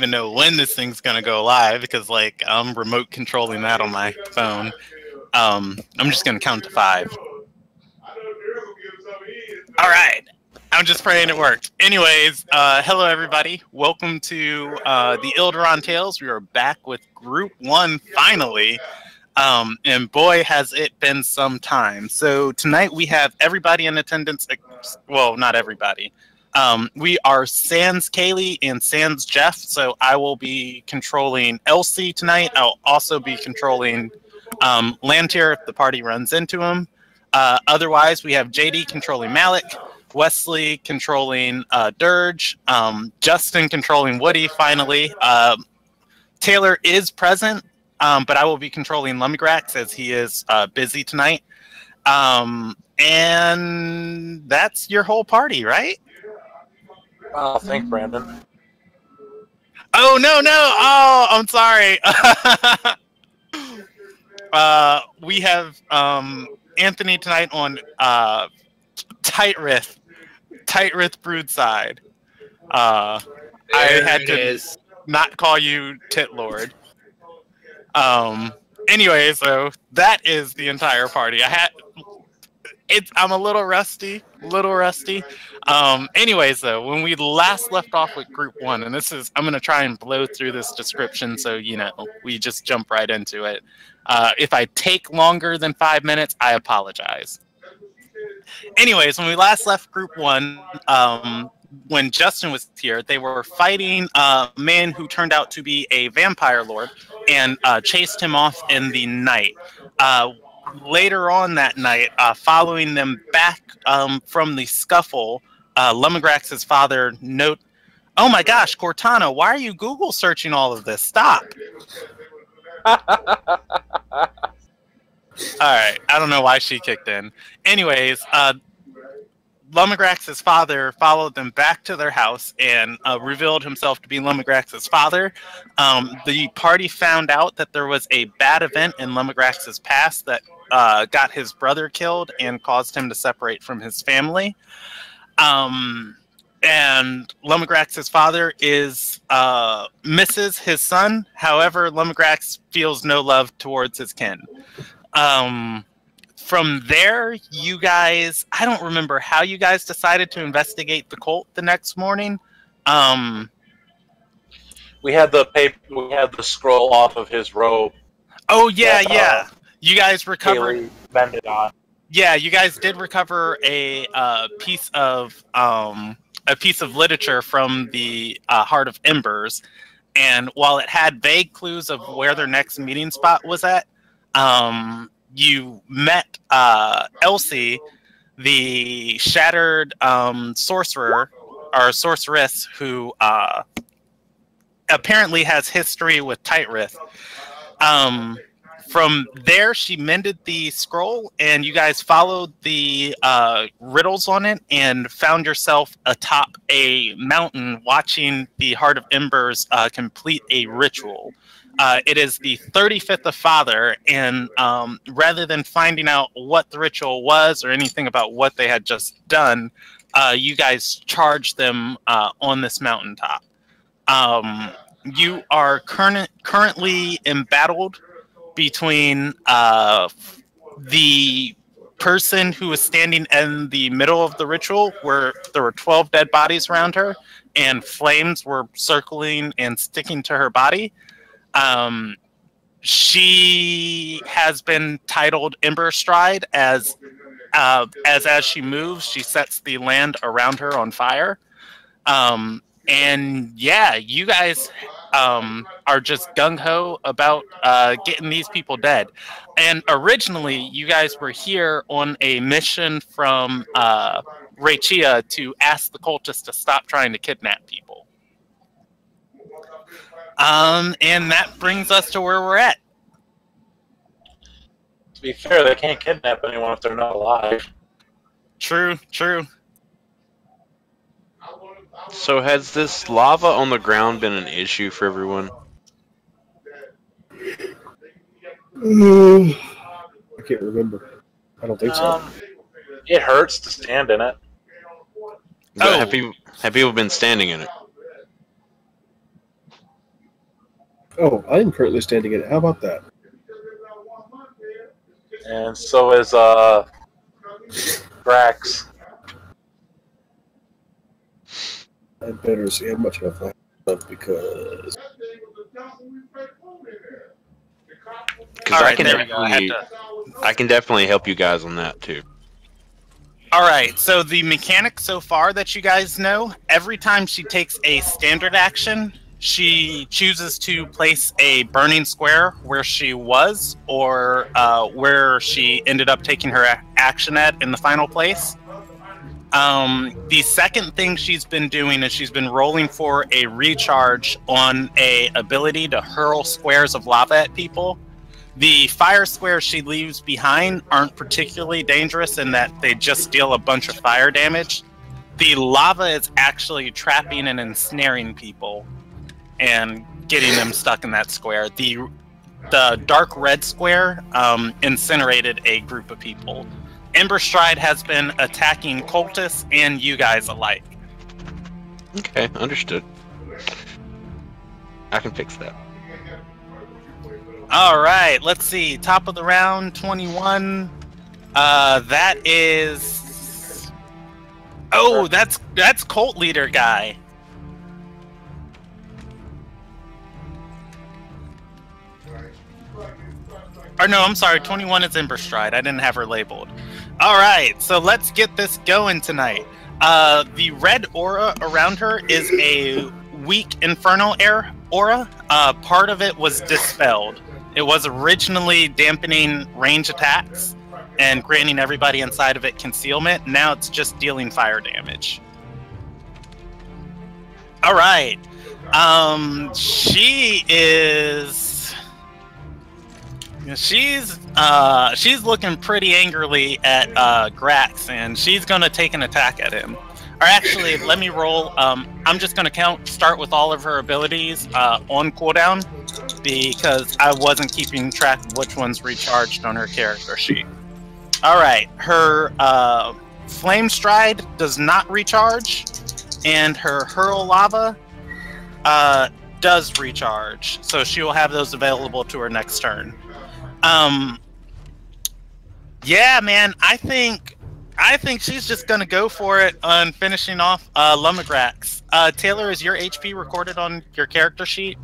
even know when this thing's gonna go live because like I'm remote controlling that on my phone. I'm just gonna count to 5. All right. I'm just praying it worked. Anyways, hello everybody. Welcome to the Ilderon Tales. We are back with Group 1 finally. And boy, has it been some time. So tonight we have everybody in attendance. Well, not everybody. We are Sans Kaylee and Sans Jeff. So I will be controlling Elsie tonight. I'll also be controlling Lantier if the party runs into him. Otherwise, we have JD controlling Malik, Wesley controlling Dirge, Justin controlling Woody finally. Taylor is present, but I will be controlling Lumigrax as he is busy tonight. And that's your whole party, right? Oh, thanks, Brandon. Oh, no. Oh, I'm sorry. We have Anthony tonight on Tightrith Broodside. I had to not call you Titlord. Anyway, so that is the entire party. I'm a little rusty. Anyways, though, when we last left off with Group 1, and I'm going to try and blow through this description so, we just jump right into it. If I take longer than 5 minutes, I apologize. Anyways, when we last left Group 1, when Justin was here, they were fighting a man who turned out to be a vampire lord and chased him off in the night. Later on that night, following them back from the scuffle, Lumigrax's father oh my gosh, Cortana, why are you Google searching all of this? Stop. Alright, I don't know why she kicked in. Anyways, Lumigrax's father followed them back to their house and revealed himself to be Lumigrax's father. The party found out that there was a bad event in Lumigrax's past that got his brother killed and caused him to separate from his family. And Lumigrax's father misses his son. However, Lumigrax feels no love towards his kin. From there, you guys, I don't remember how you guys decided to investigate the cult the next morning. We had the scroll off of his robe. Oh yeah. You guys recovered. Bended on. Yeah, you guys did recover a piece of literature from the Heart of Embers, and while it had vague clues of where their next meeting spot was at, you met Elsie, the shattered sorcerer or sorceress who apparently has history with Tightrith. From there, she mended the scroll, and you guys followed the riddles on it and found yourself atop a mountain watching the Heart of Embers complete a ritual. It is the 35th of Father, and rather than finding out what the ritual was or anything about what they had just done, you guys charged them on this mountaintop. You are currently embattled between the person who was standing in the middle of the ritual, where there were 12 dead bodies around her, and flames were circling and sticking to her body. She has been titled Ember Stride as she moves, she sets the land around her on fire. And yeah, you guys are just gung-ho about getting these people dead. And originally, you guys were here on a mission from Rachia to ask the cultists to stop trying to kidnap people. And that brings us to where we're at. To be fair, they can't kidnap anyone if they're not alive. True. So has this lava on the ground been an issue for everyone? I can't remember. I don't think so. It hurts to stand in it. But have people been standing in it? Oh, I am currently standing in it. How about that? And so is Grax. I better see how much health I have because All I right, can there we go. I can definitely help you guys on that too. All right, so the mechanic so far that you guys know, every time she takes a standard action, she chooses to place a burning square where she was or where she ended up taking her action at in the final place. The second thing she's been doing is she's been rolling for a recharge on a ability to hurl squares of lava at people. The fire squares she leaves behind aren't particularly dangerous in that they just deal a bunch of fire damage. The lava is actually trapping and ensnaring people and getting them stuck in that square. The dark red square incinerated a group of people. Ember Stride has been attacking cultists and you guys alike. Okay, understood. I can fix that. All right, let's see. Top of the round, 21. That is. Oh, that's cult leader guy. Or no, I'm sorry. 21 is Ember Stride. I didn't have her labeled. All right, so let's get this going tonight. The red aura around her is a weak infernal air aura. Part of it was dispelled. It was originally dampening range attacks and granting everybody inside of it concealment. Now it's just dealing fire damage. All right. She's looking pretty angrily at Grax, and she's gonna take an attack at him. Or actually, let me roll. I'm just gonna start with all of her abilities on cooldown because I wasn't keeping track of which ones recharged on her character sheet. All right, her Flame Stride does not recharge, and her Hurl Lava does recharge, so she will have those available to her next turn. Yeah, man, I think she's just gonna go for it on finishing off Lumagrax. Taylor, is your HP recorded on your character sheet?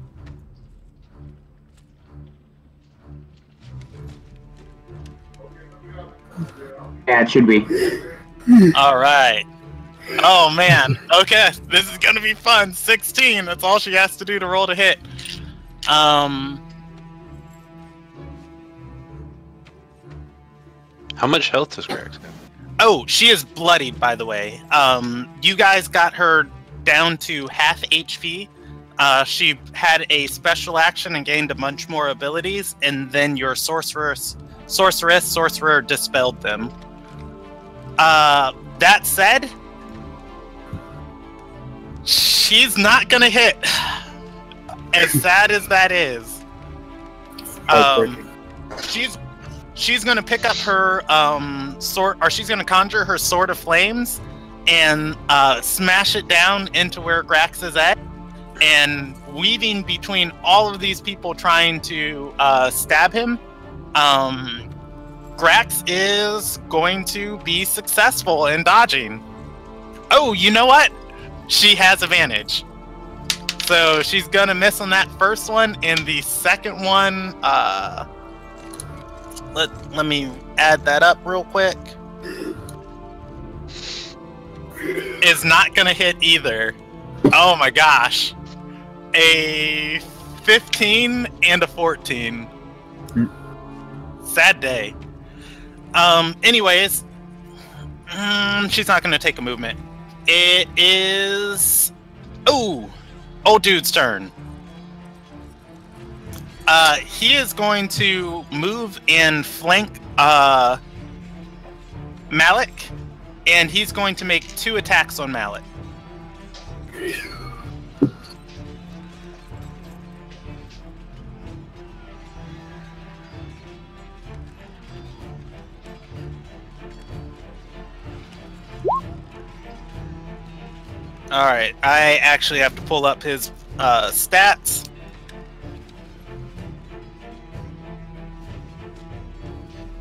Yeah, it should be. All right. Oh man. Okay, this is gonna be fun. 16. That's all she has to do to roll to hit. How much health does Grax have? Oh, she is bloodied, by the way. You guys got her down to half HP. She had a special action and gained a bunch more abilities, and then your sorcerer dispelled them. That said, she's not gonna hit. As sad as that is, she's gonna pick up her sword, or she's gonna conjure her sword of flames and smash it down into where Grax is at, and weaving between all of these people trying to stab him. Grax is going to be successful in dodging. Oh, you know what? She has advantage. So she's gonna miss on that first one, and the second one, let me add that up real quick. Is not gonna hit either. Oh my gosh. A 15 and a 14. Sad day. Anyways, she's not gonna take a movement. It is old dude's turn. He is going to move and flank Malik, and he's going to make 2 attacks on Malik. Alright, I actually have to pull up his stats.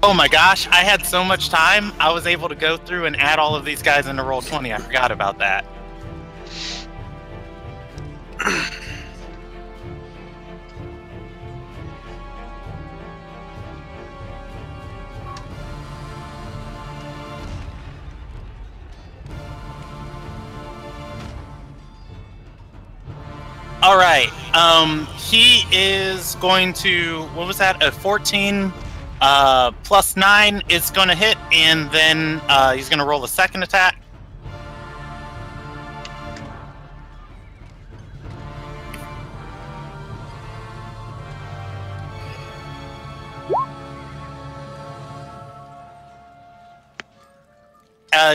Oh my gosh, I had so much time. I was able to go through and add all of these guys into Roll20. I forgot about that. All right. He is going to. What was that? A 14 plus 9 is going to hit, and then he's going to roll a second attack.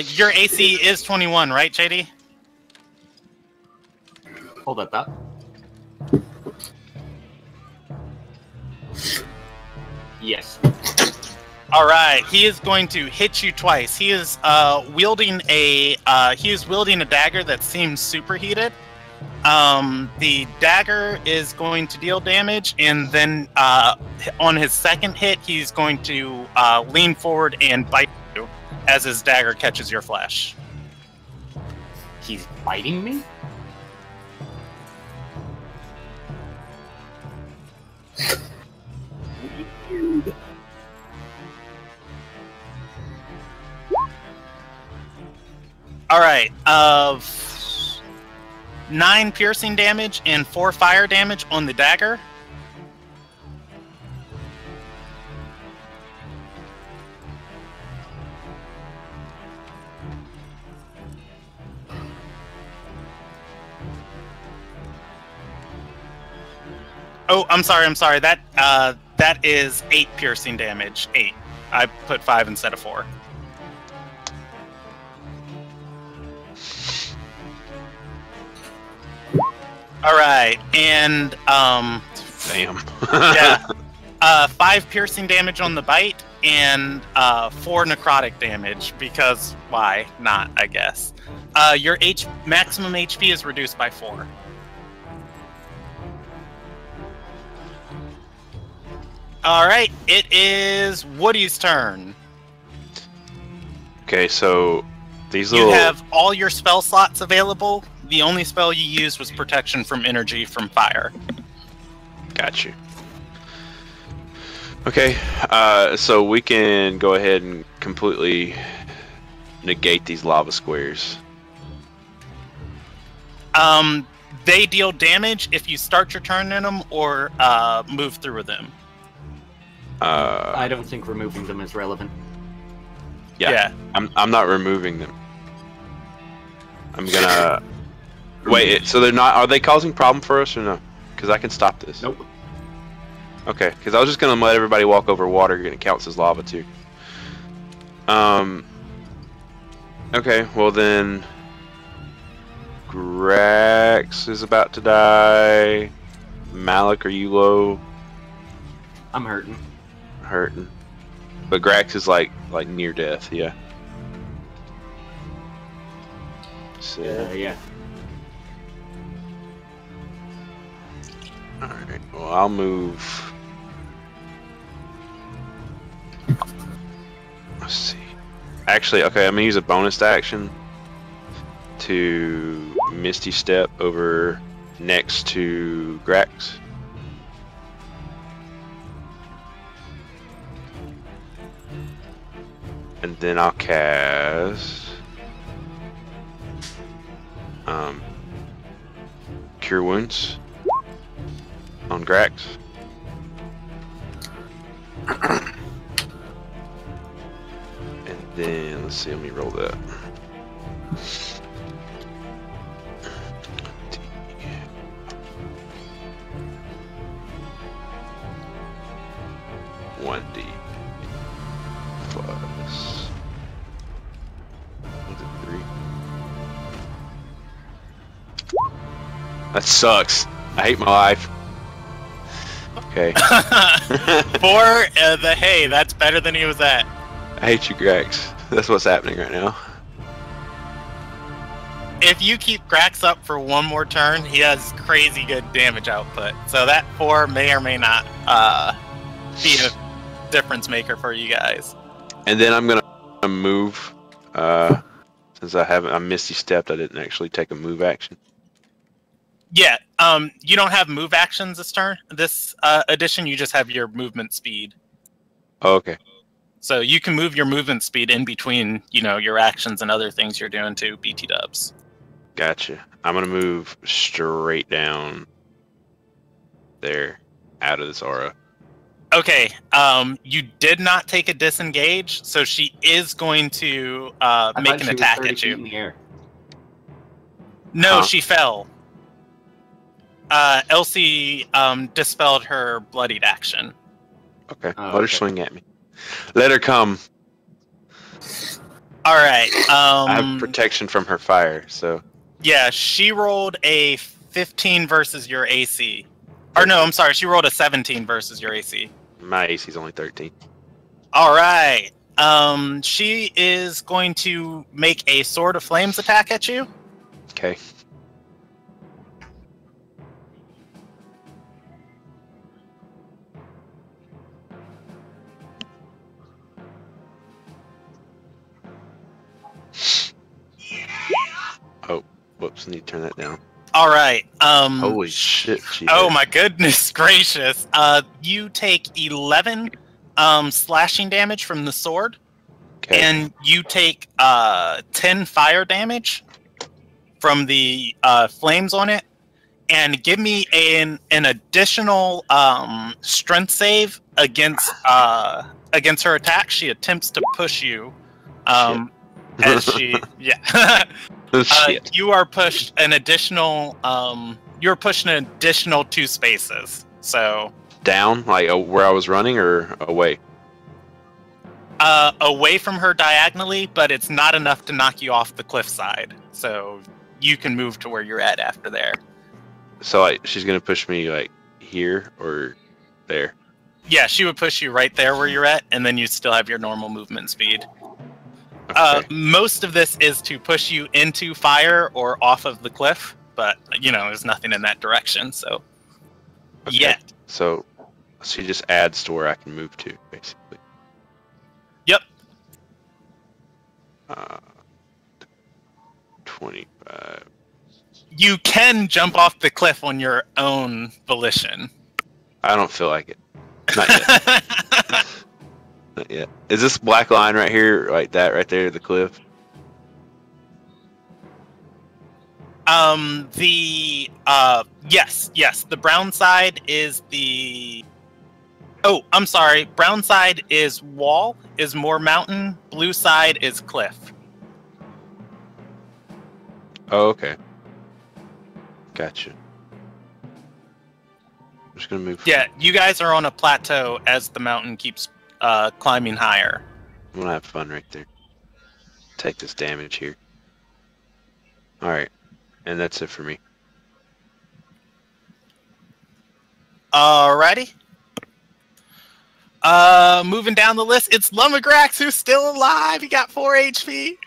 Your AC is 21, right, JD? Hold that thought. Yes. All right, he is going to hit you twice. He is wielding a dagger that seems superheated. The dagger is going to deal damage, and then on his second hit, he's going to lean forward and bite you as his dagger catches your flesh. He's biting me? Weird. All right, 9 piercing damage and 4 fire damage on the dagger. Oh, I'm sorry. That is 8 piercing damage. 8. I put 5 instead of 4. All right, and Damn. yeah, 5 piercing damage on the bite and 4 necrotic damage, because why not? I guess your maximum HP is reduced by 4. All right, it is Woody's turn. Okay, so these You little have all your spell slots available. The only spell you used was protection from energy from fire. got you. Okay, so we can go ahead and completely negate these lava squares. They deal damage if you start your turn in them or move through them. I don't think removing them is relevant. Yeah. I'm not removing them. I'm gonna wait. So they're not. Are they causing problem for us or no? Because I can stop this. Nope. Okay. Because I was just gonna let everybody walk over water, and it counts as lava too. Okay. Well then, Grax is about to die. Malik, are you low? I'm hurting. Hurting. But Grax is like near death. Yeah. So, Yeah. Alright, well I'll move. Let's see. Actually, okay, I'm gonna use a bonus action to Misty Step over next to Grax. And then I'll cast Cure Wounds on Grax. And then let's see, let me roll that. One D plus 3. That sucks. I hate my life. Okay. For the hay, that's better than he was at. I hate you, Grax. That's what's happening right now. If you keep Grax up for one more turn, he has crazy good damage output. So that 4 may or may not be difference maker for you guys. And then I'm gonna move. Since I misty stepped, I didn't actually take a move action. Yeah. You don't have move actions this turn. This edition, you just have your movement speed. Oh, okay. So you can move your movement speed in between, your actions and other things you're doing too. BT dubs. Gotcha. I'm gonna move straight down there, out of this aura. Okay. You did not take a disengage, so she is going to make an attack at you. In the air. No, she fell. Elsie dispelled her bloodied action. Okay. Let her swing at me. Let her come. All right. I have protection from her fire, so. Yeah, she rolled a 15 versus your AC. Or no, I'm sorry, she rolled a 17 versus your AC. My AC's only 13. All right. She is going to make a Sword of Flames attack at you. Okay. Oh, whoops! Need to turn that down. All right. Holy shit! My goodness gracious! You take 11 slashing damage from the sword, and you take 10 fire damage from the flames on it. And give me an additional strength save against her attack. She attempts to push you. As she, you are pushed an additional. You're pushed an additional 2 spaces. So down, like where I was running, or away. Away from her diagonally, but it's not enough to knock you off the cliffside. So you can move to where you're at after there. So like she's gonna push me like here or there. Yeah, she would push you right there where you're at, and then you still have your normal movement speed. Okay. Most of this is to push you into fire or off of the cliff, but there's nothing in that direction. So, okay. So she just adds to where I can move to, basically. Yep. 25. You can jump off the cliff on your own volition. I don't feel like it. Not yet. Not yet. Is this black line right here, like that right there, the cliff? Yes. The brown side is the... Oh, I'm sorry. Brown side is wall, is more mountain. Blue side is cliff. Oh, okay. Gotcha. I'm just gonna move. Yeah, you guys are on a plateau as the mountain keeps climbing higher. I'm gonna have fun right there. Take this damage here. Alright. And that's it for me. Alrighty. Moving down the list, it's Lumagrax who's still alive. He got 4 HP.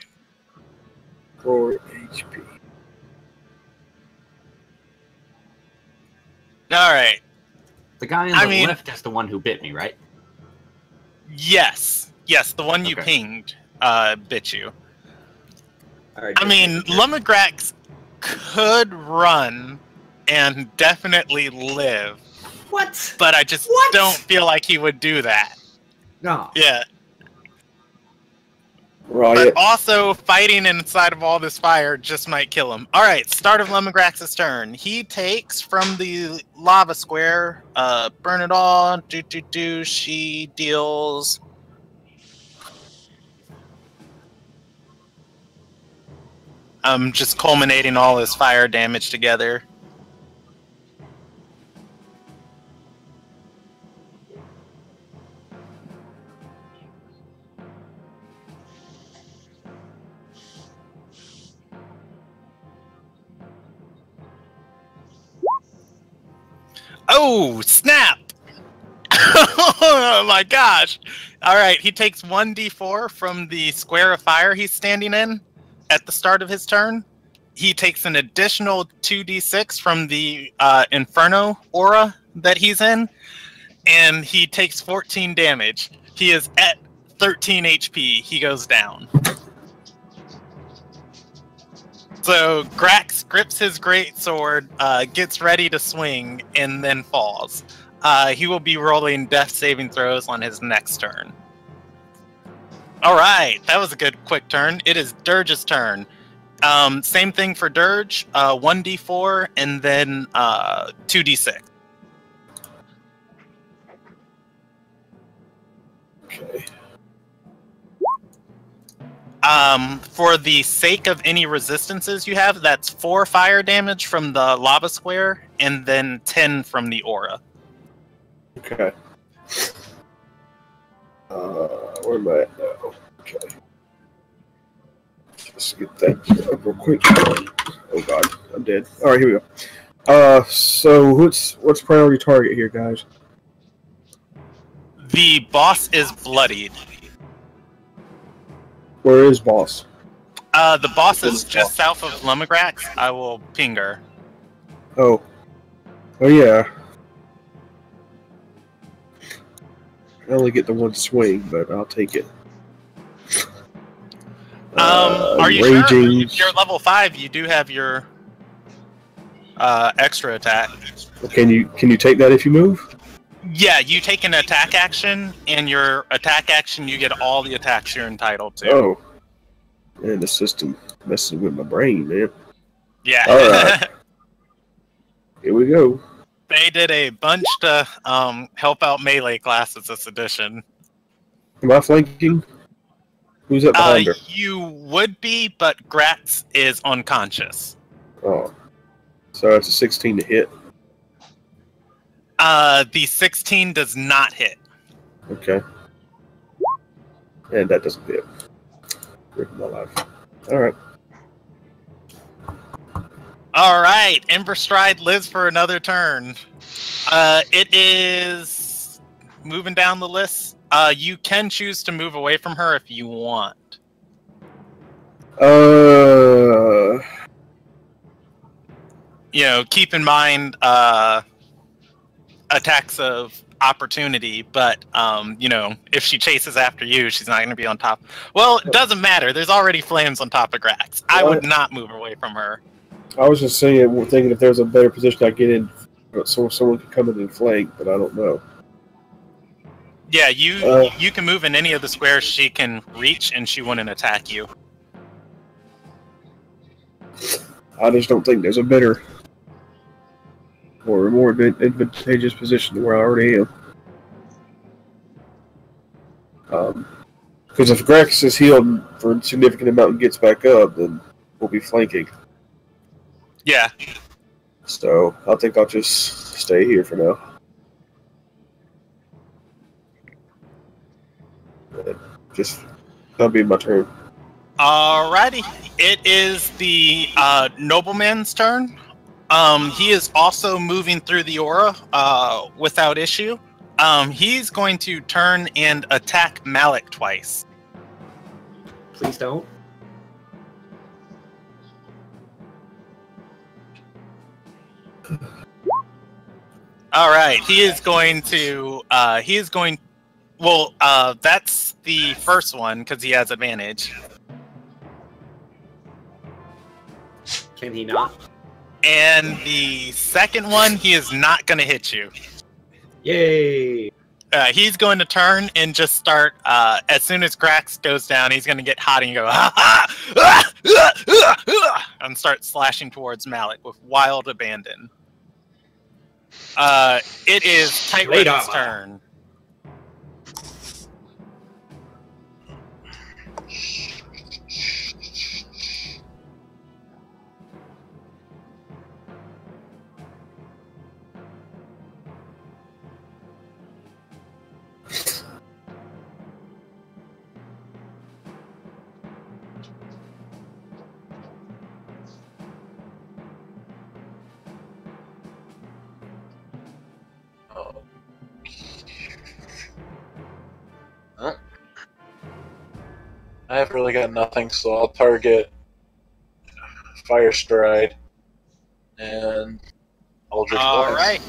4 HP. Alright. The guy on the left is the one who bit me, right? Yes. Yes, the one you pinged bit you. Right, Lumagrax could run and definitely live. What? But I just don't feel like he would do that. No. Yeah. Riot. But also, fighting inside of all this fire just might kill him. Alright, start of Lumagrax's turn. He takes from the lava square, burn it all, she deals... just culminating all his fire damage together. Oh, snap! Oh my gosh! Alright, he takes 1d4 from the square of fire he's standing in at the start of his turn. He takes an additional 2d6 from the Inferno aura that he's in. and he takes 14 damage. He is at 13 HP. He goes down. So Grax grips his greatsword, gets ready to swing, and then falls. He will be rolling death saving throws on his next turn. All right, that was a good quick turn. It is Dirge's turn. Same thing for Dirge, 1d4 and then 2d6. Okay. For the sake of any resistances you have, that's 4 fire damage from the lava square and then 10 from the aura. Okay. Where am I at now? Okay. Let's get that up real quick. Oh god, I'm dead. Alright, here we go. So what's priority target here, guys? The boss is bloodied. Where is boss? The boss is just south of Lumigrax. I will ping her. Oh. Oh yeah. I only get the one swing, but I'll take it. Are you raging. sure? You're level 5. You do have your extra attack. Can you take that if you move? Yeah, you take an attack action, and your attack action, you get all the attacks you're entitled to. Oh. Man, the system messing with my brain, man. Yeah. Alright. Here we go. They did a bunch to help out melee classes this edition. Am I flanking? Who's up behind her? You would be, but Gratz is unconscious. Oh. So that's a 16 to hit. The 16 does not hit. Okay. And that doesn't hit. Rip my life. Alright. Alright, Ember Stride lives for another turn. It is moving down the list. You can choose to move away from her if you want. You know, keep in mind attacks of opportunity, but you know, if she chases after you, she's not going to be on top. Well, it doesn't matter. There's already flames on top of Grax. I would not move away from her. I was just saying, thinking if there's a better position I get in, so someone could come in and flank, but I don't know. Yeah, you can move in any of the squares she can reach, and she wouldn't attack you. I just don't think there's a better or a more advantageous position where I already am. Because if Grax is healed for a significant amount and gets back up, then we'll be flanking. Yeah. So I think I'll just stay here for now. That'll be my turn. Alrighty. It is the nobleman's turn. He is also moving through the aura without issue. He's going to turn and attack Malik twice. Please don't. Alright, he is going to well, that's the first one because he has advantage. Can he not? And the second one, he is not going to hit you. Yay! He's going to turn and just start, as soon as Grax goes down, he's going to get hot and go, ha ha, and start slashing towards Malik with wild abandon. It is Tight Red's turn. I've really got nothing, so I'll target Fire Stride and Eldritch Blast. Alright.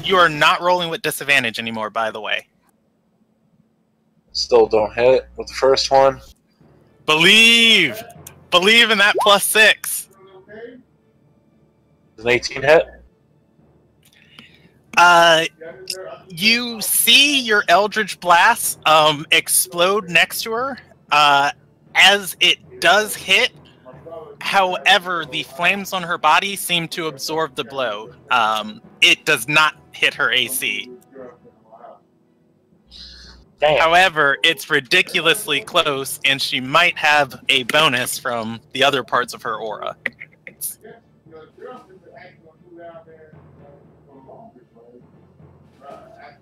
You are not rolling with disadvantage anymore, by the way. Still don't hit with the first one. Believe in that +6. Does an 18 hit? You see your Eldritch Blast explode next to her as it does hit. However, the flames on her body seem to absorb the blow. It does not hit her AC. Damn. However, it's ridiculously close, and she might have a bonus from the other parts of her aura.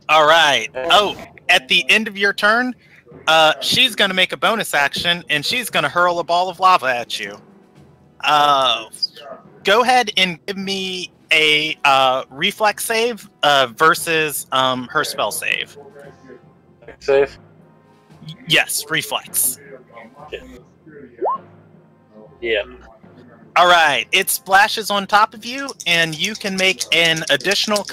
All right. Oh, at the end of your turn, she's going to make a bonus action, and she's going to hurl a ball of lava at you. Go ahead and give me a reflex save versus her spell save. Save? Yes, reflex. Yeah. All right, it splashes on top of you, and you can make an additional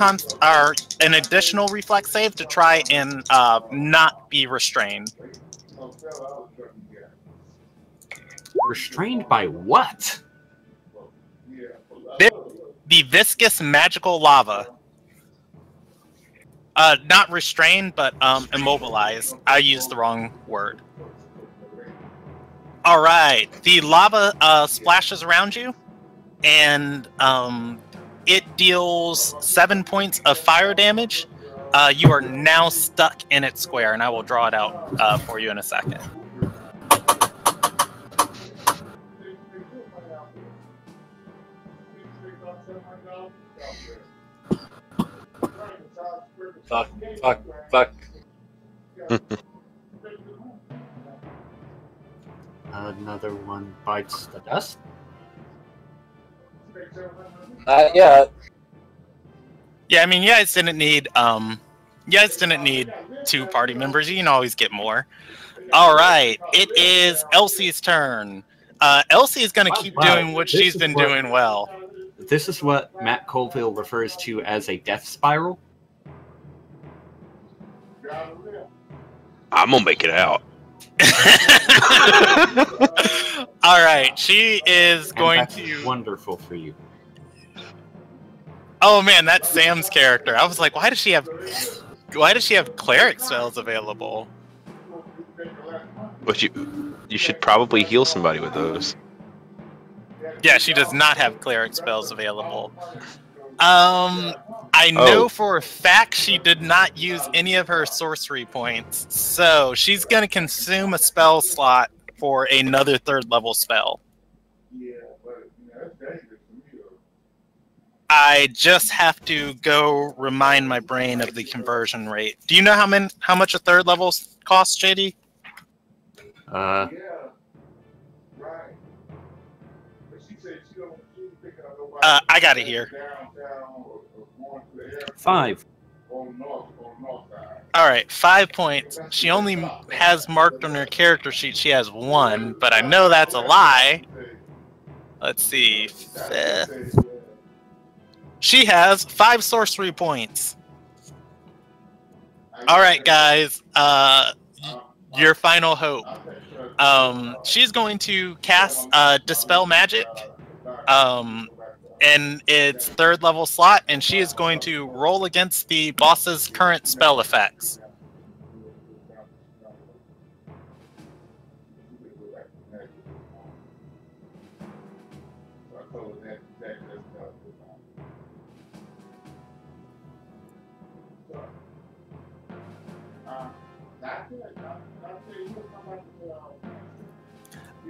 reflex save to try and not be restrained. Restrained by what? The viscous magical lava. Not restrained, but immobilized. I used the wrong word. All right, the lava splashes around you, and it deals 7 points of fire damage. You are now stuck in its square, and I will draw it out for you in a second. Fuck. Another one bites the dust. Yeah. Yeah, I mean, you guys didn't need 2 party members. You can always get more. All right, it is Elsie's turn. Elsie is going to keep doing what she's been doing well. This is what Matt Colville refers to as a death spiral. I'm gonna make it out. All right, she is going to. Wonderful for you. Oh man, that's Sam's character. I was like, why does she have cleric spells available? But you should probably heal somebody with those. Yeah, she does not have cleric spells available. I know for a fact she did not use any of her sorcery points, so she's going to consume a spell slot for another 3rd level spell. I just have to go remind my brain of the conversion rate. Do you know how much a 3rd level costs, JD? I got it here. 5. All right, 5 points. She only has marked on her character sheet she has 1, but I know that's a lie. Let's see. 5th. She has 5 sorcery points. All right, guys. Your final hope. She's going to cast Dispel Magic. In its 3rd level slot, and she is going to roll against the boss's current spell effects.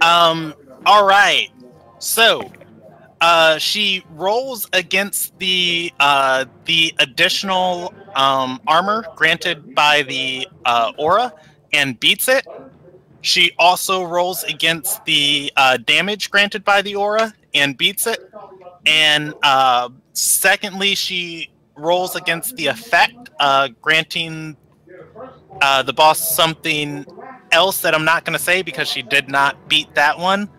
All right. So, she rolls against the additional armor granted by the aura and beats it. She also rolls against the damage granted by the aura and beats it. And secondly, she rolls against the effect, granting the boss something else that I'm not going to say because she did not beat that one.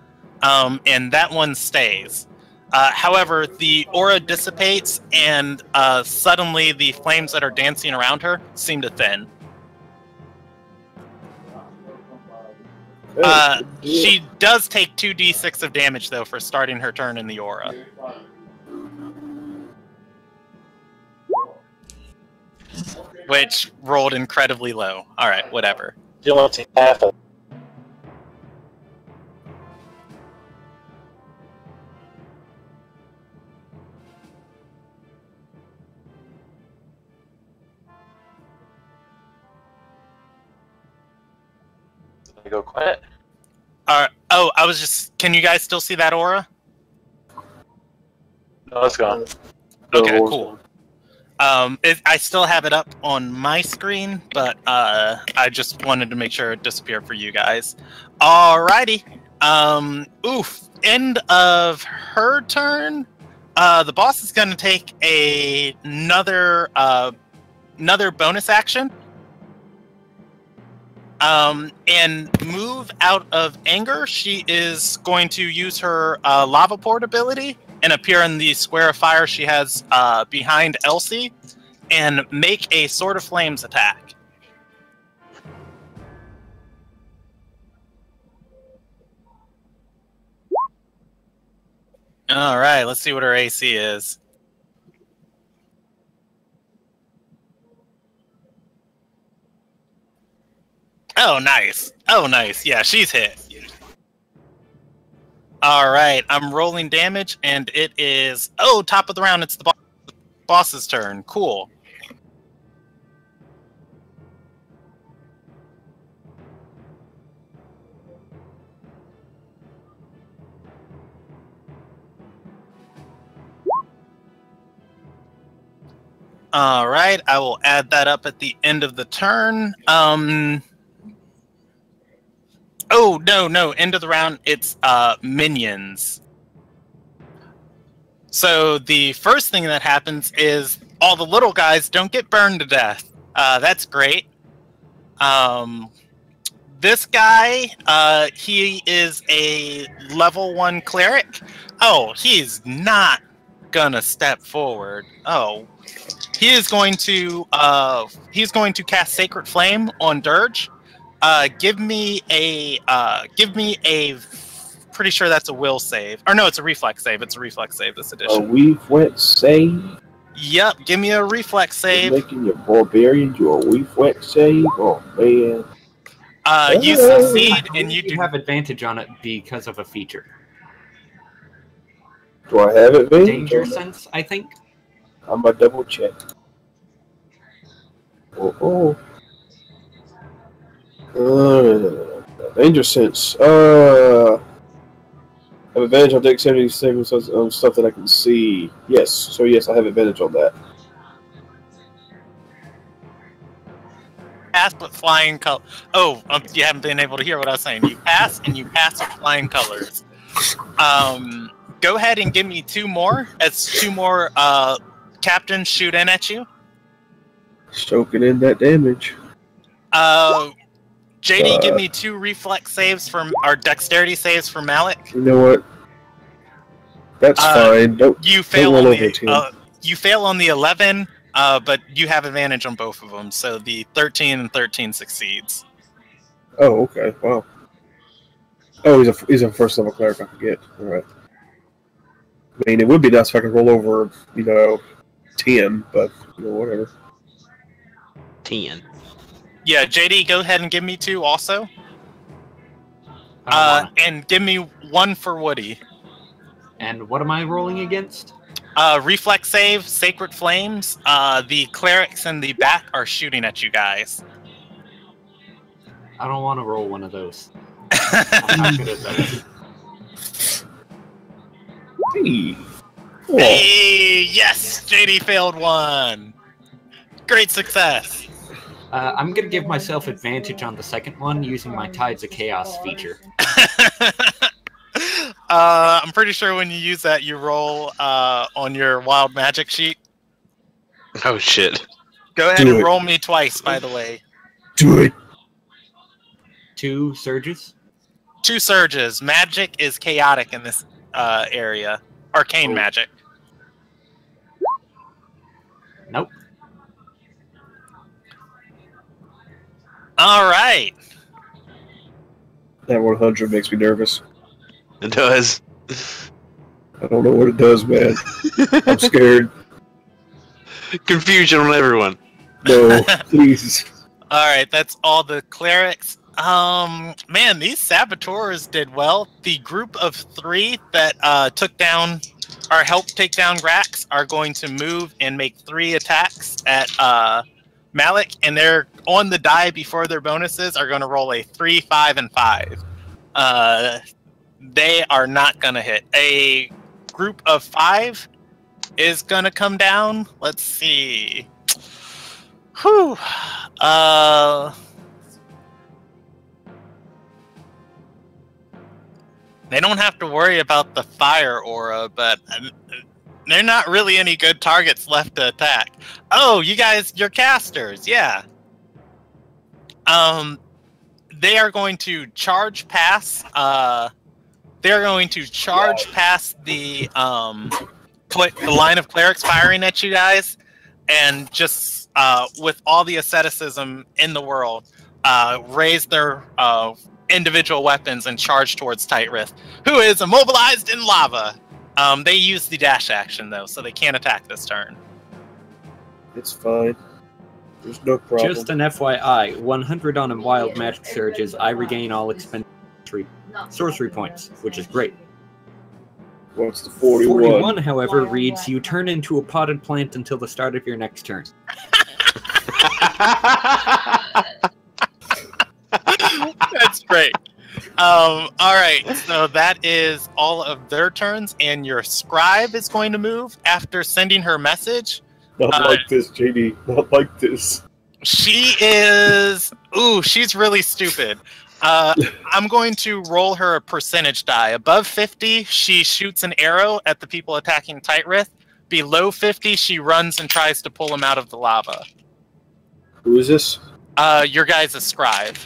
And that one stays. However, the aura dissipates, and suddenly the flames that are dancing around her seem to thin. She does take 2d6 of damage, though, for starting her turn in the aura. Which rolled incredibly low. Alright, whatever. You want to half of go quiet. Oh, I was just... Can you guys still see that aura? No, it's gone. Okay, cool. I still have it up on my screen, but I just wanted to make sure it disappeared for you guys. Alrighty. End of her turn. The boss is going to take another bonus action. And move out of anger. She is going to use her lava port ability and appear in the square of fire she has behind Elsie and make a Sword of Flames attack. Alright, let's see what her AC is. Oh, nice. Oh, nice. Yeah, she's hit. Alright, I'm rolling damage, and it is... Oh, top of the round, it's the boss's turn. Cool. Alright, I will add that up at the end of the turn. Oh, no, end of the round, it's minions. So the first thing that happens is all the little guys don't get burned to death. That's great. This guy, he is a level 1 cleric. Oh, he's not gonna step forward. Oh, he is going to cast Sacred Flame on Dirge. Give me a pretty sure that's a will save. Or no, it's a reflex save. It's a reflex save this edition. A reflex save? Yep, give me a reflex save. You're making your barbarian do a reflex save? Oh, man. You succeed, and you do have advantage on it because of a feature. Do I have advantage? Danger sense, I think. I'm gonna double check. Danger sense. Have advantage on dexterity savings on stuff that I can see. Yes, so yes, I have advantage on that. Pass with flying color. Oh, you haven't been able to hear what I was saying. You pass, and you pass with flying colors. Go ahead and give me 2 more. As 2 more captains shoot in at you. Soaking in that damage. JD, give me 2 reflex saves or dexterity saves for Malik. You know what? That's fine. You fail on the 11, but you have advantage on both of them. So the 13 and 13 succeeds. Oh, okay. Wow. Oh, he's a first level cleric. I forget. All right. I mean, it would be nice if I could roll over, 10, but whatever. 10. Yeah, JD, go ahead and give me 2 also. And give me 1 for Woody. And what am I rolling against? Reflex save, Sacred Flames. The clerics in the back are shooting at you guys. I don't want to roll one of those. I'm not good at those. Hey. Hey, yes, JD failed 1. Great success. I'm going to give myself advantage on the second one using my Tides of Chaos feature. I'm pretty sure when you use that, you roll on your wild magic sheet. Oh, shit. Go ahead and roll me twice, by the way. Do it. 2 surges. 2 surges. Magic is chaotic in this area. arcane magic. Nope. All right. That 100 makes me nervous. It does. I don't know what it does, man. I'm scared. Confusion on everyone. No, please. All right, that's all the clerics. Man, these saboteurs did well. The group of 3 that took down or helped take down Grax are going to move and make 3 attacks at Malik, and they're on the die before their bonuses are going to roll a 3, 5, and 5. They are not going to hit. A group of 5 is going to come down. Let's see. Whew. They don't have to worry about the fire aura, but they're not really any good targets left to attack. Oh, you guys, you're casters, yeah. They are going to charge past. They're going to charge past the line of clerics firing at you guys, and just with all the asceticism in the world, raise their individual weapons and charge towards Tightrith, who is immobilized in lava. They use the dash action though, so they can't attack this turn. It's fine. There's no problem. Just an FYI, 100 on a wild magic surges, I regain all expended sorcery points, which is great. What's the 41? 41, however, reads, you turn into a potted plant until the start of your next turn. That's great. All right, so that is all of their turns, and your scribe is going to move after sending her message. Not like this, JD. Not like this. She is... Ooh, she's really stupid. I'm going to roll her a percentage die. Above 50, she shoots an arrow at the people attacking Tightrith. Below 50, she runs and tries to pull them out of the lava. Who is this? Your guy's a scribe.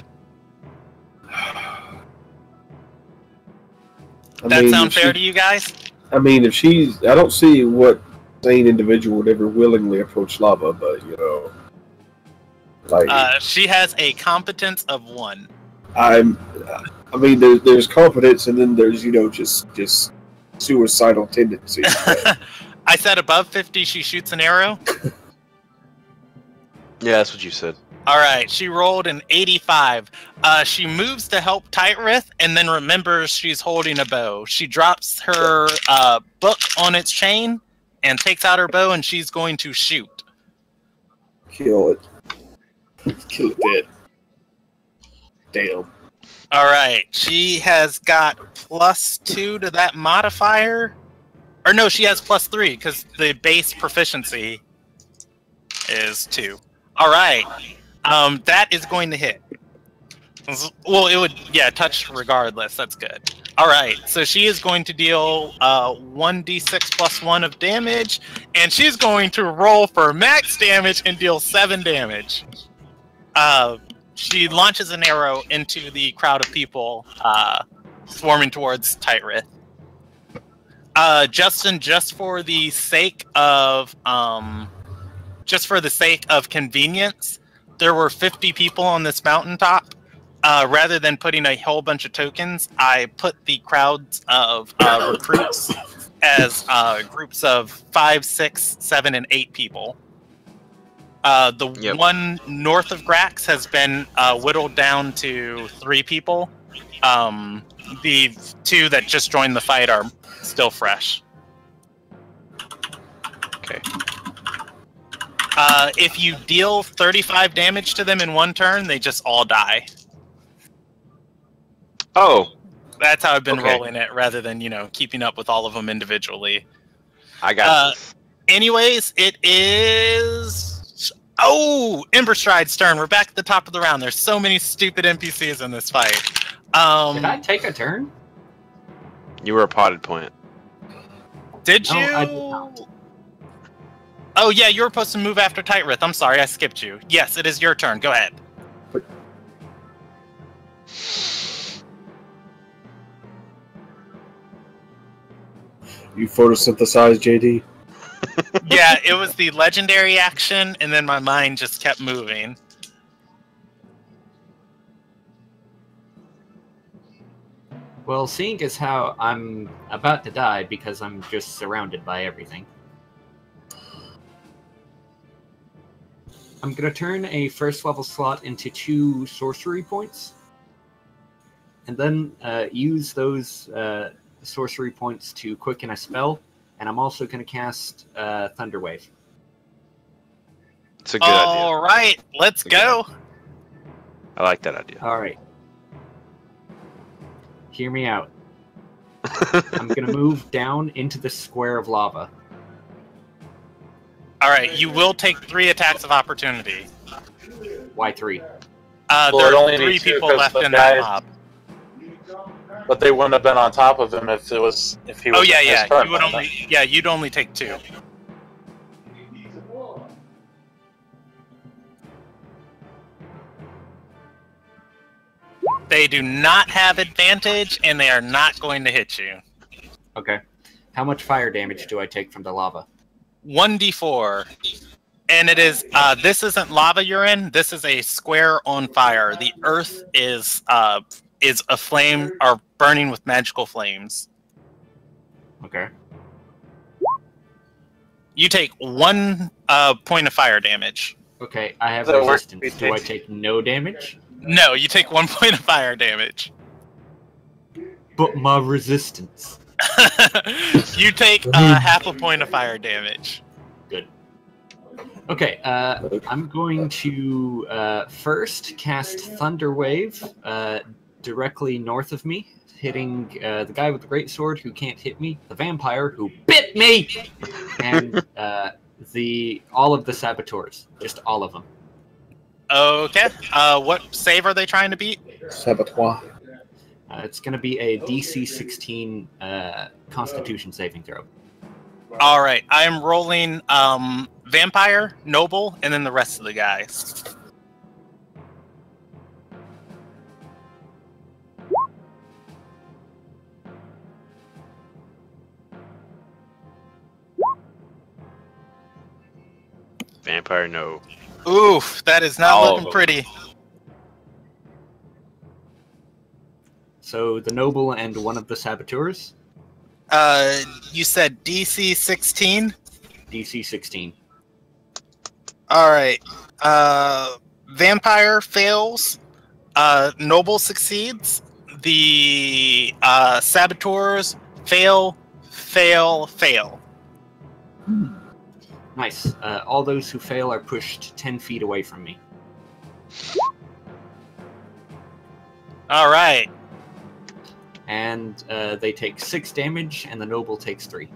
That sound fair to you guys? I mean, if she's... I don't see what sane individual would ever willingly approach lava, but, you know... Like... she has a competence of 1. I mean, there's competence, and then there's, you know, just suicidal tendencies. I said above 50, she shoots an arrow? Yeah, that's what you said. Alright, she rolled an 85. She moves to help Tightrith, and then remembers she's holding a bow. She drops her book on its chain, and takes out her bow, and she's going to shoot. Kill it. Kill it dead. Damn. Alright, she has got +2 to that modifier. Or no, she has +3, because the base proficiency is 2. Alright. That is going to hit. Well, it would, yeah, touch regardless. That's good. Alright, so she is going to deal 1d6 plus 1 of damage, and she's going to roll for max damage and deal 7 damage. She launches an arrow into the crowd of people swarming towards Tightrith. Justin, just for the sake of convenience, there were 50 people on this mountaintop. Rather than putting a whole bunch of tokens, I put the crowds of recruits as groups of 5, 6, 7, and 8 people. The one north of Grax has been whittled down to 3 people. The 2 that just joined the fight are still fresh. Okay. If you deal 35 damage to them in one turn, they just all die. Oh. That's how I've been rolling it, rather than, you know, keeping up with all of them individually. I got this. Anyways, it is... Oh! Emberstride's turn. We're back at the top of the round. There's so many stupid NPCs in this fight. Did I take a turn? You were a potted plant. Did you? No, I did not. Oh, yeah, you were supposed to move after Tightrith. I'm sorry, I skipped you. Yes, it is your turn. Go ahead. You photosynthesized, JD? Yeah, it was the legendary action, and then my mind just kept moving. Well, seeing as how I'm about to die because I'm just surrounded by everything, I'm going to turn a first level slot into 2 sorcery points, and then use those sorcery points to quicken a spell, and I'm also going to cast Thunder Wave. It's a good idea. All right, let's go. I like that idea. All right. Hear me out. I'm going to move down into the square of lava. All right, you will take 3 attacks of opportunity. Why 3? There it'd are only 3 be 2 people 'cause left the in that guys- mob. But they wouldn't have been on top of him if he was. Oh yeah, in his yeah. turn, You would wouldn't only, yeah, you'd only take 2. They do not have advantage, and they are not going to hit you. Okay. How much fire damage do I take from the lava? 1d4. And it is, this isn't lava you're in, this is a square on fire. The earth is aflame, or burning with magical flames. Okay. You take 1 point of fire damage. Okay, I have Does that work? resistance. Do I take no damage? No, you take 1 point of fire damage. But my resistance. You take half a point of fire damage. Good. Okay, I'm going to first cast Thunder Wave directly north of me, hitting the guy with the great sword who can't hit me, the vampire who bit me, and all of the saboteurs, just all of them. Okay. What save are they trying to beat? Saboteur. It's going to be a DC 16 Constitution saving throw. All right. I am rolling vampire, noble, and then the rest of the guys. Vampire, no. Oof, that is not All of looking them. pretty. So the noble and one of the saboteurs, You said DC 16? DC 16. All right. Vampire fails. Noble succeeds. The saboteurs fail. Nice. All those who fail are pushed 10 feet away from me. All right. And they take 6 damage, and the noble takes 3.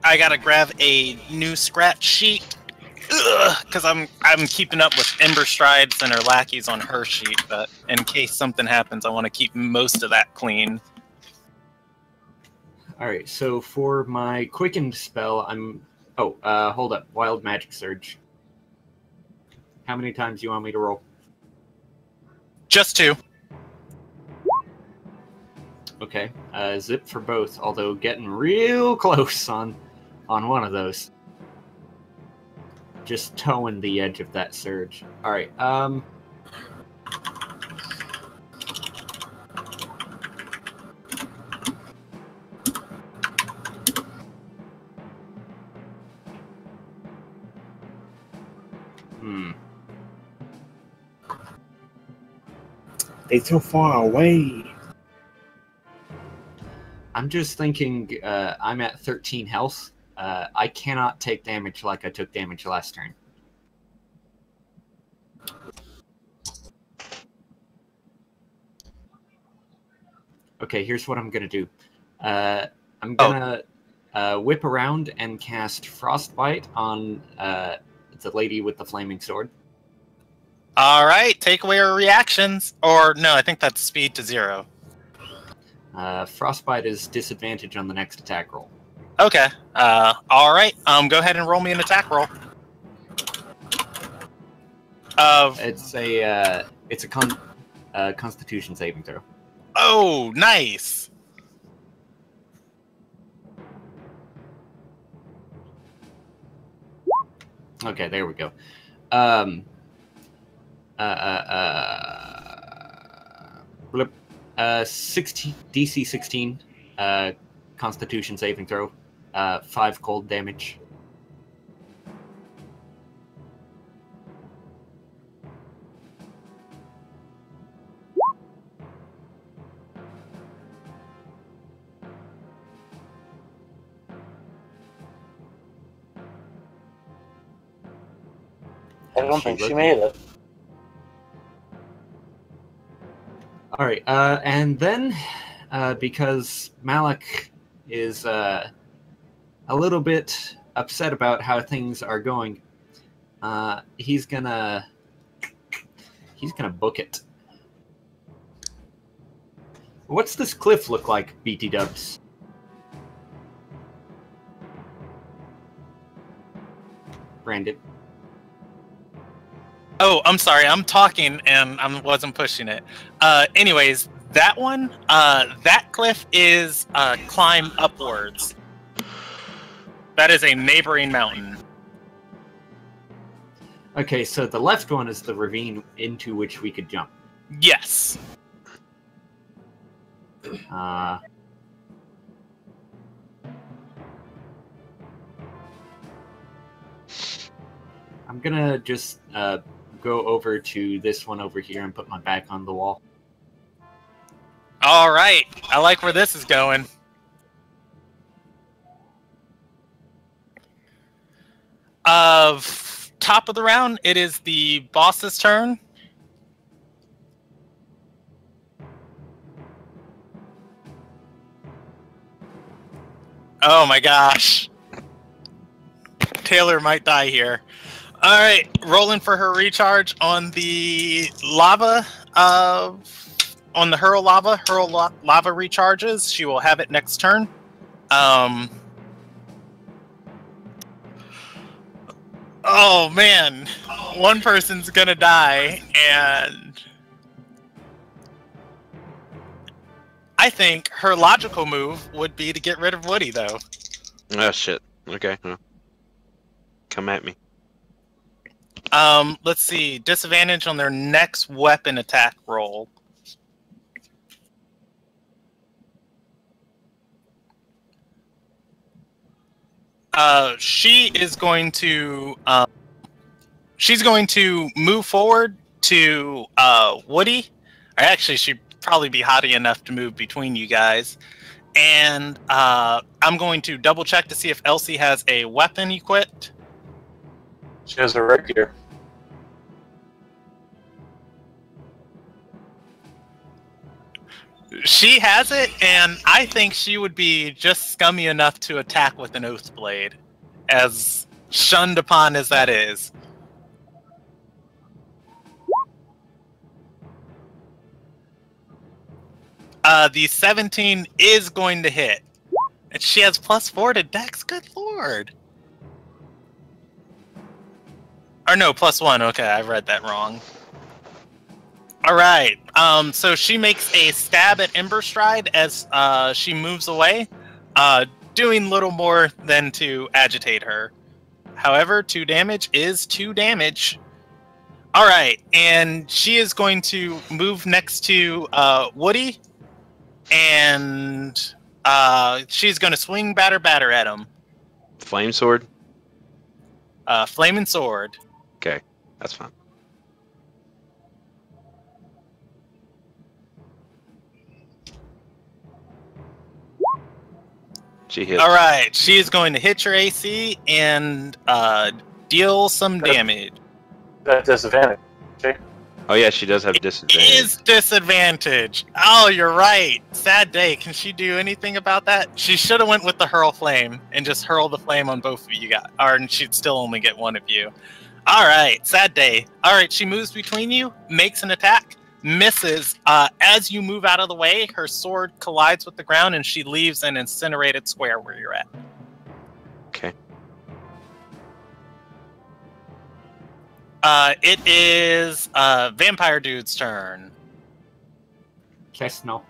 I gotta grab a new scratch sheet because I'm keeping up with Ember Strides and her lackeys on her sheet, but in case something happens, I want to keep most of that clean. Alright, so for my quickened spell, I'm... Oh, hold up. Wild Magic Surge. How many times do you want me to roll? Just 2. Okay, zip for both, although getting real close on one of those. Just toeing the edge of that surge. Alright, They so far away. I'm just thinking I'm at 13 health. I cannot take damage like I took damage last turn. Okay, here's what I'm gonna do. I'm gonna whip around and cast Frostbite on the lady with the flaming sword. All right, take away her reactions. Or no, I think that's speed to 0. Frostbite is disadvantage on the next attack roll. Okay. All right. Go ahead and roll me an attack roll. It's a Constitution saving throw. Oh, nice. Okay, there we go. Blip. 16 DC 16 Constitution saving throw. 5 cold damage. I don't think she made it. All right, and then because Malik is a little bit upset about how things are going, he's gonna book it. What's this cliff look like, BT Dubs? Brandon. Oh, I'm sorry. I'm talking and I wasn't pushing it. Anyways, that one, that cliff is climb upwards. That is a neighboring mountain. Okay, so the left one is the ravine into which we could jump. Yes. I'm gonna just go over to this one over here and put my back on the wall. All right. I like where this is going. Top of the round, it is the boss's turn. Oh my gosh. Taylor might die here. All right, rolling for her recharge on the lava. On the hurl lava recharges. She will have it next turn. Oh man, one person's gonna die, and I think her logical move would be to get rid of Woody, though. Oh shit. Okay. Well, come at me. Let's see. Disadvantage on their next weapon attack roll. She is going to she's going to move forward to Woody. Or actually, she'd probably be hottie enough to move between you guys. And I'm going to double check to see if Elsie has a weapon equipped. She has a rapier. She has it, and I think she would be just scummy enough to attack with an Oath Blade, as shunned upon as that is. The 17 is going to hit. And she has +4 to Dex, good lord. Or no, +1, okay, I read that wrong. Alright, so she makes a stab at Ember Stride as she moves away, doing little more than to agitate her. However, 2 damage is 2 damage. Alright, and she is going to move next to Woody, and she's going to swing batter at him. Flame sword? Flaming sword. Okay, that's fine. She hits. All right, she is going to hit your AC and deal some damage. That disadvantage. Okay. Oh yeah, she does have disadvantage. Is disadvantage. Oh, you're right. Sad day. Can she do anything about that? She should have went with the hurl flame and just hurl the flame on both of you guys, and she'd still only get one of you. All right, sad day. All right, she moves between you, makes an attack, misses. As you move out of the way, her sword collides with the ground, and she leaves an incinerated square where you're at. Okay. It is Vampire Dude's turn. Cast no.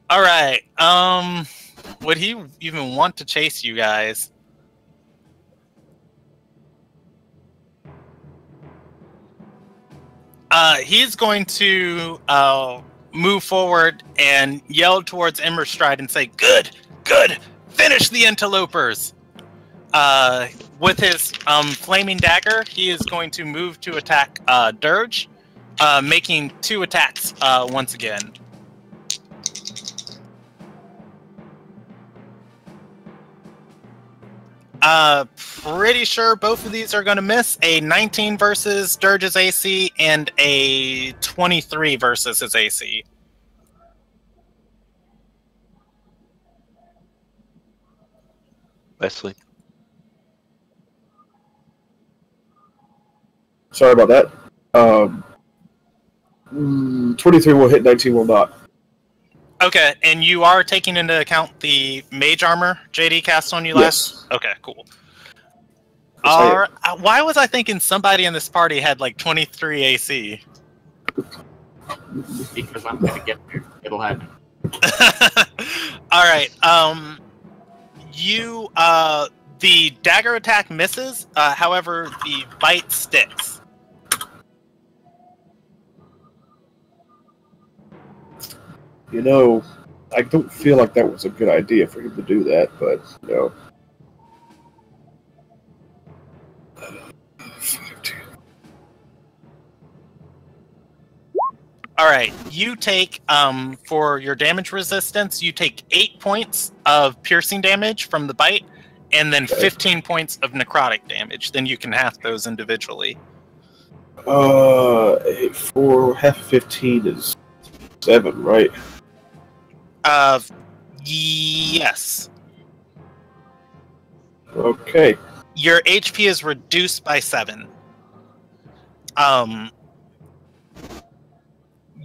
All right. Would he even want to chase you guys? He's going to move forward and yell towards Emberstride and say, "Good, good, finish the interlopers." With his flaming dagger, he is going to move to attack Dirge, making 2 attacks once again. Pretty sure both of these are going to miss. A 19 versus Dirge's AC and a 23 versus his AC. Leslie. Sorry about that. 23 will hit, 19 will not. Okay, and you are taking into account the mage armor JD cast on you last? Yes. Okay, cool. Why was I thinking somebody in this party had like 23 AC? Because I'm gonna get there. It'll happen. Alright, the dagger attack misses, however, the bite sticks. You know, I don't feel like that was a good idea for him to do that, but, you know. Alright, you take, for your damage resistance, you take 8 points of piercing damage from the bite, and then 15 points of necrotic damage. Then you can half those individually. For half 15 is 7, right? Yes. Okay. Your HP is reduced by 7.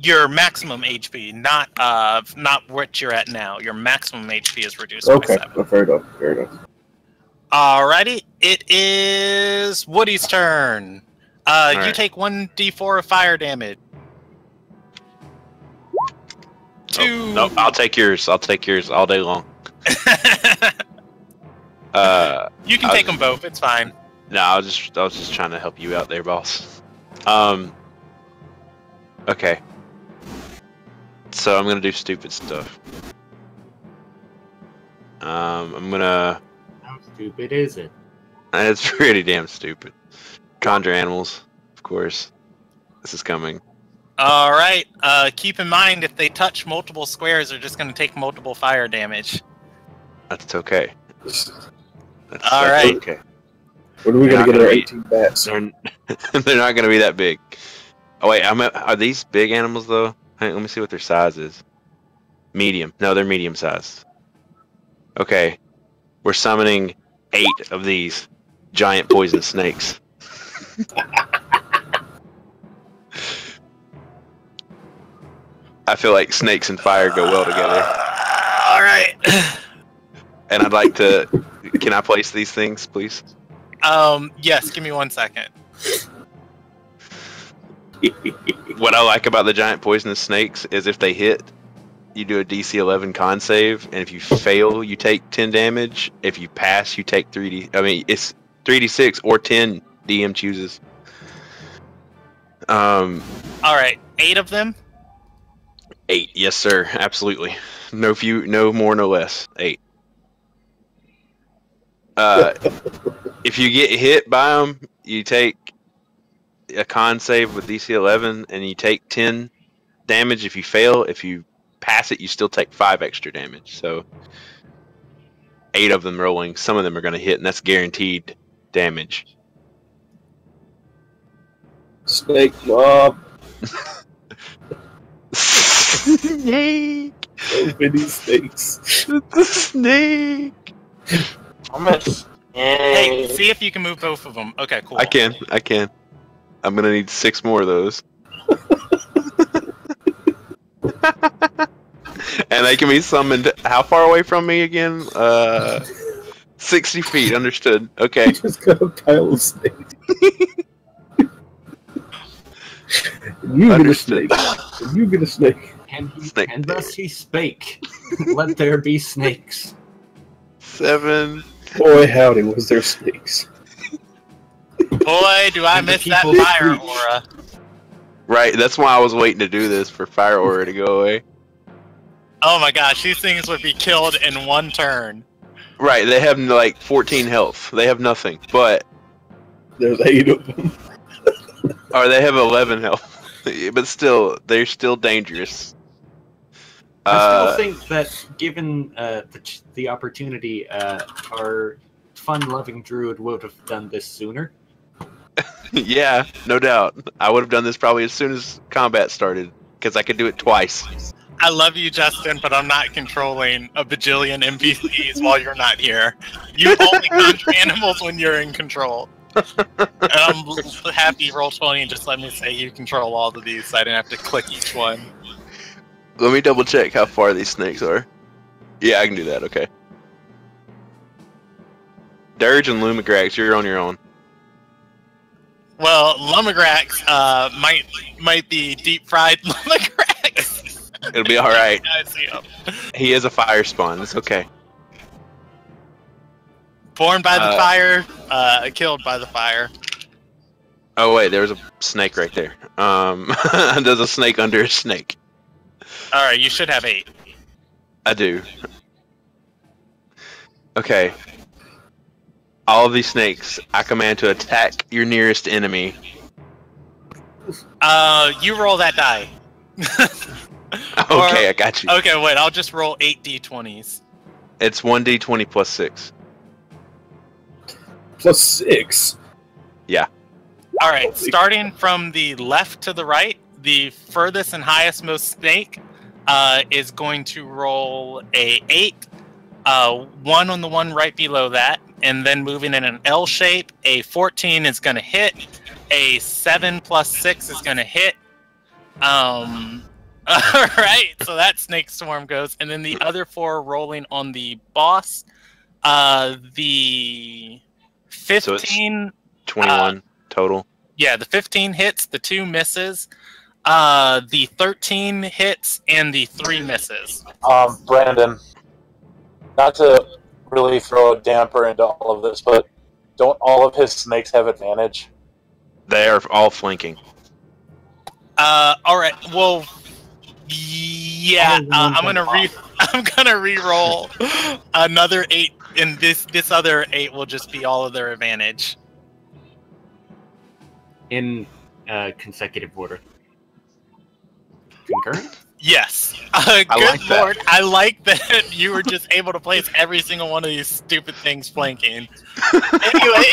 Your maximum HP, not what you're at now. Your maximum HP is reduced by 7. Okay, fair enough, fair enough. Alrighty, it is Woody's turn. You take 1d4 of fire damage. 2. No, I'll take yours. I'll take yours all day long. You can take them both. It's fine. No, I was just trying to help you out there, boss. Okay. So I'm gonna do stupid stuff. I'm gonna. How stupid is it? It's pretty damn stupid. Conjure animals, of course. This is coming. All right. Keep in mind, if they touch multiple squares, they're just going to take multiple fire damage. That's okay. All right. Okay. When are we going to get our 18 bats? They're not going to be that big. Oh wait, are these big animals though? Hey, let me see what their size is. Medium. No, they're medium sized. Okay. We're summoning 8 of these giant poison snakes. I feel like snakes and fire go well together. All right. And I'd like to... Can I place these things, please? Yes, give me 1 second. What I like about the giant poisonous snakes is if they hit, you do a DC 11 con save, and if you fail, you take 10 damage. If you pass, you take 3D... I mean, it's 3d6 or 10 DM chooses. All right, 8 of them? 8, yes sir, absolutely. No more, no less. 8. If you get hit by them, you take a con save with DC 11, and you take 10 damage if you fail. If you pass it, you still take 5 extra damage. So 8 of them rolling. Some of them are going to hit, and that's guaranteed damage. Snake mob. Snake! So many snakes. The snake! Hey, see if you can move both of them. Okay, cool. I can. I'm gonna need 6 more of those. And they can be summoned how far away from me again? 60 feet, understood. Okay. You just got a pile of snakes. You get a snake. You get a snake. And thus he spake. Let there be snakes. 7. Boy, howdy, was there snakes. Boy, do I miss that people fire screech. aura. Right, that's why I was waiting to do this, for Fire Aura to go away. Oh my gosh, these things would be killed in one turn. Right, they have like 14 health. They have nothing, but... There's 8 of them. Or they have 11 health. But still, they're still dangerous. I still think that, given the opportunity, our fun-loving druid would have done this sooner. Yeah, no doubt. I would have done this probably as soon as combat started, because I could do it twice. I love you, Justin, but I'm not controlling a bajillion NPCs while you're not here. You only conjure animals when you're in control. And I'm happy Roll20 and just let me say you control all of these so I didn't have to click each one. Let me double check how far these snakes are. Yeah, I can do that, okay. Dirge and Lumigrax, you're on your own. Well, Lumigrax might be deep-fried Lumigrax. It'll be alright. I see him. He is a fire spawn, it's okay. Born by the fire, killed by the fire. Oh wait, there's a snake right there. There's a snake under a snake. Alright, you should have 8. I do. Okay. All of these snakes, I command to attack your nearest enemy. You roll that die. Okay, I got you. Okay, wait, I'll just roll 8 d20s. It's 1d20 plus 6. Plus 6. Yeah. Alright, starting from the left to the right, the furthest and highest most snake is going to roll a 8, 1 on the one right below that, and then moving in an L shape, a 14 is going to hit, a 7 plus 6 is going to hit. Alright, so that snake swarm goes, and then the other 4 rolling on the boss. The 15... So it's 21 total. Yeah, the 15 hits, the 2 misses, the 13 hits, and the 3 misses. Brandon, not to really throw a damper into all of this, but don't all of his snakes have advantage? They are all flanking. All right. Well, yeah. I'm gonna re-roll another 8, and this other 8 will just be all of their advantage. In consecutive order. Concurrent? Yes. Good like that. lord. I like that you were just able to place every single one of these stupid things flanking. Anyway,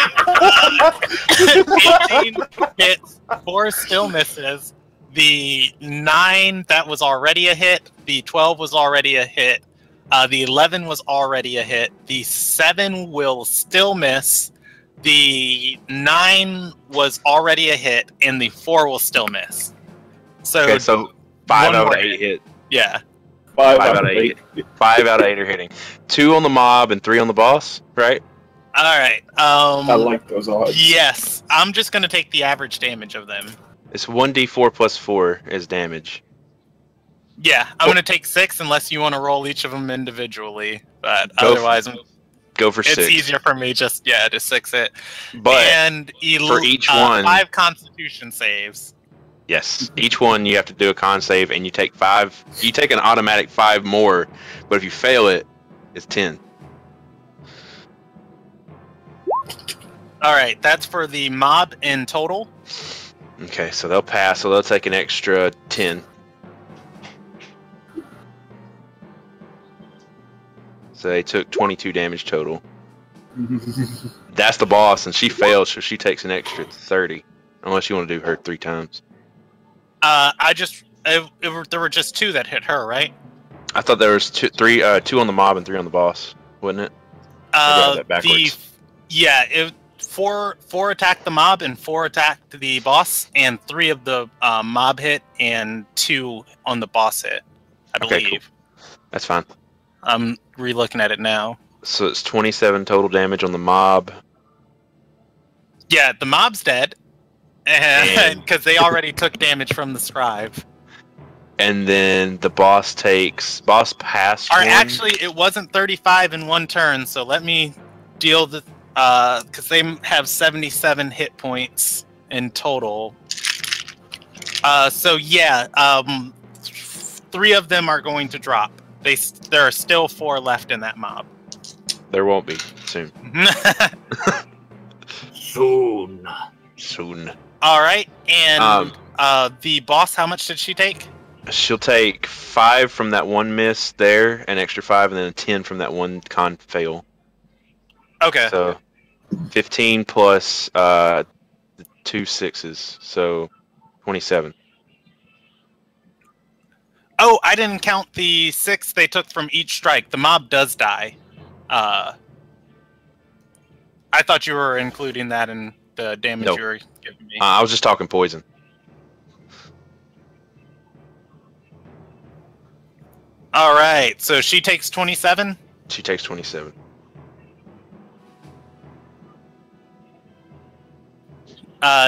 18 hits, 4 still misses. The 9, that was already a hit. The 12 was already a hit. The 11 was already a hit. The 7 will still miss. The 9 was already a hit, and the 4 will still miss. So, Okay, so 5 one out of more 8 hit. yeah. 5 out of 8. 5 out of 8 are hitting. 2 on the mob and 3 on the boss, right? All right. I like those odds. Yes, I'm just gonna take the average damage of them. It's 1d4 plus 4 is damage. Yeah, I'm gonna take 6 unless you want to roll each of them individually. But Go for- otherwise, Go for it's 6. easier for me to 6 it. But and for each one, 5 Constitution saves. yes, each one you have to do a con save, and you take 5. You take an automatic 5 more, but if you fail it, it's 10. All right, that's for the mob in total. Okay, so they'll pass, so they'll take an extra 10. So they took 22 damage total. That's the boss, and she fails, so she takes an extra 30. Unless you want to do her 3 times. There were just 2 that hit her, right? I thought there was 2 on the mob and 3 on the boss, wasn't it? I got that backwards. 4 attacked the mob and 4 attacked the boss, and 3 of the mob hit and 2 on the boss hit. I believe. Okay, cool. That's fine. I'm re-looking at it now. So it's 27 total damage on the mob. Yeah, the mob's dead. And because they already took damage from the scribe. And then the boss passed. Or actually, it wasn't 35 in one turn, so let me deal the... because they have 77 hit points in total. So yeah, 3 of them are going to drop. There are still 4 left in that mob. There won't be soon. Soon. All right, and the boss, how much did she take? She'll take 5 from that one miss there, an extra 5, and then a 10 from that one con fail. Okay. So 15 plus 2 6s, so 27. Oh, I didn't count the 6 they took from each strike. The mob does die. I thought you were including that in the damage you were giving me. I was just talking poison. All right, so she takes 27? She takes 27.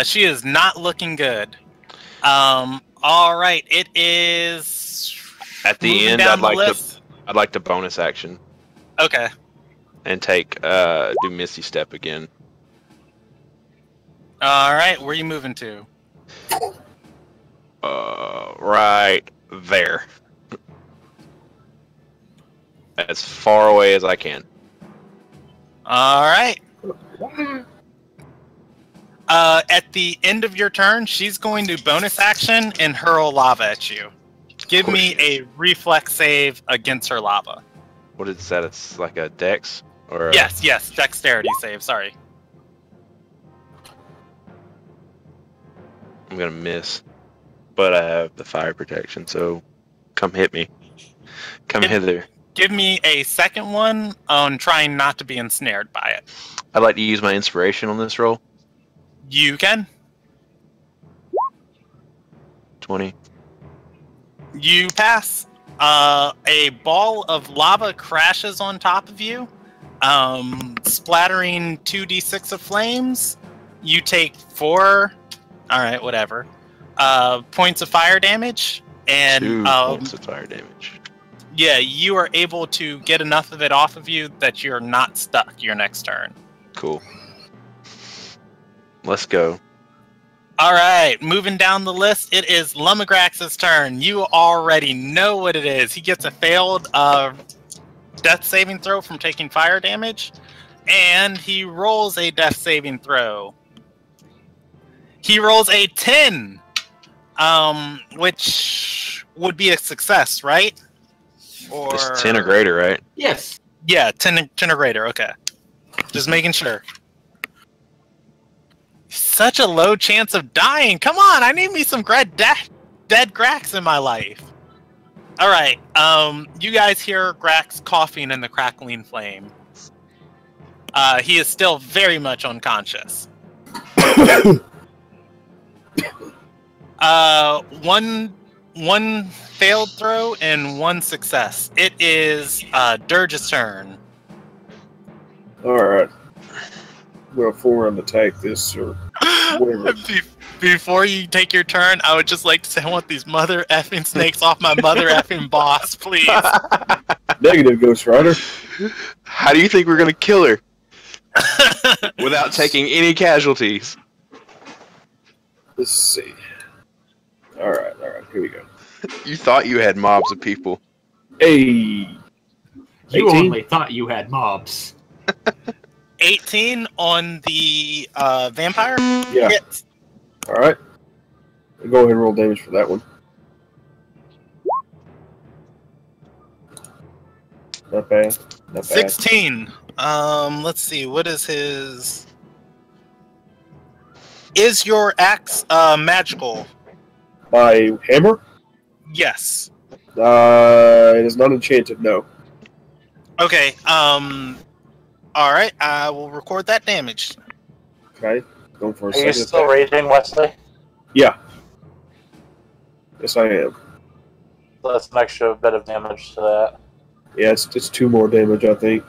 She is not looking good. All right, it is... At the end, I'd like to bonus action. Okay. And take do Misty Step again. All right, where are you moving to? Right there. As far away as I can. All right. At the end of your turn, she's going to bonus action and hurl lava at you. Give me a reflex save against her lava. What is that? It's like a dex? Or yes, dexterity save, sorry. I'm going to miss. But I have the fire protection, so come hit me. Come hither. Give me a second one on trying not to be ensnared by it. I'd like to use my inspiration on this roll. You can. 20. You pass. A ball of lava crashes on top of you, splattering 2d6 of flames. You take 4, alright, whatever, points of fire damage. And 2 points of fire damage. Yeah, you are able to get enough of it off of you that you're not stuck your next turn. Cool. Let's go. Alright, moving down the list, it is Lumagrax's turn. You already know what it is. He gets a failed death saving throw from taking fire damage, and he rolls a death saving throw. He rolls a 10, which would be a success, right? Or... It's 10 or greater, right? Yes. Yeah, 10 or greater, okay. Just making sure. Such a low chance of dying. Come on, I need me some dead Grax in my life. Alright, you guys hear Grax coughing in the crackling flame. He is still very much unconscious. One failed throw and 1 success. It is Dirge's turn. Alright. Well, forward to take this or whatever. Before you take your turn, I would just like to say I want these mother effing snakes off my mother effing boss, please. Negative, Ghost Rider. How do you think we're going to kill her? Without taking any casualties. Let's see. Alright, here we go. You thought you had mobs of people. Hey! You 18? only thought you had mobs. 18 on the vampire? Yeah. Hits. Alright. Go ahead and roll damage for that one. Not bad. Not bad. 16. Let's see. What is his... Is your axe magical? My hammer? Yes. It is not enchanted, no. Okay, alright, I will record that damage. Okay. Going for a Are second you still attack. raging, Wesley? Yeah. Yes, I am. So that's an extra bit of damage to that. Yeah, it's 2 more damage, I think.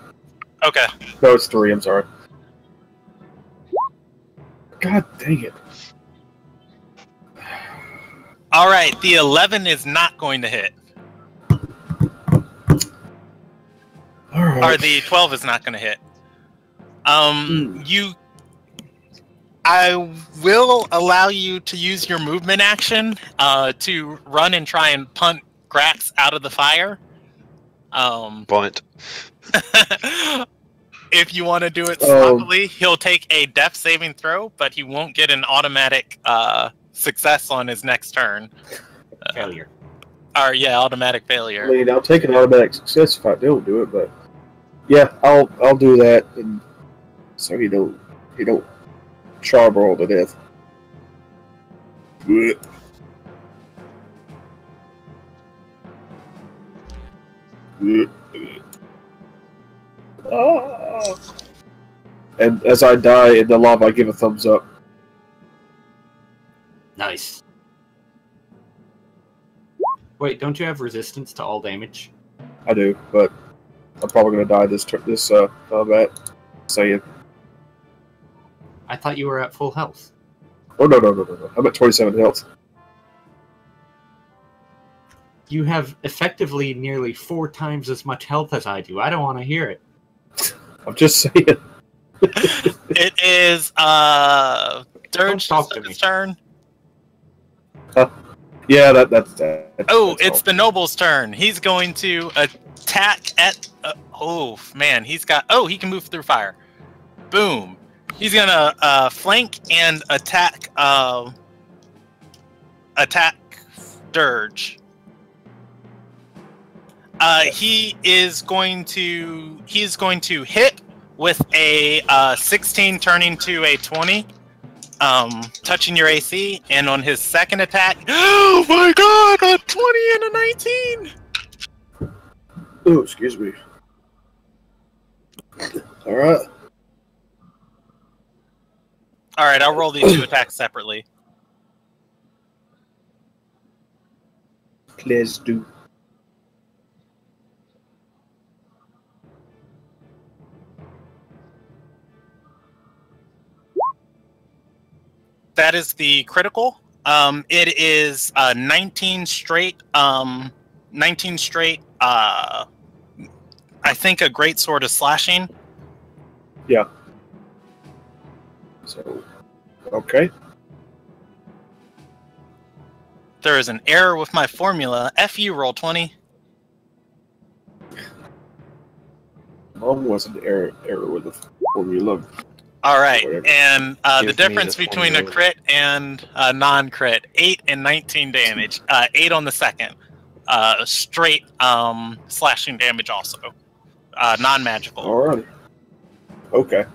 Okay. No, it's 3. I'm sorry. God dang it! All right. The 11 is not going to hit. All right. Or the 12 is not going to hit. I will allow you to use your movement action to run and try and punt Grax out of the fire. Bunt. If you want to do it sloppily, he'll take a death saving throw, but he won't get an automatic success on his next turn. Failure. Or yeah, automatic failure. I mean, I'll take an automatic success if I don't do it, but yeah, I'll do that, and so you don't charbroil to death. Oh. And as I die in the lava, I give a thumbs up. Nice. Wait, don't you have resistance to all damage? I do, but I'm probably going to die this combat. Saying. I thought you were at full health. Oh, no. I'm at 27 health. You have effectively nearly 4 times as much health as I do. I don't want to hear it. I'm just saying. It is Dirge's turn. Yeah, that's that. It's the noble's turn. He's going to attack at. He's got. He can move through fire. Boom. He's gonna flank and attack. Attack Dirge. He's going to hit with a 16 turning to a 20, touching your AC, and on his second attack, oh my god, a 20 and a 19! Oh, excuse me. Alright, I'll roll these 2 attacks separately. let's do. That is the critical. It is 19 straight. 19 straight. I think a great sword of slashing. Yeah. So, okay. There is an error with my formula. F you, roll 20. Mom was an error with the formula. All right, and the Give me difference the between a formula. crit and a non-crit, 8 and 19 damage. 8 on the second. Straight slashing damage also. Non-magical. Alright. Okay.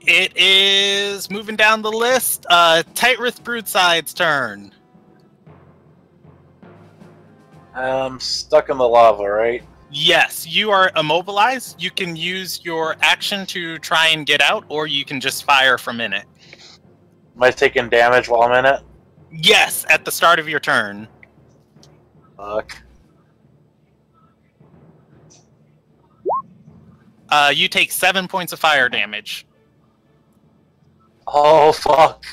It is moving down the list. Tightrith Broodside's turn. I'm stuck in the lava, right? Yes, you are immobilized. You can use your action to try and get out, or you can just fire from in it. Am I taking damage while I'm in it? Yes, at the start of your turn. Fuck. You take 7 points of fire damage. Oh, fuck.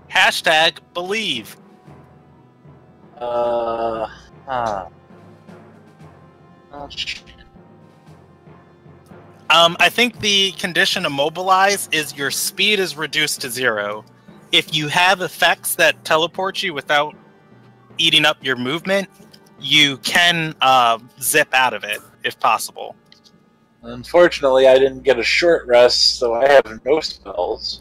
Hashtag believe. Oh, shit. I think the condition immobilize is your speed is reduced to 0. If you have effects that teleport you without eating up your movement, you can zip out of it if possible. Unfortunately, I didn't get a short rest, so I have no spells.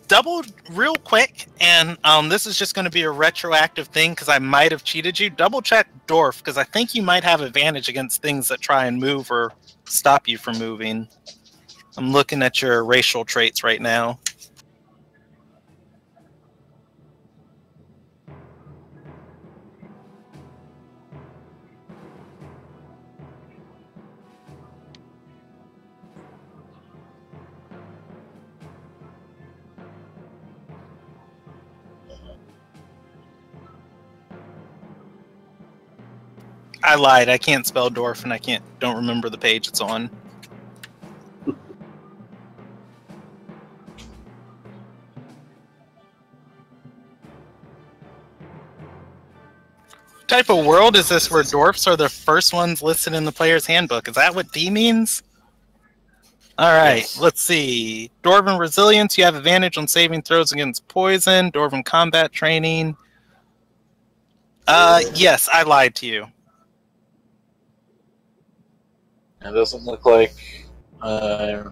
Double real quick, and this is just going to be a retroactive thing because I might have cheated you. Double check Dwarf because I think you might have advantage against things that try and move or stop you from moving. I'm looking at your racial traits right now. I lied. I can't spell dwarf, and don't remember the page it's on. What type of world is this where dwarfs are the first ones listed in the player's handbook? Is that what D means? All right, Yes. Let's see. Dwarven resilience, you have advantage on saving throws against poison. Dwarven combat training. Yes, I lied to you. It doesn't look like I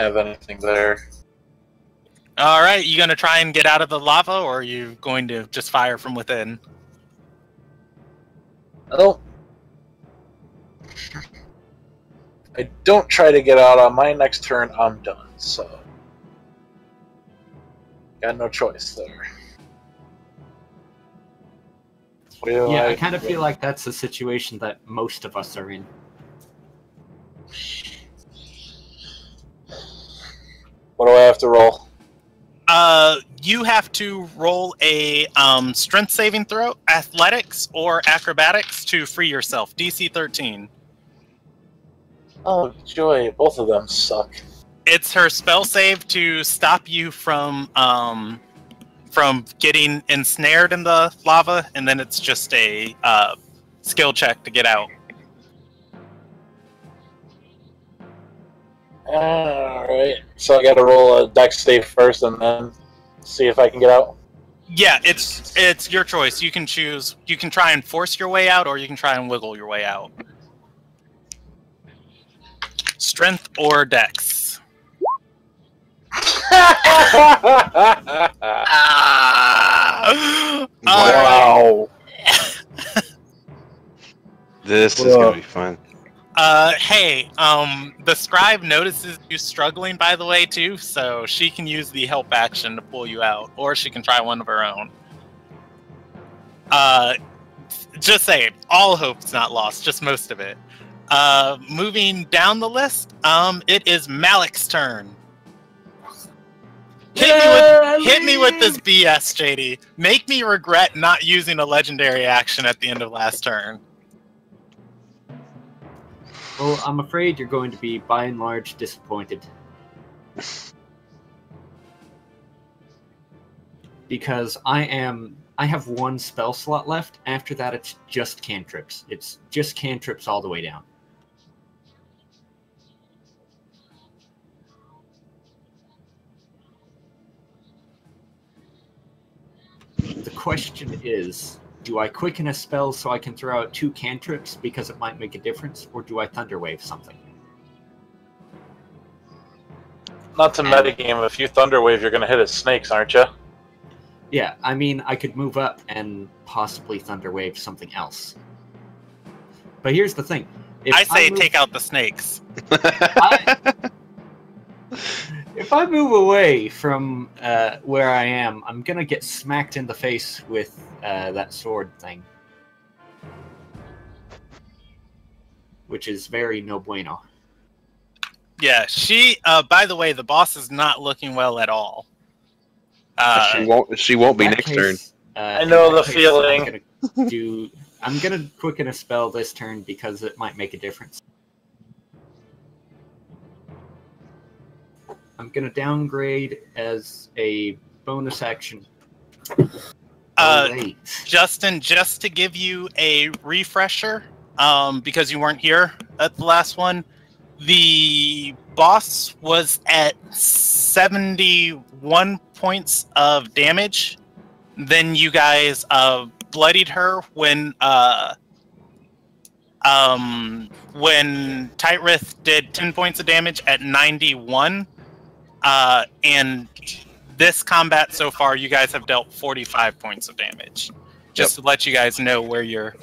have anything there. All right, you gonna try and get out of the lava, or are you going to just fire from within? Oh. I don't try to get out on my next turn, I'm done, so... Got no choice there. Yeah, I kind of feel like that's a situation that most of us are in. What do I have to roll? You have to roll a strength saving throw, athletics, or acrobatics to free yourself. DC 13. Oh, joy, both of them suck. It's her spell save to stop you from getting ensnared in the lava, and then it's just a skill check to get out. Alright, so I gotta roll a dex save first and then see if I can get out? Yeah, it's your choice. You can choose. You can try and force your way out, or you can try and wiggle your way out. Strength or dex. Wow. This is gonna be fun. Hey, the scribe notices you struggling, by the way, too, so she can use the help action to pull you out, or she can try one of her own. Just saying, all hope's not lost, just most of it. Moving down the list, it is Malik's turn. Hit me with this BS, JD. Make me regret not using a legendary action at the end of last turn. Well, I'm afraid you're going to be, by and large, disappointed. Because I have one spell slot left. After that, it's just cantrips. It's just cantrips all the way down. The question is, do I quicken a spell so I can throw out 2 cantrips because it might make a difference, or do I Thunderwave something? Not to metagame, if you Thunderwave, you're gonna hit his snakes, aren't you? Yeah, I mean, I could move up and possibly Thunderwave something else. But here's the thing. If I say take out the snakes. If I move away from where I am, I'm gonna get smacked in the face with that sword thing. Which is very no bueno. Yeah, by the way, the boss is not looking well at all. She won't be next turn. I know the feeling. I'm gonna quicken a spell this turn because it might make a difference. I'm gonna downgrade as a bonus action. Justin, just to give you a refresher, because you weren't here at the last one, the boss was at 71 points of damage. Then you guys bloodied her when Tightrith did 10 points of damage at 91. And this combat so far, you guys have dealt 45 points of damage. Just to let you guys know where your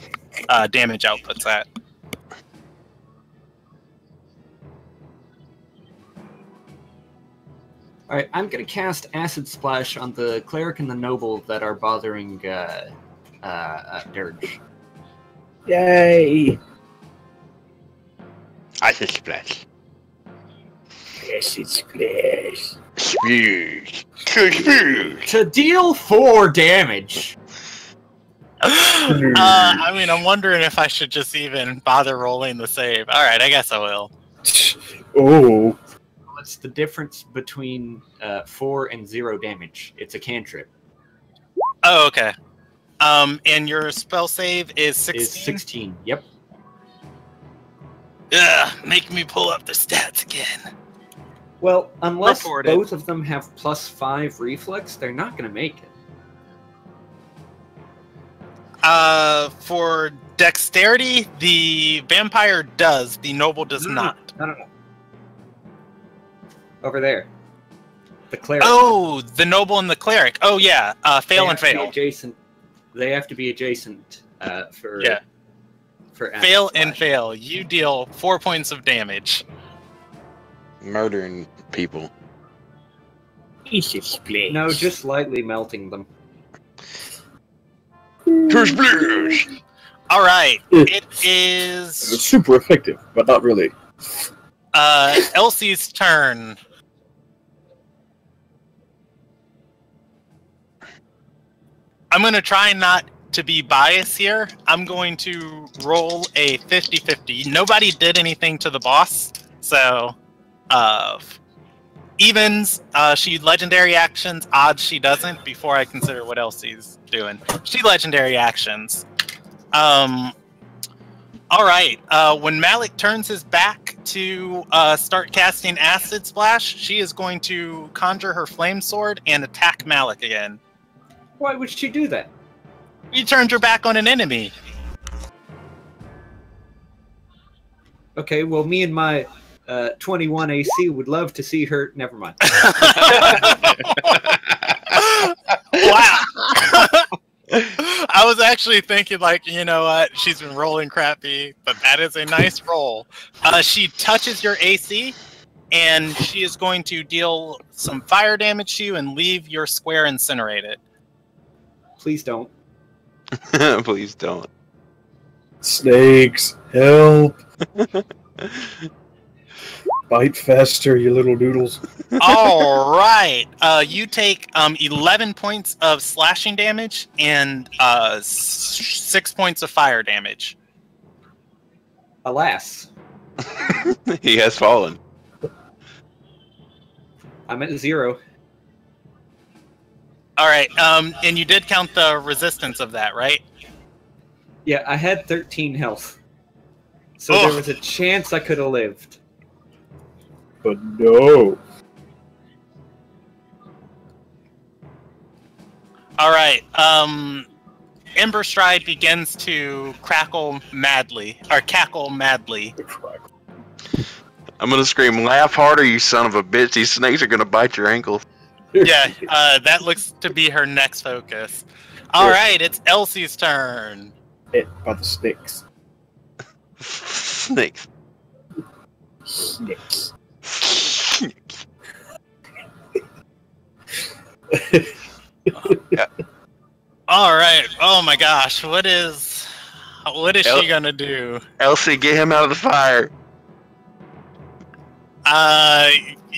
damage output's at. Alright, I'm gonna cast Acid Splash on the Cleric and the Noble that are bothering Dirge. Yay! Acid Splash. Acid Splash. Splash. To deal 4 damage! I mean, I'm wondering if I should just even bother rolling the save. All right, I guess I will. Oh. What's the difference between 4 and 0 damage? It's a cantrip. Oh, okay. And your spell save is 16? Is 16, yep. Ugh, make me pull up the stats again. Well, unless Reported. both of them have +5 reflex, they're not going to make it. For dexterity, the vampire does. The noble does not. No. Over there. The cleric. Oh, the noble and the cleric. Oh, yeah. Fail and fail. Adjacent. They have to be adjacent for... Yeah. For Fail acid and slash. fail. You deal 4 points of damage. Murdering people. No, just lightly melting them. All right. It It's is super effective, but not really. Elsie's turn. I'm going to try not to be biased here. I'm going to roll a 50-50. Nobody did anything to the boss, so evens, she legendary actions, odds she doesn't, before I consider what else she's doing. She legendary actions. Alright, when Malik turns his back to start casting Acid Splash, she is going to conjure her Flame Sword and attack Malik again. Why would she do that? You turned your back on an enemy. Okay, well, me and my 21 AC would love to see her... Never mind. Wow. I was actually thinking, like, you know what? She's been rolling crappy, but that is a nice roll. She touches your AC, and she is going to deal some fire damage to you and leave your square incinerated. Please don't. Please don't. Snakes, help! Bite faster, you little noodles. All right. You take 11 points of slashing damage and 6 points of fire damage. Alas, He has fallen. I'm at 0. All right. And you did count the resistance of that, right? Yeah, I had 13 health. So Oh. there was a chance I could have lived. But no. All right. Ember Stride begins to cackle madly. I'm gonna scream, laugh harder, you son of a bitch. These snakes are gonna bite your ankles. Yeah, that looks to be her next focus. All right, it's Elsie's turn. Hit by the snakes. Snakes. Snakes. All right. Oh my gosh, what is she gonna do? Elsie, get him out of the fire.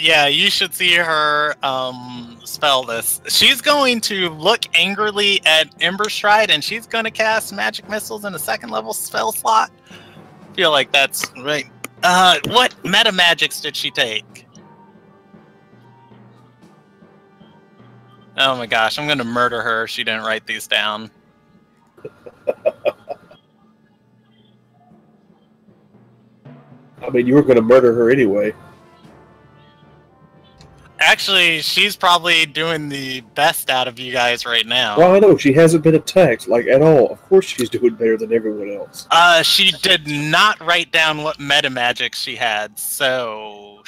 Yeah, you should see her spell this. She's going to look angrily at Ember Stride, and she's going to cast magic missiles in a second level spell slot. Feel like that's right. What meta magics did she take? Oh my gosh, I'm gonna murder her if she didn't write these down. I mean, you were going to murder her anyway. Actually, she's probably doing the best out of you guys right now. Well, I know, she hasn't been attacked, like, at all. Of course she's doing better than everyone else. She did not write down what meta magic she had, so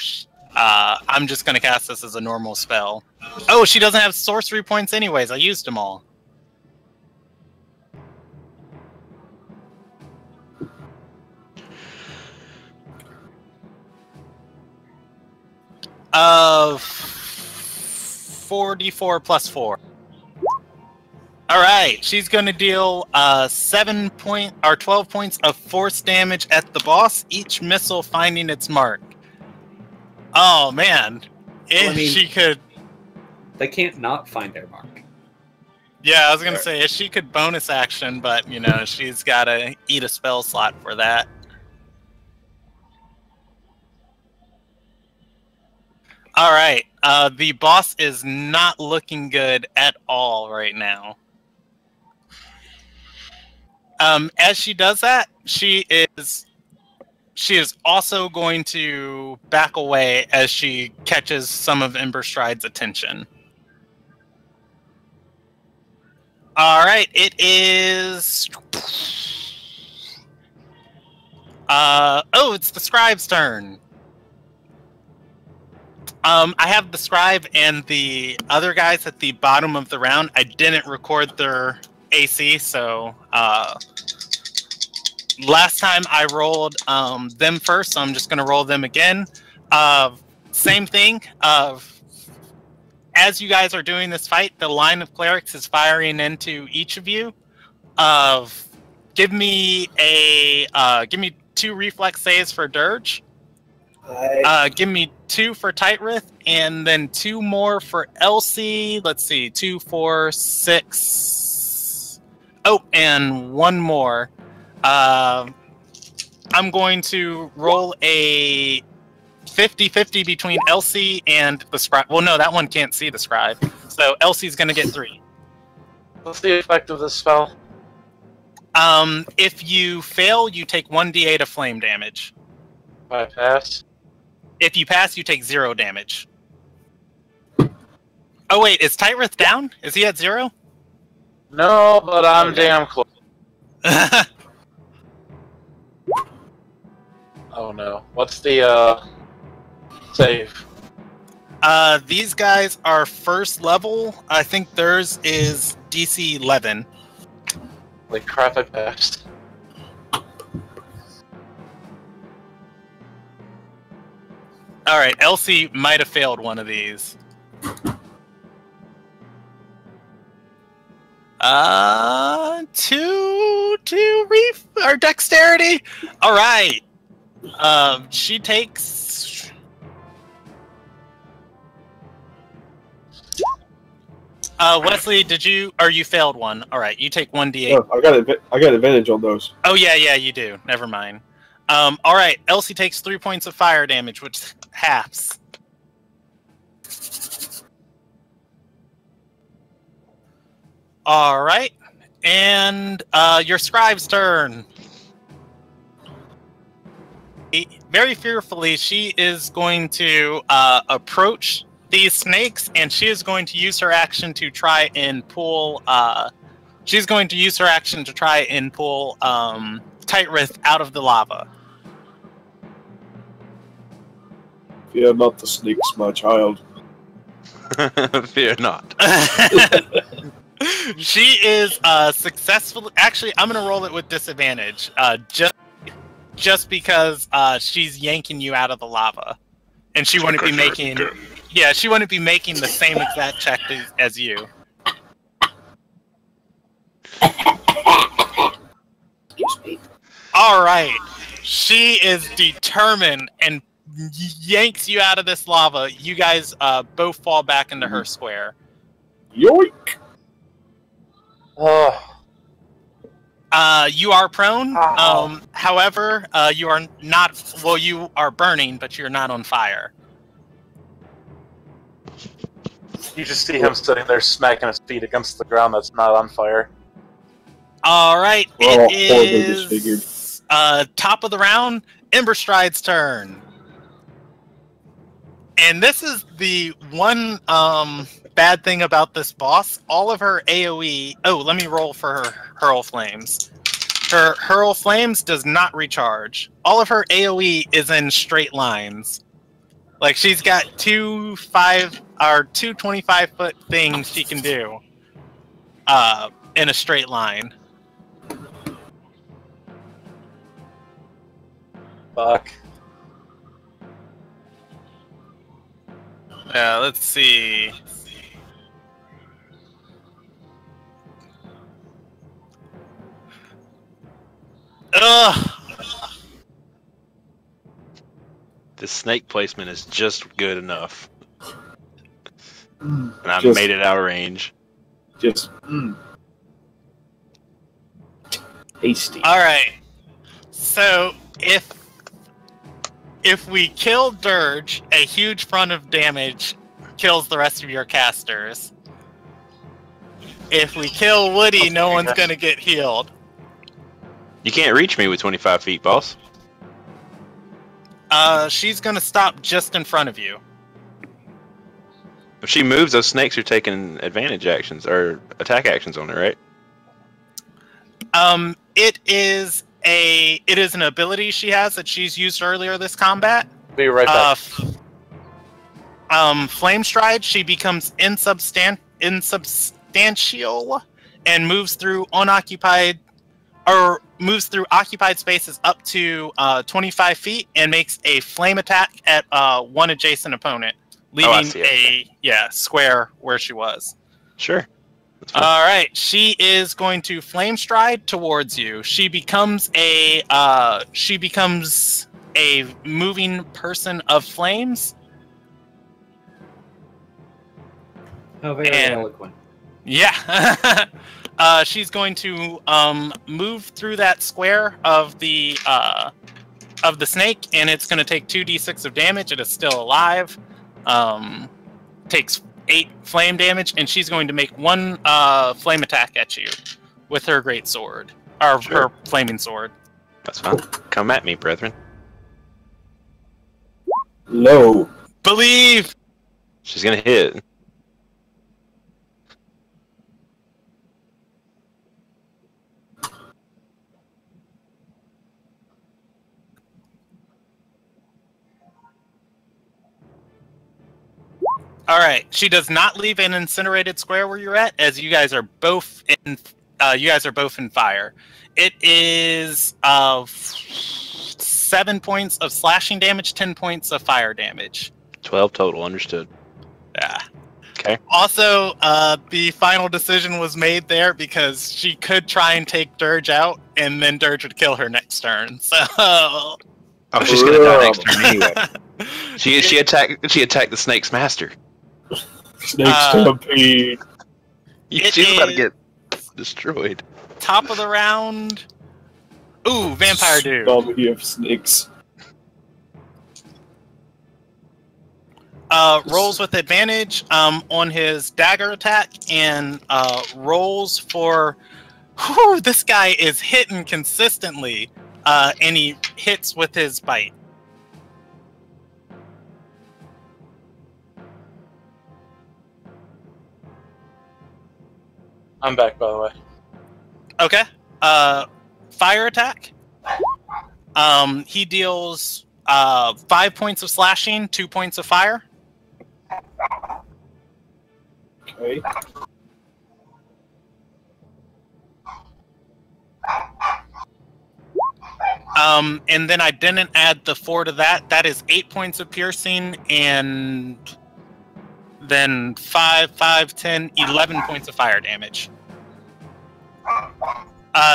I'm just gonna cast this as a normal spell. Oh, she doesn't have sorcery points anyways. I used them all. Of 44 plus 4. All right, she's going to deal 12 points of force damage at the boss, each missile finding its mark. Oh man, if Well, I mean- she could. They can't not find their mark. Yeah, I was gonna say she could bonus action, but you know she's gotta eat a spell slot for that. All right, the boss is not looking good at all right now. As she does that, she is also going to back away as she catches some of Emberstride's attention. All right, it is. It's the scribe's turn. I have the scribe and the other guys at the bottom of the round. I didn't record their AC, so last time I rolled them first, so I'm just going to roll them again. Same thing. As you guys are doing this fight, the line of clerics is firing into each of you. Give me 2 reflex saves for Dirge. Give me 2 for Tightrith, and then 2 more for Elsie. Let's see, 2, 4, 6. Oh, and 1 more. I'm going to roll a 50-50 between Elsie and the scribe. Well, no, that one can't see the scribe. So Elsie's going to get 3. What's the effect of this spell? If you fail, you take 1d8 of flame damage. If I pass? If you pass, you take 0 damage. Oh, wait, is Tightrith down? Is he at 0? No, but I'm damn close. Oh no. What's the save? These guys are first level. I think theirs is DC 11. Like crap, I passed. Alright, Elsie might have failed one of these. Our dexterity? Alright. She takes... Wesley, you failed one. Alright, you take 1d8. Oh, I got advantage on those. Oh, yeah, you do. Never mind. Alright, Elsie takes 3 points of fire damage, which halves. Alright, and your scribe's turn. Very fearfully, she is going to approach these snakes, and she is going to use her action to try and pull. She's going to use her action to try and pull Tightrith out of the lava. Fear not the snakes, my child. Fear not. She is successfully. Actually, I'm going to roll it with disadvantage, just because she's yanking you out of the lava, and she wouldn't be making. Yeah, she wouldn't be making the same exact check as you. All right, she is determined and yanks you out of this lava. You guys both fall back into her square. Yoink! You are prone. However, you are not. Well, you are burning, but you're not on fire. You just see him sitting there smacking his feet against the ground that's not on fire. All right, We're all it horribly disfigured. is top of the round. Emberstride's turn. And this is the one bad thing about this boss. All of her AoE... Oh, let me roll for her Hurl Flames. Her Hurl Flames does not recharge. All of her AoE is in straight lines. Like, she's got two 25-foot things she can do in a straight line. Fuck. Let's see. Ugh. The snake placement is just good enough. And I've Just- made it out of range. Just tasty. All right. So if we kill Dirge, a huge front of damage kills the rest of your casters. If we kill Woody, no one's gonna get healed. You can't reach me with 25 feet, boss. She's gonna stop just in front of you. If she moves, those snakes are taking advantage actions or attack actions on her, right? It is an ability she has that she's used earlier this combat. Be right back. Flame Stride. She becomes insubstantial and moves through occupied spaces up to 25 feet and makes a flame attack at one adjacent opponent, leaving square where she was. Sure. All right, she is going to flame stride towards you. She becomes a moving person of flames. How very eloquent. Yeah. She's going to move through that square of the snake, and it's going to take 2d6 of damage. It is still alive. Takes 8 flame damage, and she's going to make one flame attack at you with her great sword, or her flaming sword. That's fine. Come at me, brethren. Low. Believe. She's gonna hit. All right. She does not leave an incinerated square where you're at, as you guys are both in. You guys are both in fire. It is 7 points of slashing damage, 10 points of fire damage. 12 total. Understood. Yeah. Okay. Also, the final decision was made there because she could try and take Dirge out, and then Dirge would kill her next turn. So. Oh, she's gonna die next turn anyway. She attacked the snake's master. Snake stampede. She's about to get destroyed. Top of the round. Ooh, vampire dude. Army of snakes. Rolls with advantage on his dagger attack, and rolls for. Whew, this guy is hitting consistently, and he hits with his bite. I'm back, by the way. Okay. Fire attack. He deals 5 points of slashing, 2 points of fire. Okay. And then I didn't add the 4 to that. That is 8 points of piercing, and then 5, 10, 11 points of fire damage.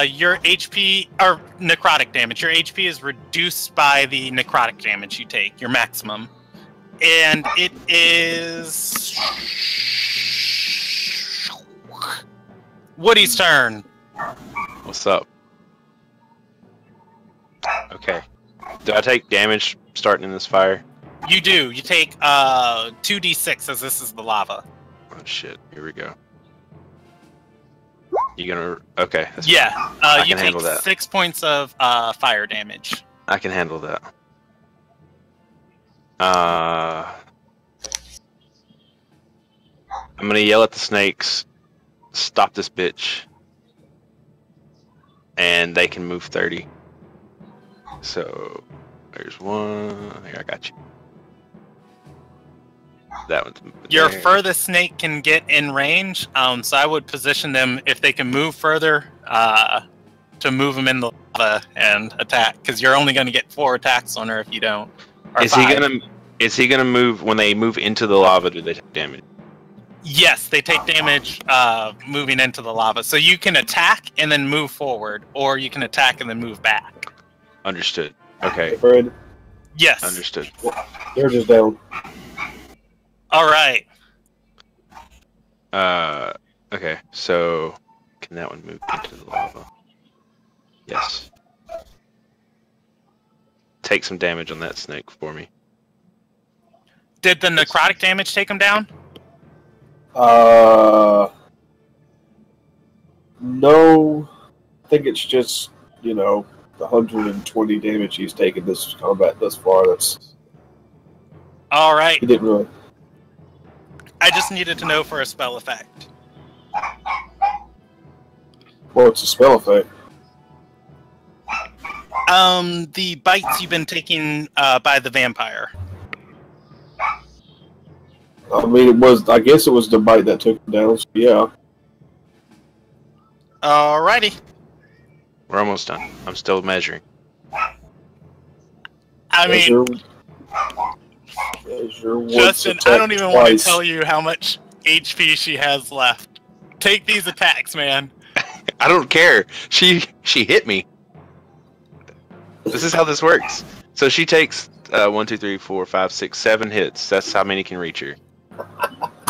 Your HP, or necrotic damage, your HP is reduced by the necrotic damage you take, your maximum. And it is Woody's turn. What's up? Okay. Do I take damage starting in this fire? You do. You take 2d6 as this is the lava. Oh shit! Here we go. You gonna? Okay. That's Yeah. fine. I You can handle take that. 6 points of fire damage. I can handle that. I'm gonna yell at the snakes. Stop this bitch. And they can move 30. So there's one. Here, I got you. That one's moving Your there. furthest snake can get in range, so I would position them if they can move further to move them in the lava and attack, because you're only going to get 4 attacks on her if you don't. Or Is 5. he gonna move when they move into the lava? Do they take damage? Yes, they take damage moving into the lava. So you can attack and then move forward, or you can attack and then move back. Understood. Okay. Fred, Yes. Understood. they're just down. All right. Okay, so can that one move into the lava? Yes. Take some damage on that snake for me. Did the necrotic damage take him down? No. I think it's just, the 120 damage he's taken this combat thus far. That's All right. he didn't really. I just needed to know for a spell effect. Well, it's a spell effect. The bites you've been taking by the vampire. I mean, I guess it was the bite that took him down. So yeah. Alrighty. We're almost done. I'm still measuring. I mean, Justin, I don't even want to tell you how much HP she has left. Take these attacks, man. I don't care. She hit me. This is how this works. So she takes 1, 2, 3, 4, 5, 6, 7 hits. That's how many can reach her.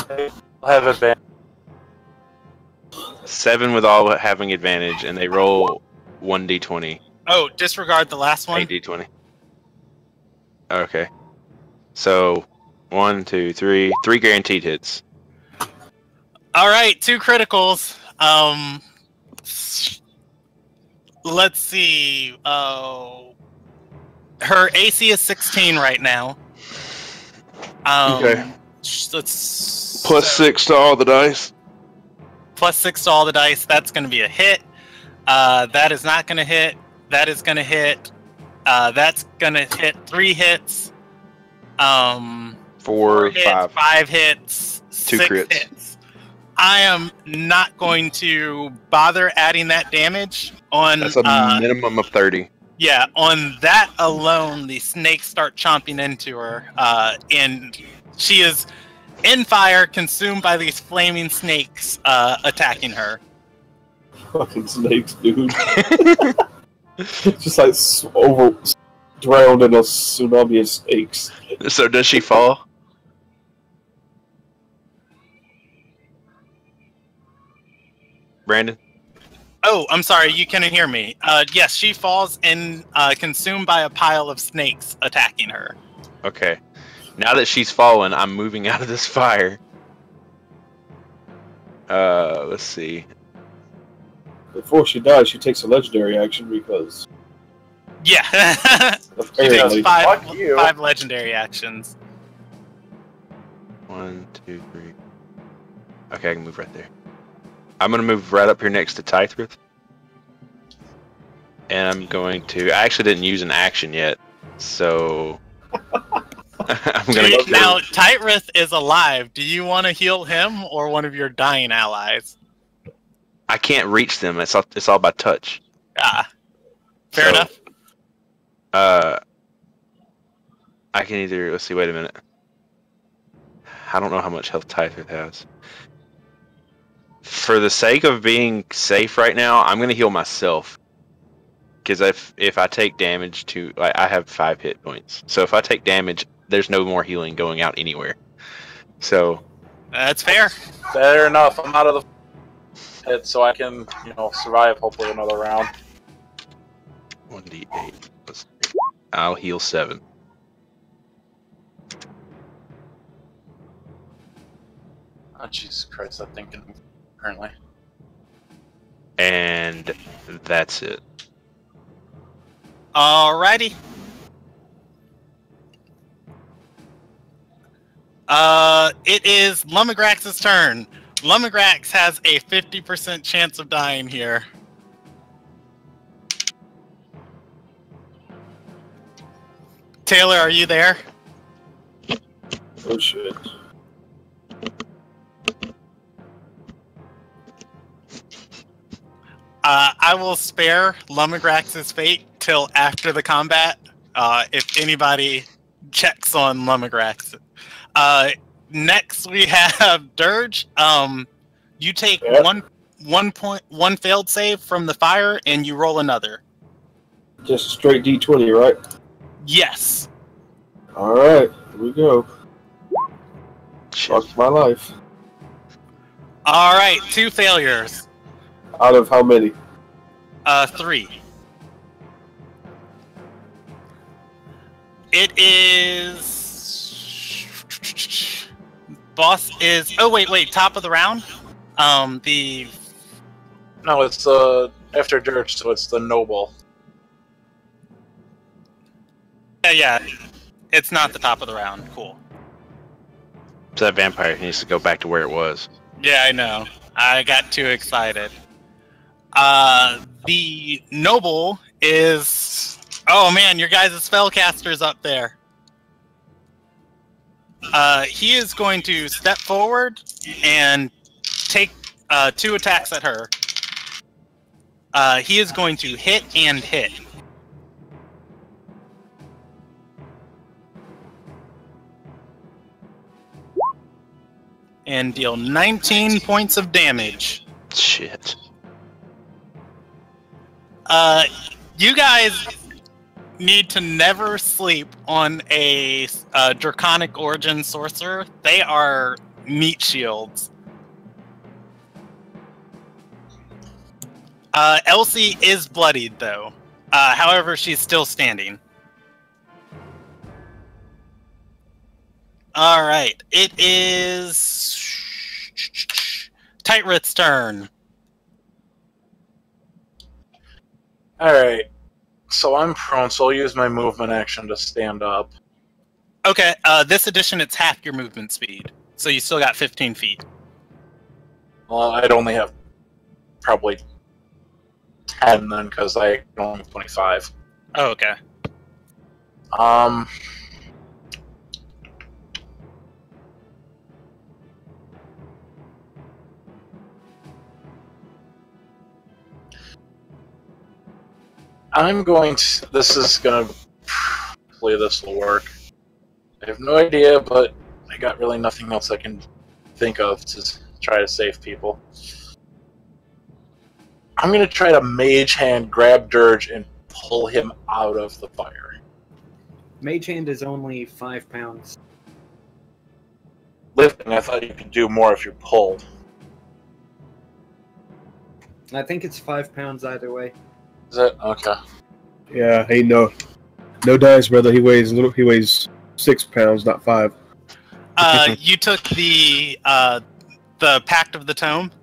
I'll have advantage. 7 with all having advantage, and they roll 1d20. Oh, disregard the last one. 8d20. Okay. So 1, 2, 3 guaranteed hits. All right, 2 criticals. Let's see. Her AC is 16 right now. Okay. Let's +6 to all the dice. +6 to all the dice. That's going to be a hit. That is not going to hit. That is going to hit. That's going to hit 3 hits. 4, hits, 5. 5 hits. 2 6 crits. hits. I am not going to bother adding that damage on. That's a minimum of 30. Yeah, on that alone, the snakes start chomping into her, and she is in fire, consumed by these flaming snakes attacking her. Fucking snakes, dude. Just like drowned in a tsunami of snakes. So does she fall? Brandon? Oh, I'm sorry, you couldn't hear me. Yes, she falls and consumed by a pile of snakes attacking her. Okay. Now that she's fallen, I'm moving out of this fire. Let's see. Before she dies, she takes a legendary action because... Yeah. She takes apparently... 5 legendary actions. 1, 2, 3. Okay, I can move right there. I'm going to move right up here next to Tythrith. And I'm going to... I actually didn't use an action yet, so... I'm going to... Now, Tythrith is alive. Do you want to heal him or one of your dying allies? I can't reach them. It's all by touch. Ah. Fair enough. I can either... Let's see, wait a minute. I don't know how much health Tythrith has. For the sake of being safe right now, I'm going to heal myself. Because if I take damage to... I have 5 hit points. So if I take damage, there's no more healing going out anywhere. So... That's fair. Fair enough. I'm out of the pit, so I can, survive hopefully another round. 1d8. I'll heal 7. Oh, Jesus Christ, I'm thinking currently. And that's it. Alrighty. It is Lumigrax's turn. Lumigrax has a 50% chance of dying here. Taylor, are you there? Oh shit. I will spare Lumigrax's fate till after the combat, if anybody checks on Lumigrax. Next we have Dirge. You take one failed save from the fire, and you roll another. Just a straight D20, right? Yes. Alright, here we go. Fuck my life. All right, 2 failures. Out of how many? 3. It is... Boss is... Oh, wait. Top of the round? No, it's after Dirge, so it's the Noble. Yeah. It's not the top of the round. Cool. So that vampire needs to go back to where it was. Yeah, I know. I got too excited. The Noble is... Oh man, your guys' spellcaster's up there. He is going to step forward and take 2 attacks at her. He is going to hit and hit. And deal 19 points of damage. Shit. You guys need to never sleep on a Draconic Origin Sorcerer. They are meat shields. Elsie is bloodied, though. However, she's still standing. Alright, it is... Tightrit's turn. Alright, so I'm prone, so I'll use my movement action to stand up. Okay, this edition it's half your movement speed, so you still got 15 feet. Well, I'd only have probably 10 then, because I only have 25. Oh, okay. I'm going to... This is going to... Hopefully this will work. I have no idea, but I got really nothing else I can think of to try to save people. I'm going to try to Mage Hand, grab Dirge, and pull him out of the fire. Mage Hand is only 5 pounds. Lifting, I thought you could do more if you're pulled. I think it's 5 pounds either way. Is it? Okay. Yeah, hey, no dice, brother. He weighs 6 pounds, not 5. You took the Pact of the Tome.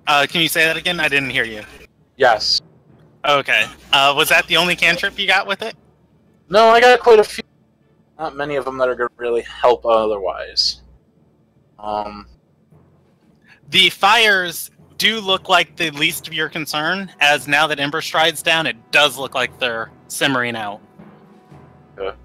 Can you say that again? I didn't hear you. Yes. Okay. Was that the only cantrip you got with it? No, I got quite a few. Not many of them that are going to really help otherwise. The fires do look like the least of your concern, as now that Ember Stride's down, it does look like they're simmering out. Okay.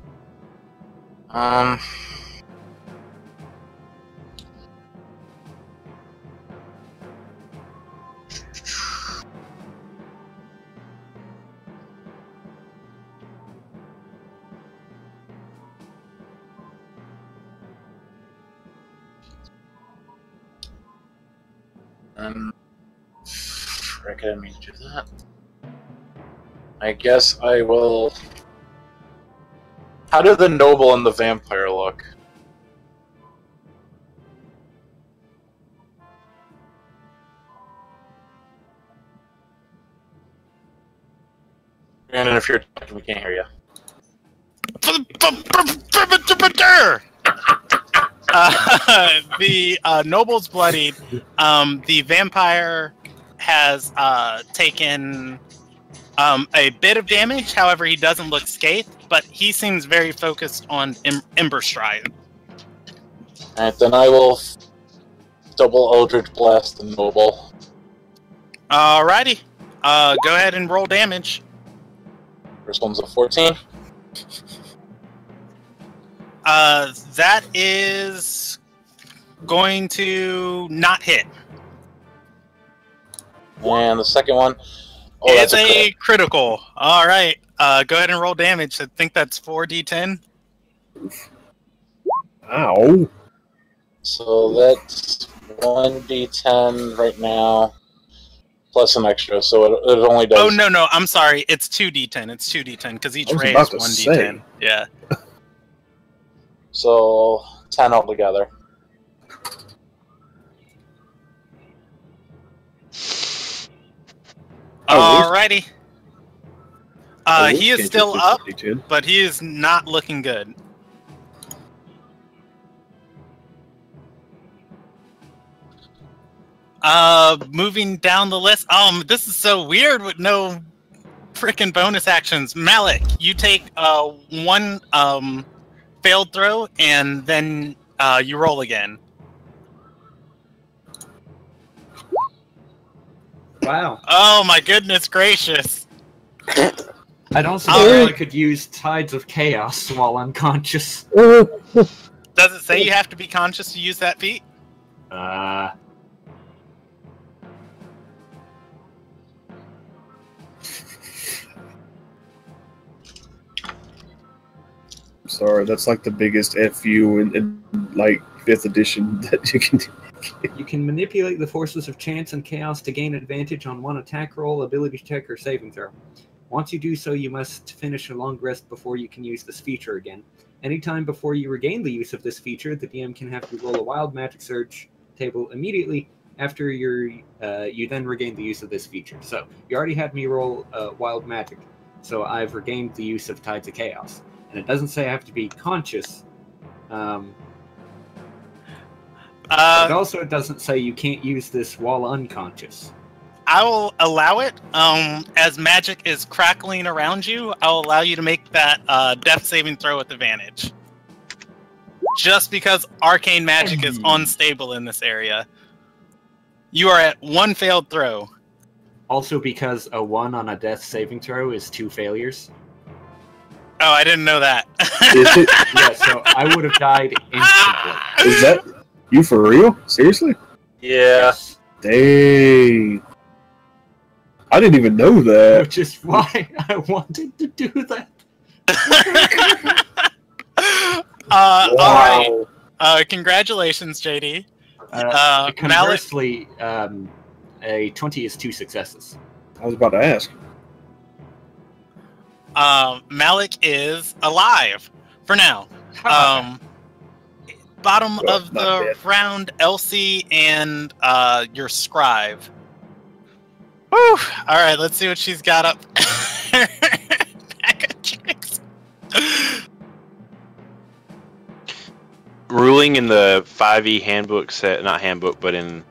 Frick, I didn't mean to do that. I guess I will... How do the Noble and the Vampire look? Brandon, if you're talking, we can't hear you. The Noble's bloodied. The Vampire has taken a bit of damage. However, he doesn't look scathed, but he seems very focused on Ember Stride. Alright, then I will double Eldritch Blast the Noble. Alrighty. Go ahead and roll damage. First one's a 14. That is going to not hit. And the second one... Oh, it's that's a critical. Alright. Go ahead and roll damage. I think that's 4d10. Ow. So that's 1d10 right now. plus an extra, so it only does. Oh no, I'm sorry. It's 2d10. It's 2d10 because each I was ray about is to 1d10. say. Yeah. So 10 altogether. Alrighty. He is Can't still just up, do 2d10. but he is not looking good. Moving down the list. This is so weird with no freaking bonus actions. Malik, you take one failed throw, and then you roll again. Wow. Oh my goodness gracious! I'd also All say right. I could use Tides of Chaos while unconscious. Does it say you have to be conscious to use that feat? Sorry, that's like the biggest FU in like 5th edition that you can do. You can manipulate the forces of chance and chaos to gain advantage on one attack roll, ability check, or saving throw. Once you do so, you must finish a long rest before you can use this feature again. Anytime before you regain the use of this feature, the DM can have you roll a wild magic surge table immediately after you then regain the use of this feature. So you already had me roll wild magic, so I've regained the use of Tides of Chaos. And it doesn't say I have to be conscious. But it also doesn't say you can't use this while unconscious. I will allow it. As magic is crackling around you, I'll allow you to make that death saving throw with advantage. Just because arcane magic is unstable in this area. You are at 1 failed throw. Also because a 1 on a death saving throw is 2 failures. Oh, I didn't know that. Is it? Yeah, so I would have died instantly. Is that you for real? Seriously? Yeah. Yes. Dang. I didn't even know that. Which is why I wanted to do that. All right. Congratulations, JD. Malik, Conversely, a 20 is 2 successes. I was about to ask. Malik is alive for now. Bottom Well, of not the bad. round, Elsie and your scribe. Whew. All right, let's see what she's got up. Bag of tricks. Ruling in the 5e handbook set, not handbook, but in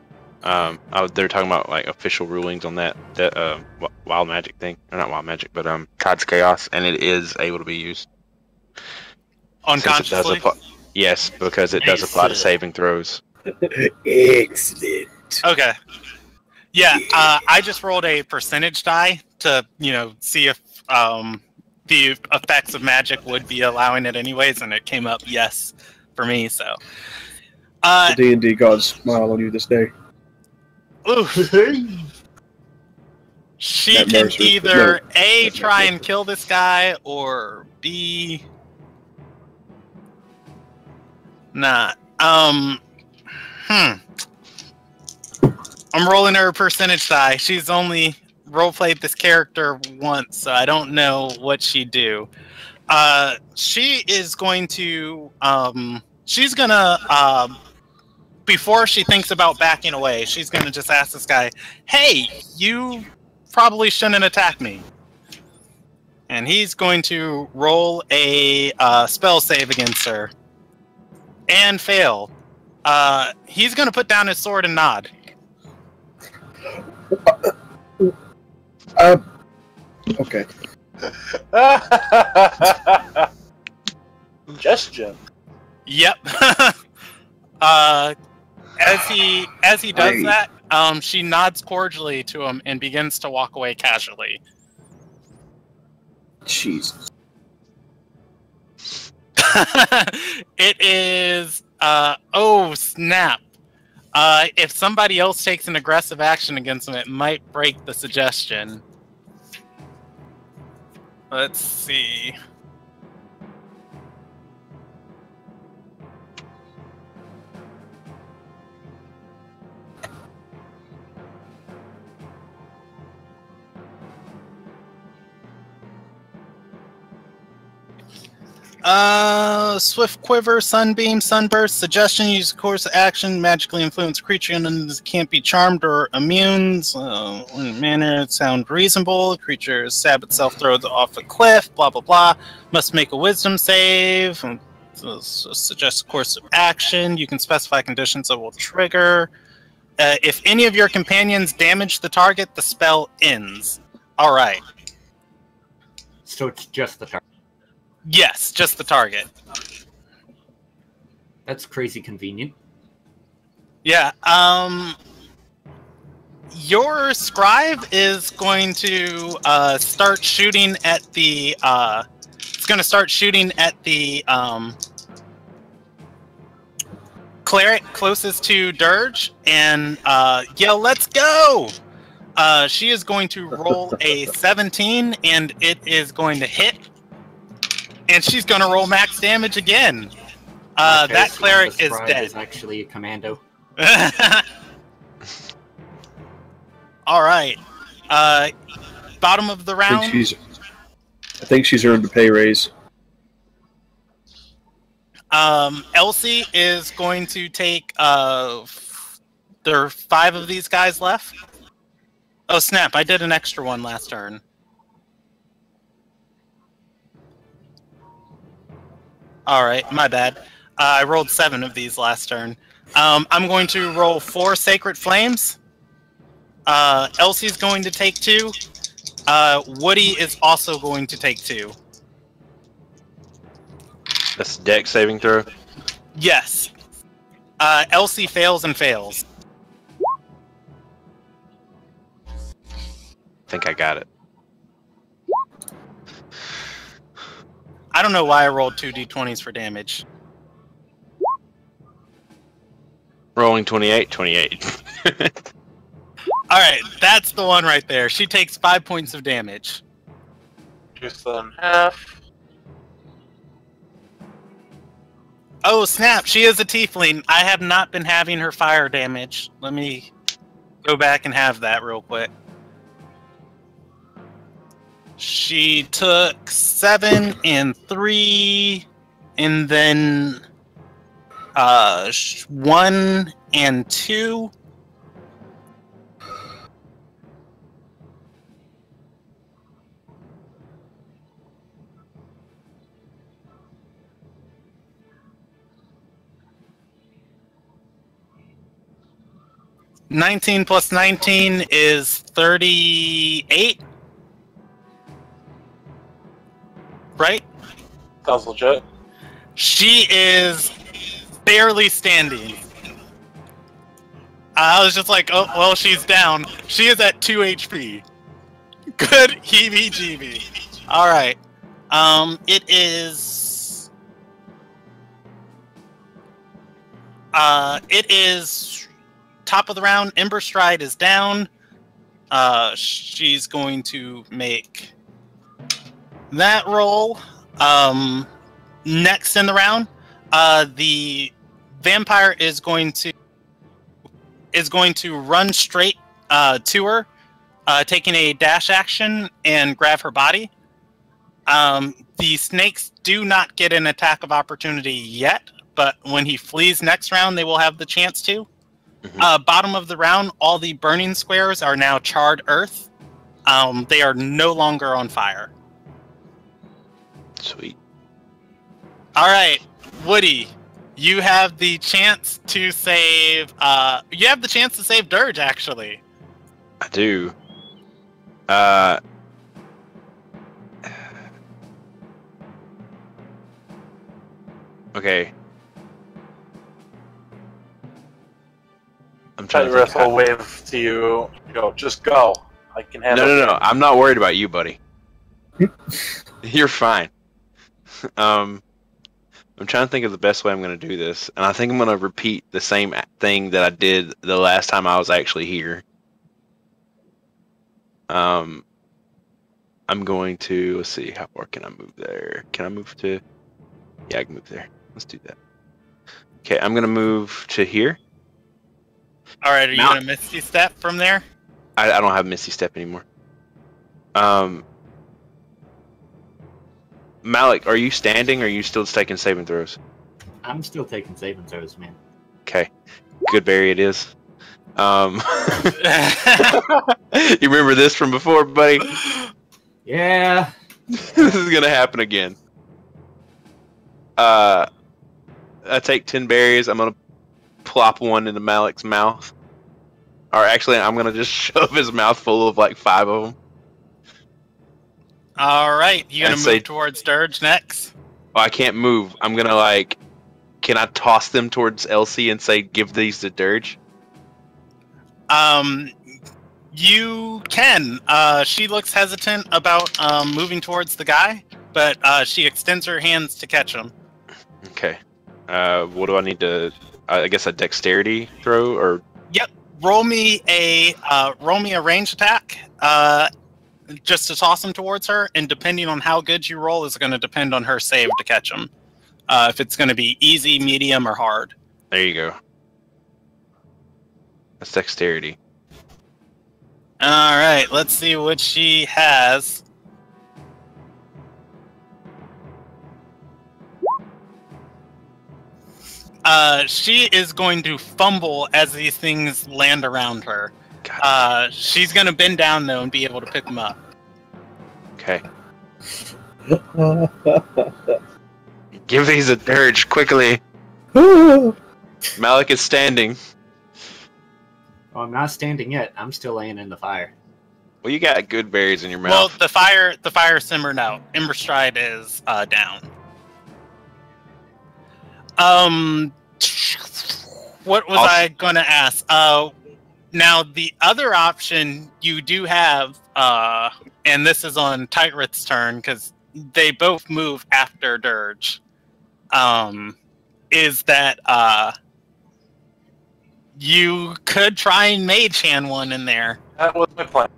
they're talking about like official rulings on that wild magic thing, or not wild magic, but Tides Chaos, and it is able to be used. Unconsciously? Yes, because it does apply to saving throws. Excellent. Okay. Yeah, I just rolled a percentage die to, see if the effects of magic would be allowing it anyways, and it came up yes for me, so. The D&D gods smile on you this day. Ooh. She That can Mercer- either no, A, that's try not and kill this guy, or B, not. I'm rolling her percentage die. She's only roleplayed this character once, so I don't know what she'd do. She is going to, she's gonna, before she thinks about backing away, she's gonna just ask this guy, hey, you probably shouldn't attack me. And he's going to roll a spell save against her. And fail. He's gonna put down his sword and nod. Okay. Gesture. Yep. As he does Hey. that, she nods cordially to him and begins to walk away casually. Jesus. It is oh snap. If somebody else takes an aggressive action against him, it might break the suggestion. Let's see. Swift Quiver, Sunbeam, Sunburst, Suggestion, use course of action, magically influence a creature and can't be charmed or immune. In a manner sound reasonable. Creature stab itself, throws off a cliff, blah blah blah. Must make a wisdom save. Suggest a course of action. You can specify conditions that will trigger. If any of your companions damage the target, the spell ends. Alright. So it's just the target. Yes, just the target. That's crazy convenient. Yeah, your scribe is going to start shooting at the cleric closest to Dirge and yell, "Let's go!" She is going to roll a 17, and it is going to hit. And she's going to roll max damage again. Okay, that so cleric the is scribe dead. Is actually a commando. All right. Bottom of the round. I think she's earned a pay raise. Elsie is going to take. There are 5 of these guys left. Oh snap! I did an extra one last turn. All right, my bad. I rolled 7 of these last turn. I'm going to roll 4 Sacred Flames. Elsie's going to take 2. Woody is also going to take 2. That's a dex saving throw. Yes. Elsie fails and fails. I think I got it. I don't know why I rolled 2 d20s for damage. Rolling 28, 28. Alright, that's the one right there. She takes 5 points of damage. Just then half. Oh snap, she is a tiefling. I have not been having her fire damage. Let me go back and have that real quick. She took 7 and 3, and then 1 and 2. $19 plus 19 is 38. Right? Sounds legit. She is barely standing. I was just like, oh, well, she's down. She is at 2 HP. Good heebie-jeebie. Alright. It is... It is... Top of the round. Ember Stride is down. She's going to make... that roll. Next in the round, the vampire is going to run straight to her, taking a dash action and grab her body. The snakes do not get an attack of opportunity yet, but when he flees next round, they will have the chance to. Mm-hmm. Bottom of the round, all the burning squares are now charred earth. They are no longer on fire. Sweet. All right, Woody, you have the chance to save. You have the chance to save Dirge. Actually, I do. Okay. I'm trying to The rest think will wave to you. Go, just go. I can handle it. No. I'm not worried about you, buddy. You're fine. I'm trying to think of the best way I'm going to do this, and I think I'm going to repeat the same thing that I did the last time I was actually here. I'm going to, let's see, how far can I move there? Can I move to, yeah, I can move there. Let's do that. Okay, I'm going to move to here. all right. Are you going to Misty Step from there? I don't have Misty Step anymore. Malik, are you standing or are you still taking saving throws? I'm still taking saving throws, man. Okay. Good berry it is. You remember this from before, buddy? Yeah. This is gonna happen again. I take 10 berries. I'm gonna plop one into Malik's mouth. Or actually, I'm gonna just shove his mouth full of like 5 of them. All right, you gonna And move say- towards Dirge next? Oh, I can't move. I'm gonna like. Can I toss them towards Elsie and say, "Give these to Dirge"? You can. She looks hesitant about moving towards the guy, but she extends her hands to catch him. Okay. What do I need to? I guess a dexterity throw or. Yep. Roll me a range attack. Just to toss him towards her, and depending on how good you roll is going to depend on her save to catch him. If it's going to be easy, medium, or hard. There you go. That's dexterity. All right, let's see what she has. She is going to fumble as these things land around her. She's going to bend down, though, and be able to pick them up. Okay. Give these a Dirge, quickly. Malik is standing. Well, I'm not standing yet. I'm still laying in the fire. Well, you got good berries in your Well, mouth. the fire simmered out. Ember Stride is down. What was I going to ask? Now, the other option you do have, and this is on Tightrit's turn, because they both move after Dirge, is that you could try and Mage Hand one in there. That was my plan.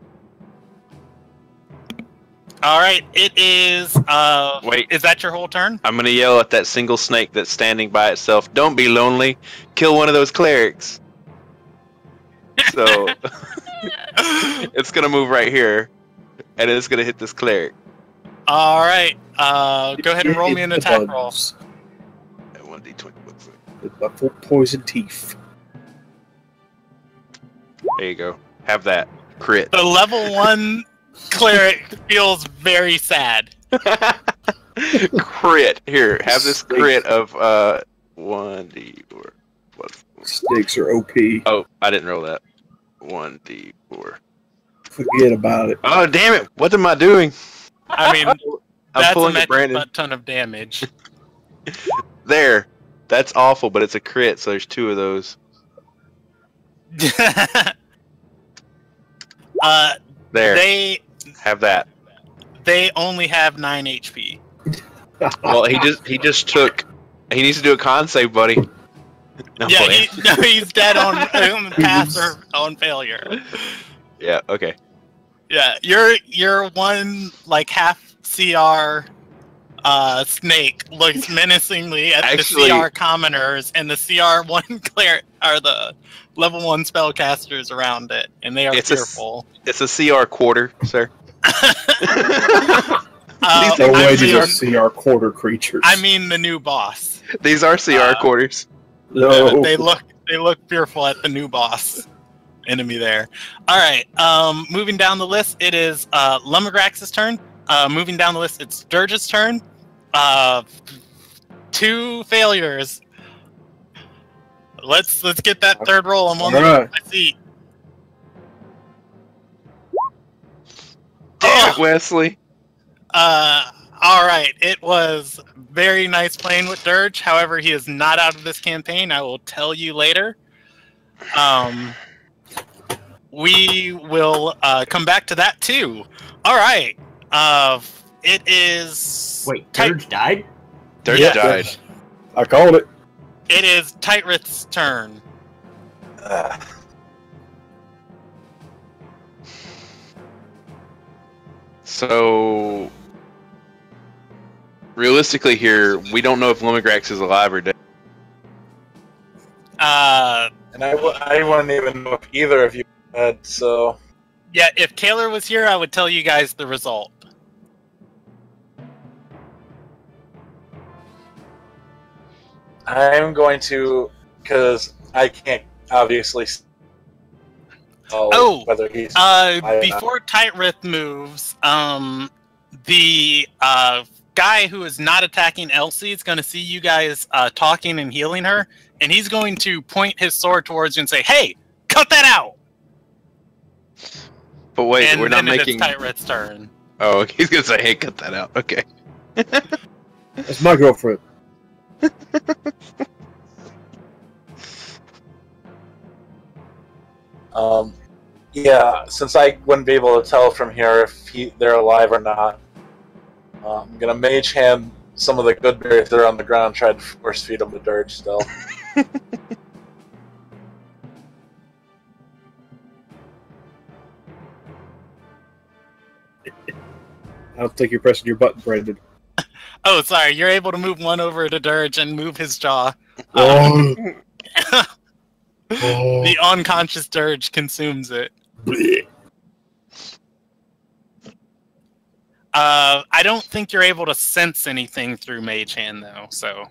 All right, it is... Wait. Is that your whole turn? I'm gonna yell at that single snake that's standing by itself. Don't be lonely. Kill one of those clerics. So it's gonna move right here, and it's gonna hit this cleric. All right, go ahead and roll me an attack roll. 1d20. With my full poison teeth. There you go. Have that crit. The level 1 cleric feels very sad. Crit. Here, have this crit of 1d4. Snakes are OP. Oh, I didn't roll that. 1d4. Forget about it. Oh, damn it! What am I doing? I mean, I'm that's a pulling it, metric Brandon. butt ton of damage. There. That's awful, but it's a crit, so there's 2 of those. There. They Have that. only have 9 HP. Well, he just took. He needs to do a con save, buddy. No, Yeah, play. he's dead on pass or on failure. Yeah. Okay. Yeah, you're one like half CR snake looks menacingly at Actually- the CR commoners, and the CR one cleric are the level 1 spellcasters around it, and they are fearful. It's a CR quarter, sir. No way I these mean- are CR quarter creatures. I mean the new boss. These are CR quarters. no. They look fearful at the new boss enemy there. All right, moving down the list, it is Lumbergrax's turn. Moving down the list, it's Dirge's turn. 2 failures. Let's get that third roll. I'm on the Alright. my seat. Damn it, Wesley. All right. It was very nice playing with Dirge. However, he is not out of this campaign. I will tell you later. We will come back to that too. All right. It is. Wait, Dirge died? Dirge Yeah. died. I called it. It is Tightrit's turn. So, realistically, here we don't know if Lumigrax is alive or dead. And I wouldn't even know if either of you had, so... Yeah, if Taylor was here, I would tell you guys the result. I'm going to, because I can't obviously tell whether he's before Tightrith moves, the guy who is not attacking Elsie is going to see you guys talking and healing her, and he's going to point his sword towards you and say, "Hey, cut that out!" But wait, and we're not then making. It's Tightrith's turn. Oh, he's gonna say, "Hey, cut that out." Okay. That's my girlfriend. Yeah, since I wouldn't be able to tell from here if they're alive or not, I'm gonna mage hand some of the good berries that are on the ground, try to force feed them to Dirge still. I don't think you're pressing your button, Brandon. Oh, sorry. You're able to move one over to Dirge and move his jaw. The unconscious Dirge consumes it. I don't think you're able to sense anything through Mage Hand, though, so...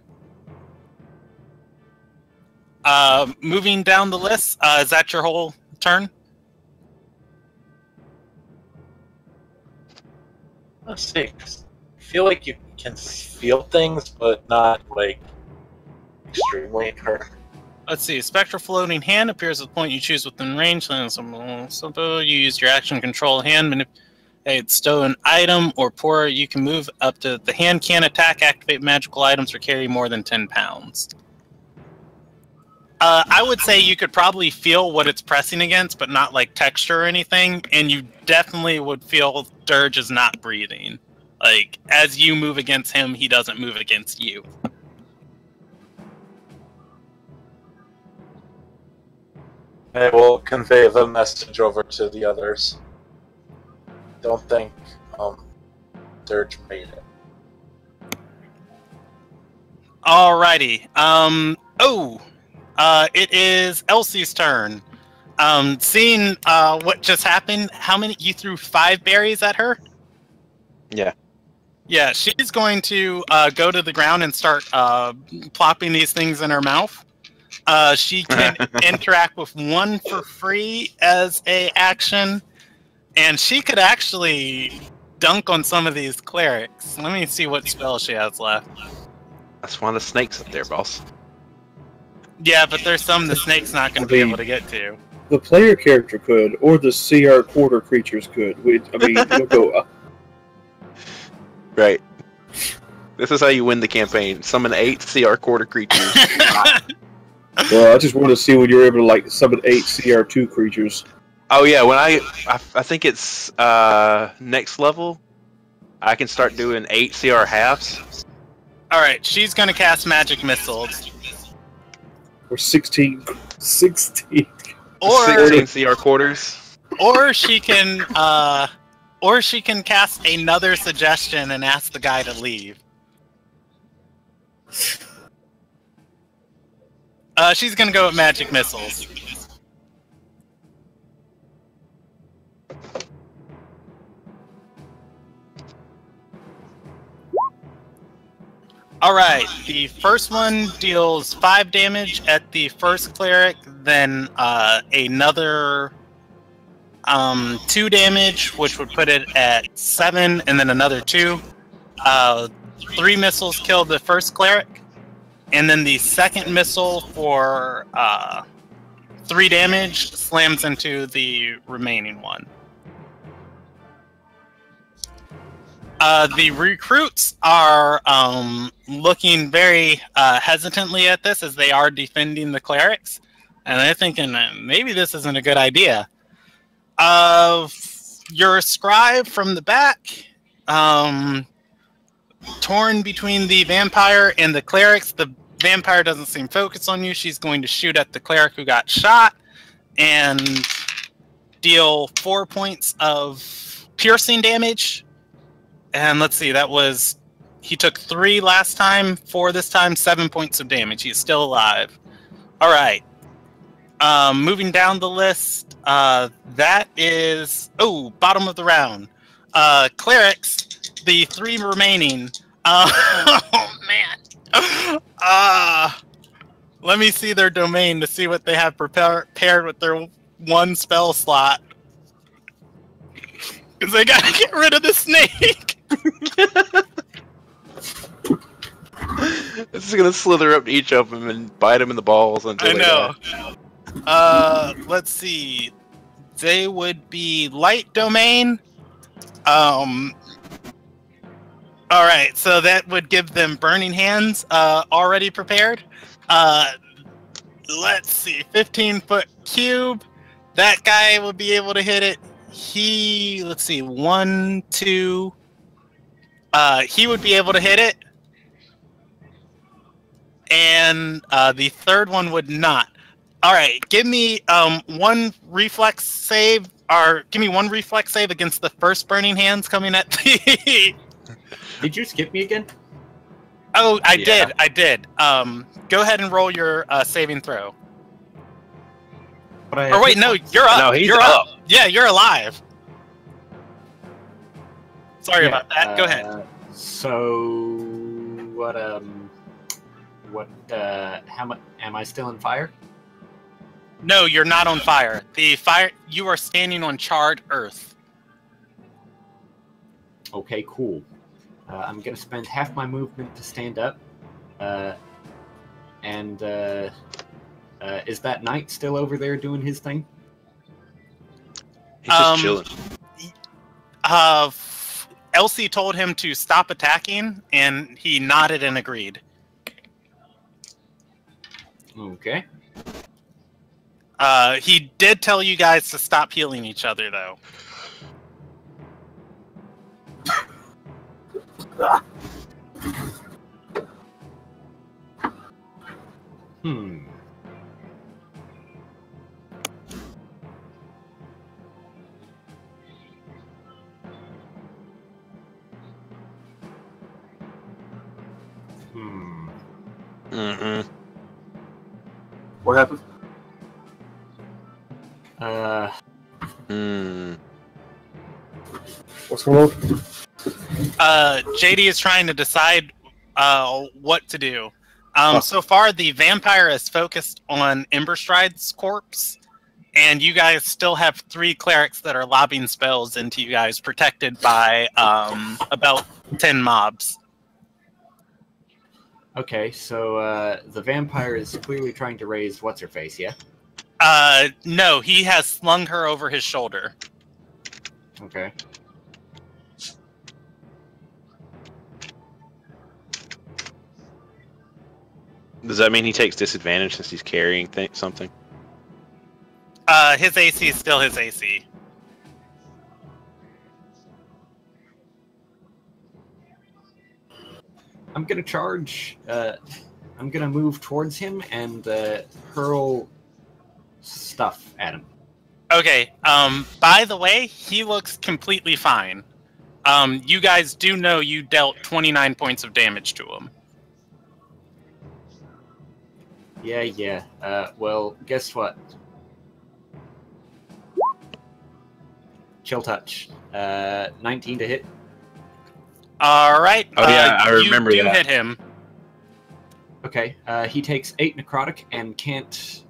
moving down the list, is that your whole turn? Let's see. I feel like you can feel things, but not, like, extremely hurt. Let's see. Spectral Floating Hand appears at the point you choose within range. You use your action to control hand, manipulate, stow an item, or pour. You can move up to... The hand can't attack, activate magical items, or carry more than 10 pounds. I would say you could probably feel what it's pressing against, but not like texture or anything, and you definitely would feel Dirge is not breathing. Like, as you move against him, he doesn't move against you. I will convey the message over to the others. Don't think Dirge made it. Alrighty. It is Elsie's turn. Seeing what just happened, how many... You threw 5 berries at her? Yeah. Yeah, she's going to go to the ground and start plopping these things in her mouth. She can interact with 1 for free as a action, and she could actually dunk on some of these clerics. Let me see what spell she has left. That's one of the snakes up there, boss. Yeah, but there's some the snake's not going to be able to get to. The player character could, or the CR quarter creatures could. It'll go. Right. This is how you win the campaign. Summon 8 CR quarter creatures. Well, I just want to see when you're able to summon 8 CR2 creatures. Oh yeah, when I think it's next level, I can start doing 8 CR halves. All right, she's going to cast magic missiles. Or 16. Or 16 CR quarters. Or she can cast another suggestion and ask the guy to leave. She's gonna go with magic missiles. Alright, the first one deals 5 damage at the first cleric, then another 2 damage, which would put it at 7, and then another 2. 3 missiles kill the first cleric, and then the second missile for 3 damage slams into the remaining one. The recruits are looking very hesitantly at this as they are defending the clerics, and they're thinking maybe this isn't a good idea. Your scribe from the back, torn between the vampire and the clerics. The vampire doesn't seem focused on you. She's going to shoot at the cleric who got shot and deal 4 points of piercing damage. And let's see, that was... He took 3 last time, 4 this time, 7 points of damage. He's still alive. Alright. Moving down the list, that is... Oh, bottom of the round. Clerics, the 3 remaining. Oh, man. Let me see their domain to see what they have prepared with their one spell slot. Because they gotta get rid of the snake. This is gonna slither up to each of them and bite them in the balls until I they know. die. Let's see. They would be light domain. All right, so that would give them burning hands already prepared. Let's see, 15-foot cube. That guy would be able to hit it. Let's see, 1, 2. He would be able to hit it. And the third one would not. All right, give me one reflex save, or give me one reflex save against the first burning hands coming at the... Did you skip me again? Oh, I did. Go ahead and roll your saving throw. But Or wait, no, you're up. No, he's you're up. Yeah, you're alive. Sorry Yeah, about that. Go ahead. So, how much am I still in fire? No, you're not on fire. You are standing on charred earth. Okay, cool. I'm gonna spend half my movement to stand up. Is that knight still over there doing his thing? He's just chilling. Elsie told him to stop attacking, and he nodded and agreed. Okay. He did tell you guys to stop healing each other, though. Hmm. Mm-hmm. What happened? What's going on? JD is trying to decide what to do. So far, the vampire is focused on Emberstride's corpse, and you guys still have 3 clerics that are lobbing spells into you guys, protected by about 10 mobs. Okay, so the vampire is clearly trying to raise what's-her-face, yeah? No, he has slung her over his shoulder. Okay. Does that mean he takes disadvantage since he's carrying something? His AC is still his AC. I'm gonna charge. I'm gonna move towards him and hurl stuff at him. Okay. By the way, he looks completely fine. You guys do know you dealt 29 points of damage to him. Yeah. Well, guess what? Chill touch. 19 to hit. All right. Oh yeah, I remember you that. Hit him. Okay. He takes 8 necrotic and can't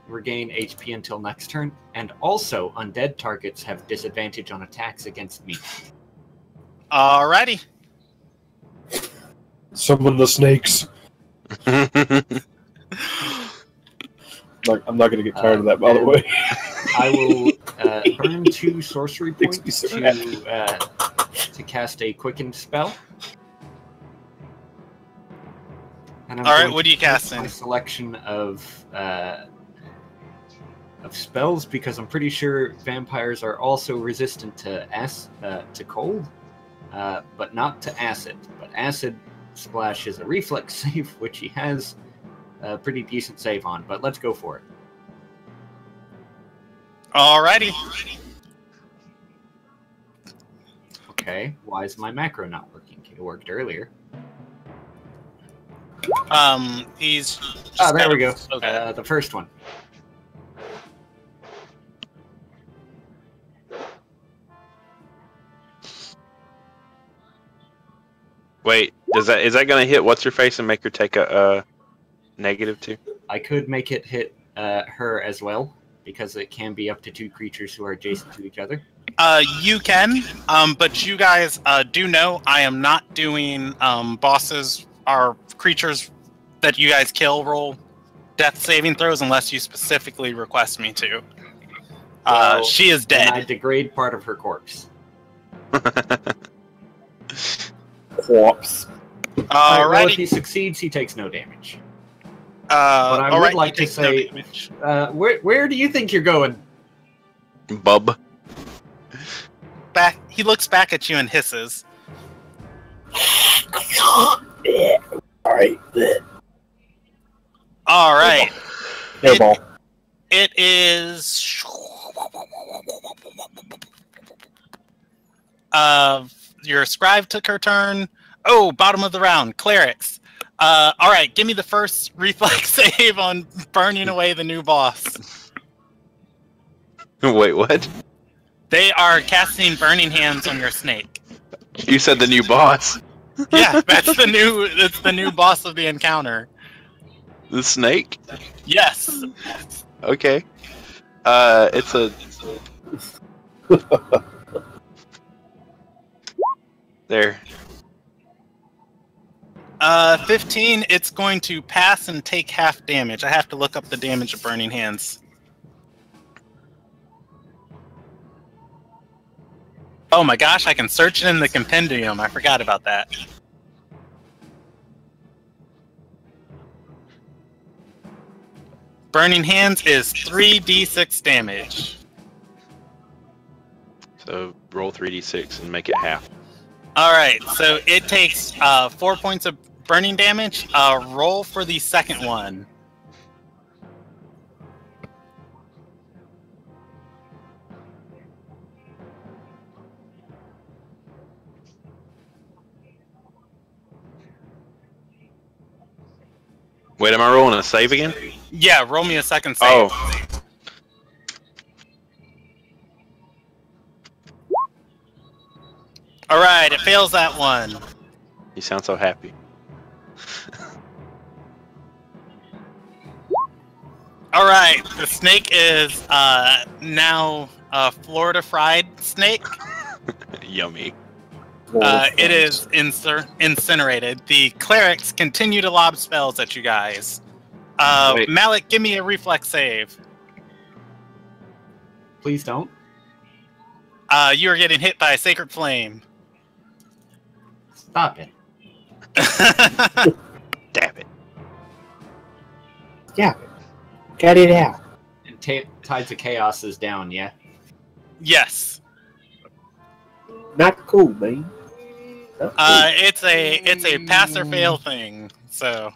regain HP until next turn. And also, undead targets have disadvantage on attacks against me. Alrighty. Summon the snakes. Like, I'm not going to get tired of that, by the way. I will burn 2 sorcery points to cast a quickened spell. And I'm All right, going what to are you take casting? My selection of spells, because I'm pretty sure vampires are also resistant to cold, but not to acid. But acid splash is a reflex save, which he has a pretty decent save on. But let's go for it. Alrighty. Okay, why is my macro not working? It worked earlier. He's. Just There we go. Okay. The first one. Wait, is that going to hit what's her face and make her take a -2? I could make it hit her as well, because it can be up to 2 creatures who are adjacent to each other. You can, but you guys do know I am not doing bosses or creatures that you guys kill roll death saving throws unless you specifically request me to. Well, she is then dead. I degrade part of her corpse. Corpse. Well, if he succeeds, he takes no damage. But I would like to say, where do you think you're going? Bub. Back. He looks back at you and hisses. Alright. All right. Hairball. It is. Your scribe took her turn. Oh, bottom of the round, clerics. All right, give me the first reflex save on burning away the new boss. Wait, what? They are casting burning hands on your snake. You said the new boss. Yeah, that's the new boss of the encounter. The snake? Yes. Okay. It's a. There. 15, it's going to pass and take half damage. I have to look up the damage of burning hands. Oh my gosh, I can search it in the compendium. I forgot about that. Burning hands is 3d6 damage. So roll 3d6 and make it half. Alright, so it takes 4 points of burning damage. Roll for the second one. Wait, am I rolling a save again? Yeah, roll me a second save. Oh. Alright, it fails that one. You sound so happy. Alright, the snake is now a Florida fried snake. Yummy. It is incinerated. The clerics continue to lob spells at you guys. Wait. Malik, give me a reflex save. Please don't. You are getting hit by a sacred flame. Stop it. Damn it. Yeah. Get it out. And Tides of Chaos is down, yeah? Yes. Not cool, man. Not cool. It's a pass or fail thing. So,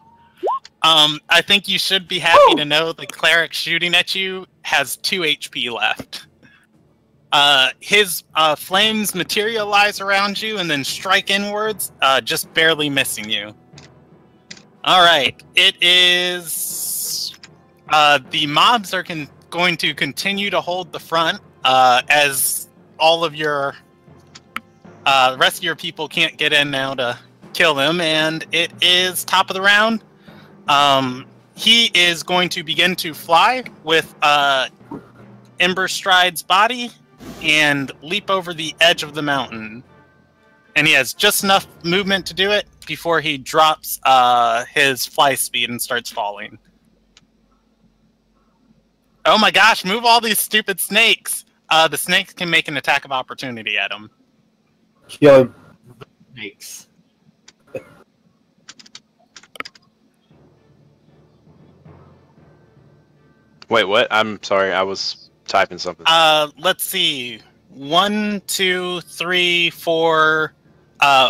I think you should be happy to know the cleric shooting at you has 2 HP left. His flames materialize around you and then strike inwards, just barely missing you. Alright, it is... the mobs are going to continue to hold the front, as all of your... the rest of your people can't get in now to kill them, and it is top of the round. He is going to begin to fly with Ember Stride's body and leap over the edge of the mountain. And he has just enough movement to do it before he drops his fly speed and starts falling. Oh my gosh, move all these stupid snakes! The snakes can make an attack of opportunity at him. Kill him. Snakes. Wait, what? I'm sorry, I was typing something. Let's see. 1, 2, 3, 4.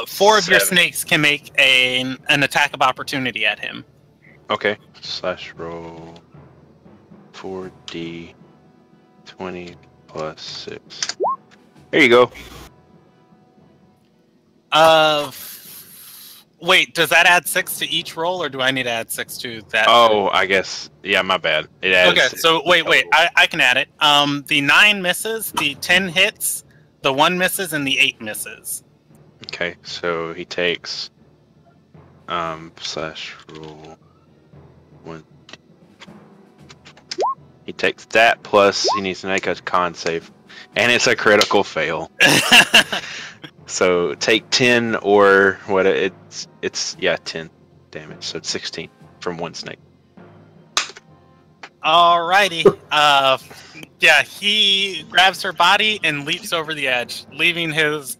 4 of your 7. snakes can make an attack of opportunity at him. Okay. Slash roll 4d 20 plus 6. There you go. Wait, does that add 6 to each roll, or do I need to add 6 to that? Oh, I guess. Yeah, my bad. It adds. Okay, so wait, I can add it. The 9 misses, the 10 hits, the 1 misses, and the 8 misses. Okay, so he takes Slash roll 1. He takes that plus he needs to make a con save, and it's a critical fail. So take 10 or what? It's 10 damage. So it's 16 from one snake. Alrighty. Yeah, he grabs her body and leaps over the edge, leaving his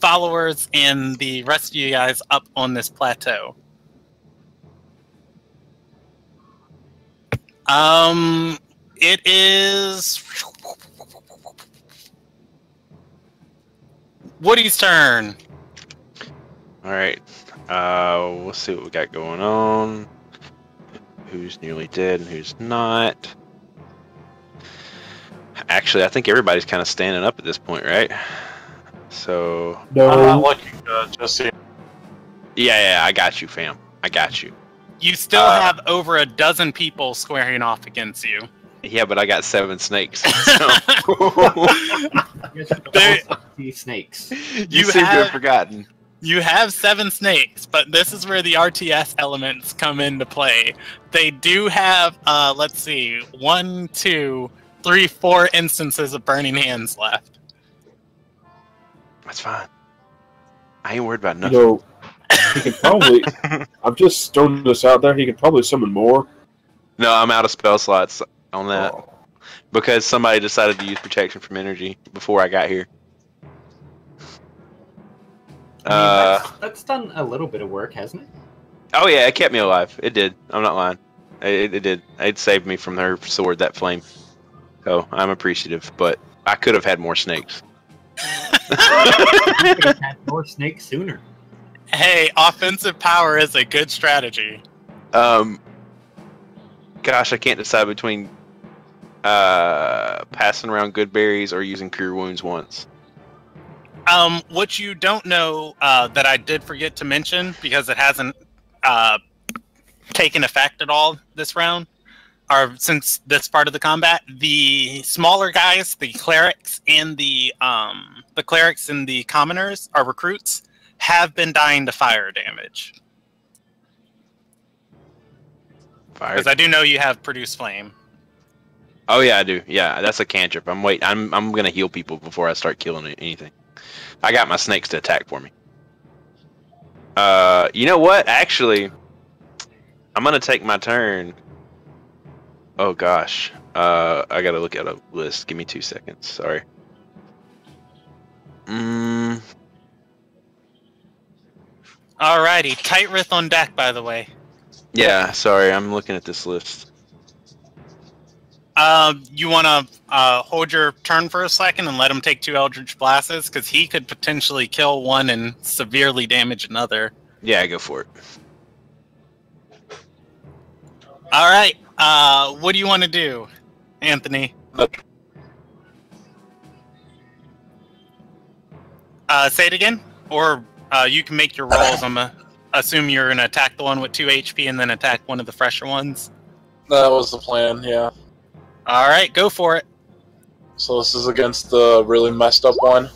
followers and the rest of you guys up on this plateau. It is Woody's turn. All right. We'll see what we got going on. Who's nearly dead and who's not? Actually, I think everybody's kind of standing up at this point, right? So. No. I'm not looking good. Just see. Yeah, I got you, fam. I got you. You still have over a dozen people squaring off against you. Yeah, but I got 7 snakes. These snakes. You seem to have forgotten. You have 7 snakes, but this is where the RTS elements come into play. They do have, let's see, 1, 2, 3, 4 instances of burning hands left. That's fine. I ain't worried about nothing. You know, he can probably. I've just thrown this out there. He can probably summon more. No, I'm out of spell slots on that because somebody decided to use protection from energy before I got here. That's done a little bit of work, hasn't it? Oh yeah, it kept me alive. It did. I'm not lying. It did. It saved me from her sword, that flame. So I'm appreciative, but I could have had more snakes. You could have had more snakes sooner. Hey, offensive power is a good strategy. Gosh, I can't decide between passing around good berries or using cure wounds once. What you don't know that I did forget to mention, because it hasn't taken effect at all this round, or since this part of the combat, the smaller guys, the clerics and the commoners, our recruits, have been dying to fire damage. Fire? Because I do know you have produce flame. Oh yeah, I do. Yeah, that's a cantrip. I'm gonna heal people before I start killing anything. I got my snakes to attack for me. You know what? Actually, I'm gonna take my turn. Oh gosh, I gotta look at a list. Give me 2 seconds. Sorry. Alrighty, tight writh on deck, by the way. Yeah, sorry, I'm looking at this list. You want to hold your turn for a second and let him take 2 Eldritch Blasts, because he could potentially kill one and severely damage another. Yeah, go for it. Alright, what do you want to do, Anthony? Say it again? Or you can make your rolls. I'm going to assume you're going to attack the one with 2 HP and then attack one of the fresher ones. That was the plan, yeah. Alright, go for it. So this is against the really messed up one.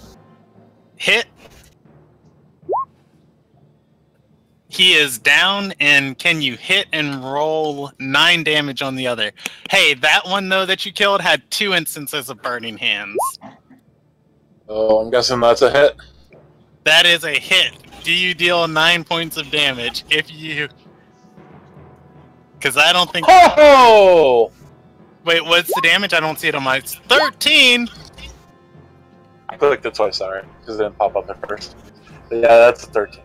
Hit. He is down, and can you hit and roll 9 damage on the other? Hey, that one, though, that you killed had 2 instances of burning hands. Oh, I'm guessing that's a hit. That is a hit. Do you deal 9 points of damage if you... Because I don't think... Oh! Wait, what's the damage? I don't see it on my... 13! I clicked it twice, sorry, because it didn't pop up at first. But yeah, that's a 13.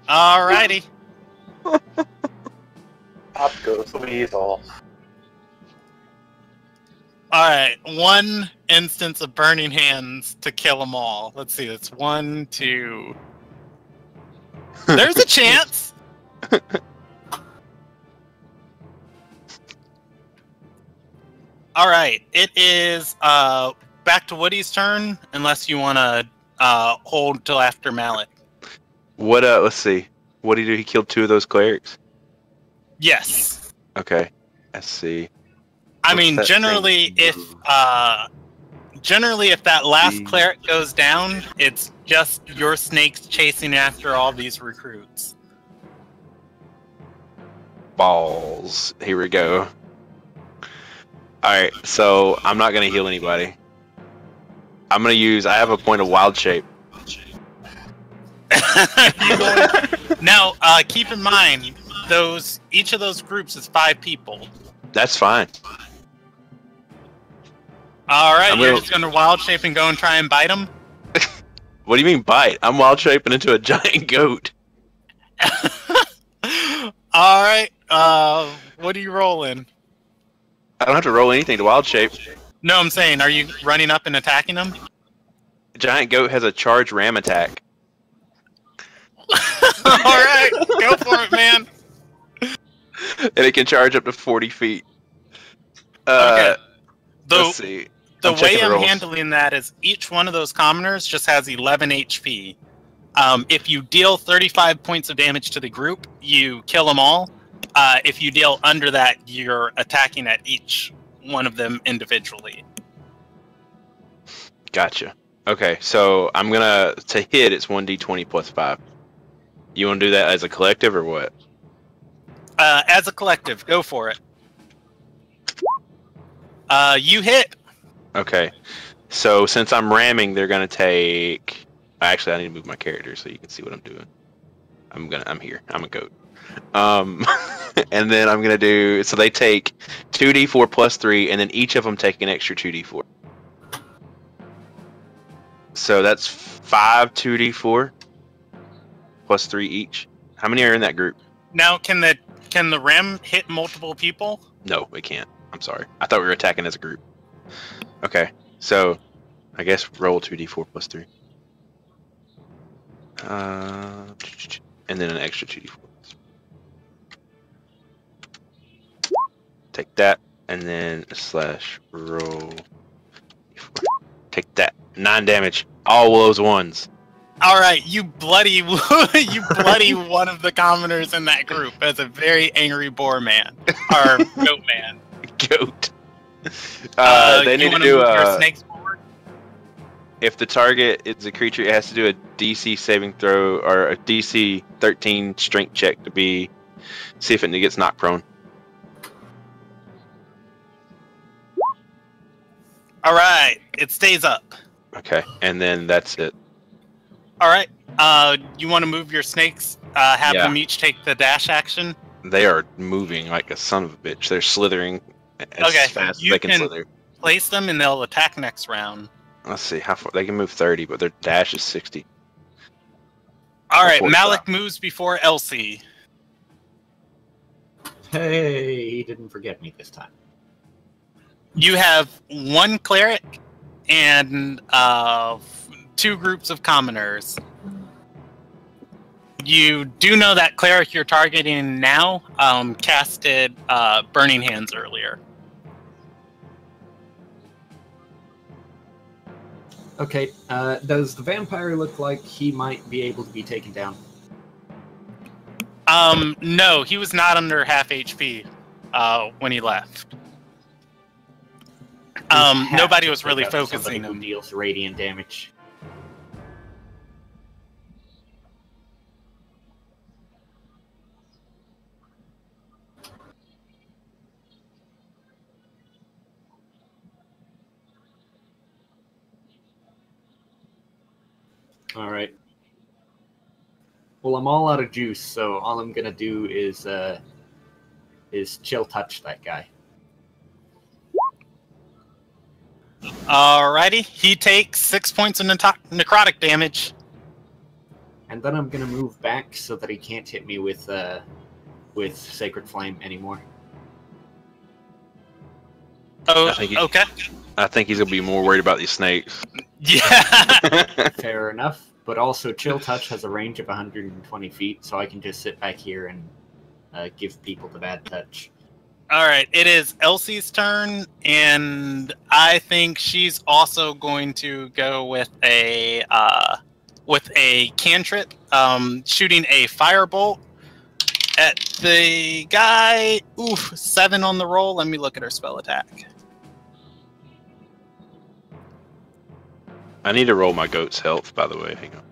Alrighty. Pop goes the weasel. Alright, 1 instance of burning hands to kill them all. Let's see, that's 1, 2... There's a chance! Alright, it is back to Woody's turn, unless you want to hold till after Mallet. What? Let's see. What did he do? He killed 2 of those clerics? Yes. Okay. Let's see. I mean, generally, if generally, if that last cleric goes down, it's just your snakes chasing after all these recruits. Balls. Here we go. Alright, so I'm not going to heal anybody. I'm going to use... I have a point of wild shape. Now, keep in mind, each of those groups is 5 people. That's fine. Alright, you're just going to wild shape and go and try and bite them? What do you mean bite? I'm wild shaping into a giant goat. Alright, what are you rolling? I don't have to roll anything to wild shape. No, I'm saying, are you running up and attacking them? A giant goat has a charged ram attack. Alright, go for it, man. And it can charge up to 40 feet. Okay. Let's see. The way I'm handling that is each one of those commoners just has 11 HP. If you deal 35 points of damage to the group, you kill them all. If you deal under that, you're attacking at each one of them individually. Gotcha. Okay, so I'm gonna to hit. It's 1d20 plus 5. You want to do that as a collective or what? As a collective, go for it. You hit. Okay, so since I'm ramming, they're gonna take. Actually, I need to move my character so you can see what I'm doing. I'm here. I'm a goat. And then I'm gonna do. So they take 2d4 plus 3, and then each of them take an extra 2d4. So that's 5 2d4 plus 3 each. How many are in that group? Now, can the ram hit multiple people? No, it can't. I'm sorry. I thought we were attacking as a group. Okay, so I guess roll 2d4 plus 3. And then an extra 2d4. Take that, and then slash roll. Take that. 9 damage. All those ones. Alright, you bloody one of the commoners in that group as a very angry boar man. Or goat man. Goat. They need to do your snakes forward? If the target is a creature, it has to do a DC saving throw or a DC 13 strength check to see if it gets knocked prone. Alright, it stays up. Okay, and then that's it. Alright, you want to move your snakes, have them each take the dash action? They are moving like a son of a bitch. They're slithering as fast as they can slither. Place them and they'll attack next round. Let's see how far they can move. 30, but their dash is 60. All right, Malik moves before Elsie. Hey, he didn't forget me this time. You have 1 cleric and 2 groups of commoners. You do know that cleric you're targeting now casted Burning Hands earlier. Okay, does the vampire look like he might be able to be taken down? No, he was not under half HP when he left. Nobody was really focusing on him. Deals radiant damage. All right. Well, I'm all out of juice, so all I'm gonna do is chill touch that guy. Alrighty, he takes 6 points of necrotic damage. And then I'm gonna move back so that he can't hit me with Sacred Flame anymore. Oh, okay. I think he's gonna be more worried about these snakes. Yeah. Fair enough. But also, Chill Touch has a range of 120 feet, so I can just sit back here and give people the bad touch. All right, it is Elsie's turn, and I think she's also going to go with a cantrip, shooting a firebolt at the guy. Oof, 7 on the roll. Let me look at her spell attack. I need to roll my goat's health, by the way. Hang on.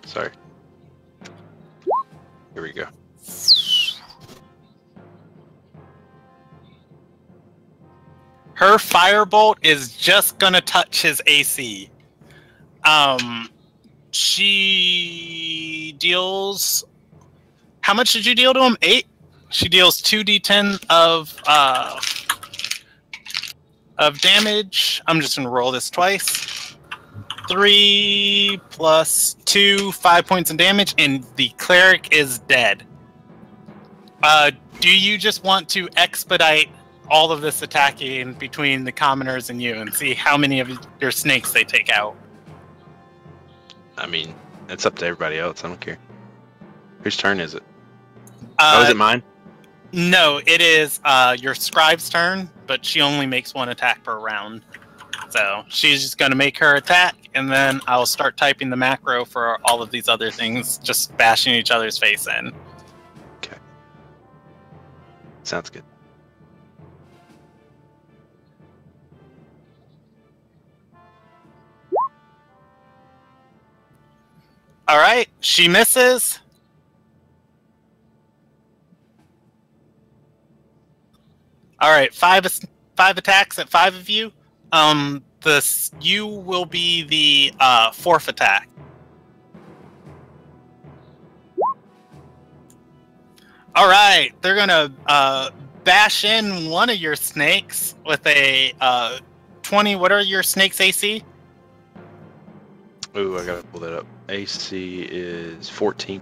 Sorry. Here we go. Her firebolt is just gonna touch his AC. She deals. How much did you deal to him? 8. She deals 2d10 of damage. I'm just gonna roll this twice. 3 plus 2, 5 points of damage, and the cleric is dead. Do you just want to expedite all of this attacking between the commoners and you and see how many of your snakes they take out? I mean, it's up to everybody else. I don't care. Whose turn is it? Is it mine? No, it is your scribe's turn, but she only makes 1 attack per round. So she's just going to make her attack, and then I'll start typing the macro for all of these other things, just bashing each other's face in. Okay. Sounds good. All right, she misses. All right, five attacks at 5 of you. You will be the 4th attack. All right, they're gonna bash in one of your snakes with a 20. What are your snake's AC? Ooh, I gotta pull that up. AC is 14.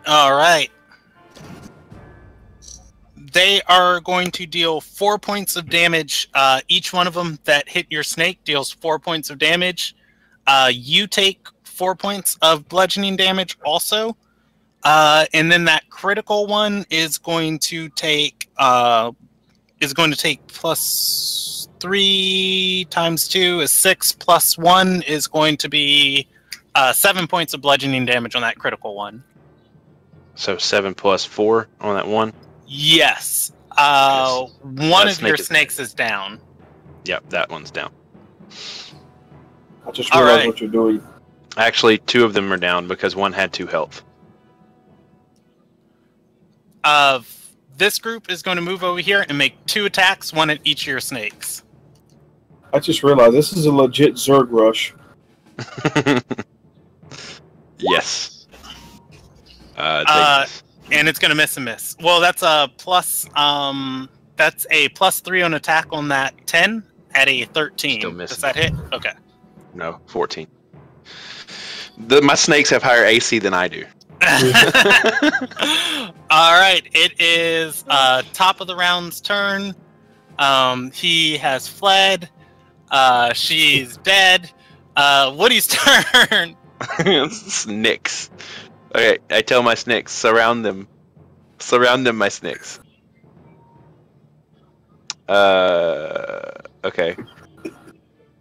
All right. They are going to deal 4 points of damage. Each one of them that hit your snake deals 4 points of damage. You take 4 points of bludgeoning damage also. And then that critical one is going to take plus 3 times 2 is 6 plus 1 is going to be 7 points of bludgeoning damage on that critical one. So 7 plus 4 on that one? Yes. Yes. One of your snakes is down. Yep, that one's down. I just realized Alright. what you're doing. Actually, 2 of them are down because one had 2 health. This group is going to move over here and make 2 attacks, 1 at each of your snakes. I just realized this is a legit Zerg rush. Yes. And it's going to miss and miss. Well, that's a plus. That's a plus 3 on attack on that 10 at a 13. Still missing. Does that hit? Okay. No, 14. My snakes have higher AC than I do. All right. It is top of the round's turn. He has fled. She's dead. Woody's turn. Snakes. Okay, I tell my snakes, surround them. Surround them, my snakes. Okay.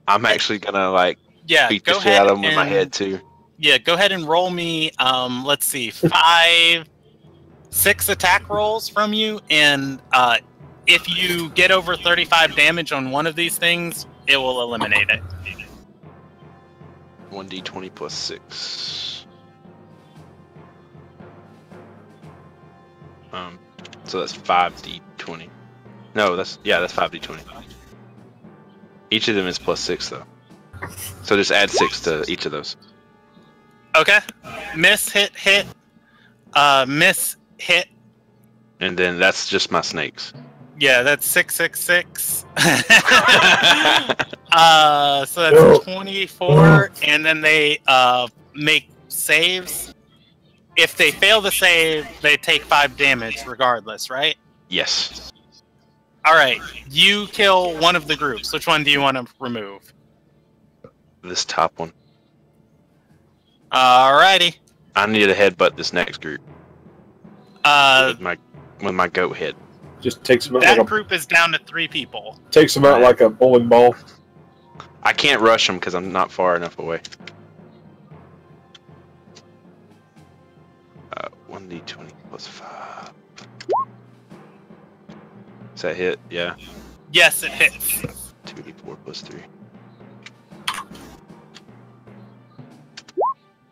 I'm actually gonna, beat the shit out of them with my head, too. Yeah, go ahead and roll me, let's see, 6 attack rolls from you, and if you get over 35 damage on one of these things, it will eliminate it. 1d20 plus 6. So that's 5d20. No, that's 5d20. Each of them is plus 6, though. So just add 6 to each of those. Okay. Miss, hit, miss, hit. And then that's just my snakes. Yeah, that's 666. So that's 24, and then they make saves. If they fail the save, they take 5 damage regardless, right? Yes. All right. You kill one of the groups. Which one do you want to remove? This top one. Alrighty. I need to headbutt this next group. With my goat head. Just takes them out That like group is down to 3 people. takes them out like a bowling ball. I can't rush them because I'm not far enough away. 1d20 1d20 plus 5. Is that hit? Yeah. Yes, it hits. 2d4 plus 3.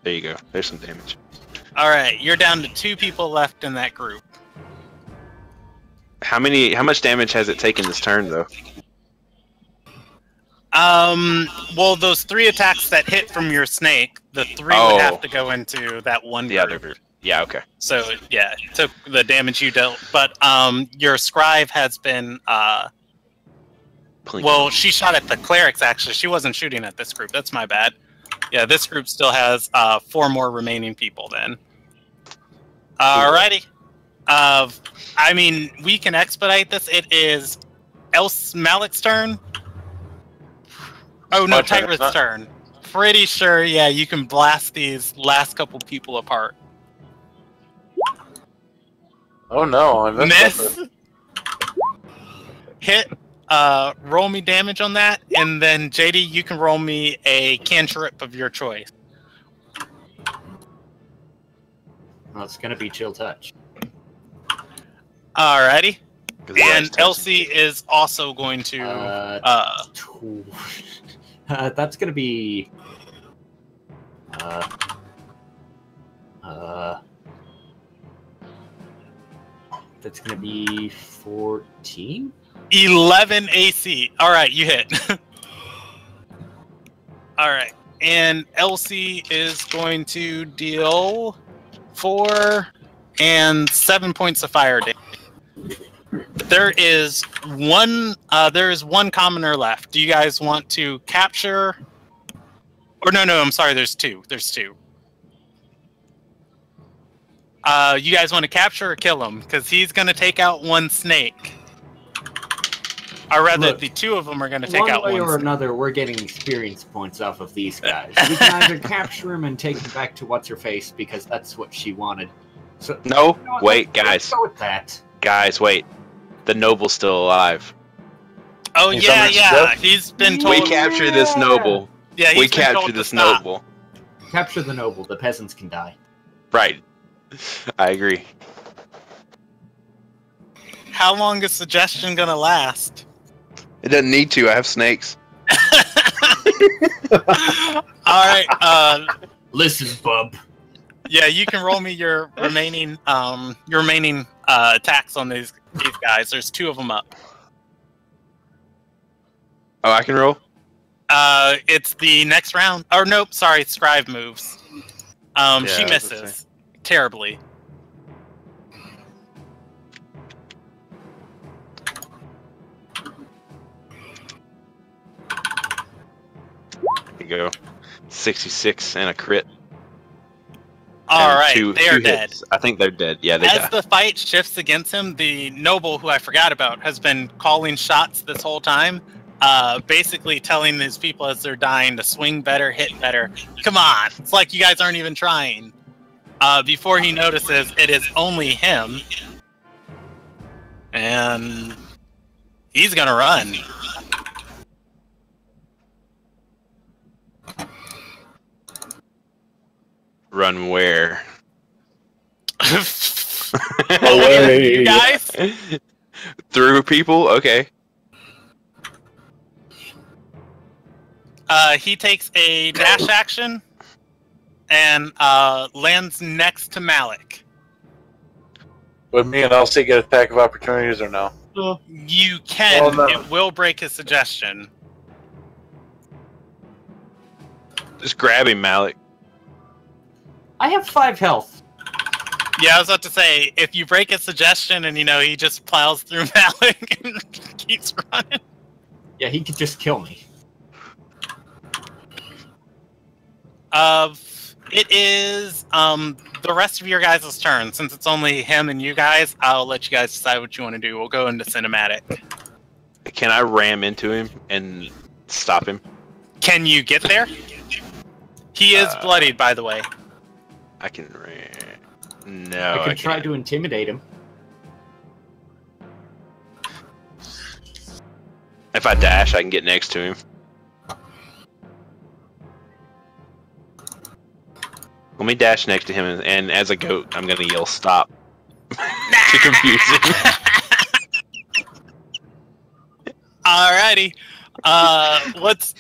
There you go. There's some damage. All right, you're down to 2 people left in that group. How much damage has it taken this turn, though? Well, those 3 attacks that hit from your snake, the 3 would have to go into that one the other group. Yeah, okay. So, yeah, it took the damage you dealt. But, your scribe has been, well, she shot at the clerics, actually. She wasn't shooting at this group. That's my bad. Yeah, this group still has, 4 more remaining people, then. Alrighty. I mean, we can expedite this. It is Malik's turn. Oh, no, Tigrith's turn. Pretty sure, yeah, you can blast these last couple people apart. Oh no, I missed Miss. something. Hit. Roll me damage on that, and then JD, you can roll me a cantrip of your choice. Well, it's gonna be chill touch. Alrighty. And Elsie is also going to. That's gonna be. That's gonna be 14. 11 AC. All right, you hit. All right, and Elsie is going to deal 4 and 7 points of fire damage. There is one commoner left. Do you guys want to capture? Or no, I'm sorry. There's 2. There's 2. You guys want to capture or kill him? Because he's going to take out one snake. Or rather, the 2 of them are going to take out one way or snake. another, we're getting experience points off of these guys. We can either capture him and take him back to What's-Her-Face, because that's what she wanted. So, No, you know what, wait, let's guys. go with that. Guys, wait. The noble's still alive. Oh, He's yeah. dead? He's been told. We capture this noble. Yeah, he's We been told capture to this stop. noble. Capture the noble. The peasants can die. Right. I agree. How long is suggestion going to last? It doesn't need to. I have snakes. All right. Listen, bub. Yeah, you can roll me your remaining attacks on these guys. There's 2 of them up. Oh, I can roll? It's the next round. Or nope, sorry, Scribe moves. She misses terribly. Here you go. 66 and a crit. All And right, they are two dead. hits. I think they're dead. Yeah, they As died. the fight shifts against him, the noble who I forgot about has been calling shots this whole time, basically telling his people as they're dying to swing better, hit better. Come on, it's like you guys aren't even trying. Before he notices, it is only him, and he's gonna run. Run where? Away. You guys? Through people? Okay. He takes a dash action and lands next to Malik. Would me and Elsie get attack of opportunities or no? You can. Oh, no. It will break his suggestion. Just grab him, Malik. I have 5 health. Yeah, I was about to say, if you break his suggestion and, he just plows through Malik and keeps running. Yeah, he could just kill me. It is the rest of your guys' turn. Since it's only him and you guys, I'll let you guys decide what you want to do. We'll go into cinematic. Can I ram into him and stop him? Can you get there? He is bloodied, by the way. I can ram. No, I I could try can't. to intimidate him. If I dash, I can get next to him. Let me dash next to him, and as a goat, I'm gonna yell "stop" to confuse him. Alrighty. What's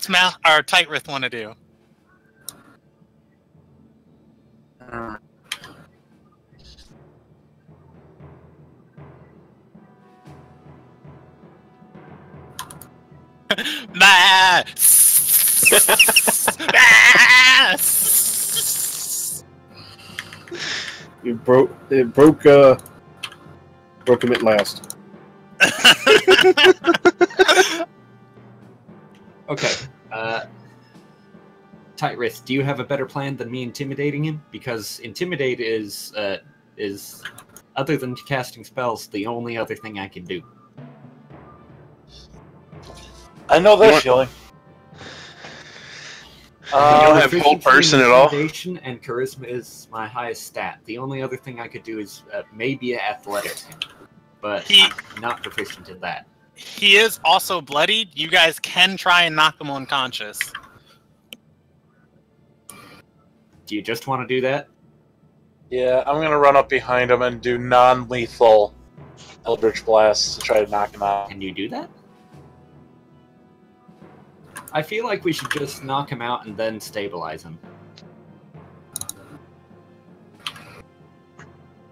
Mal or Tightrith want to do? It broke him at last. Okay. Tightrith, do you have a better plan than me intimidating him? Because intimidate is other than casting spells, the only other thing I can do. I know that feeling. You don't have Proficiency hold person in at all. intimidation and charisma is my highest stat. The only other thing I could do is maybe athletics, but I'm not proficient in that. He is also bloodied. You guys can try and knock him unconscious. Do you just want to do that? Yeah, I'm gonna run up behind him and do non-lethal Eldritch Blast to try to knock him out. Can you do that? I feel like we should just knock him out and then stabilize him.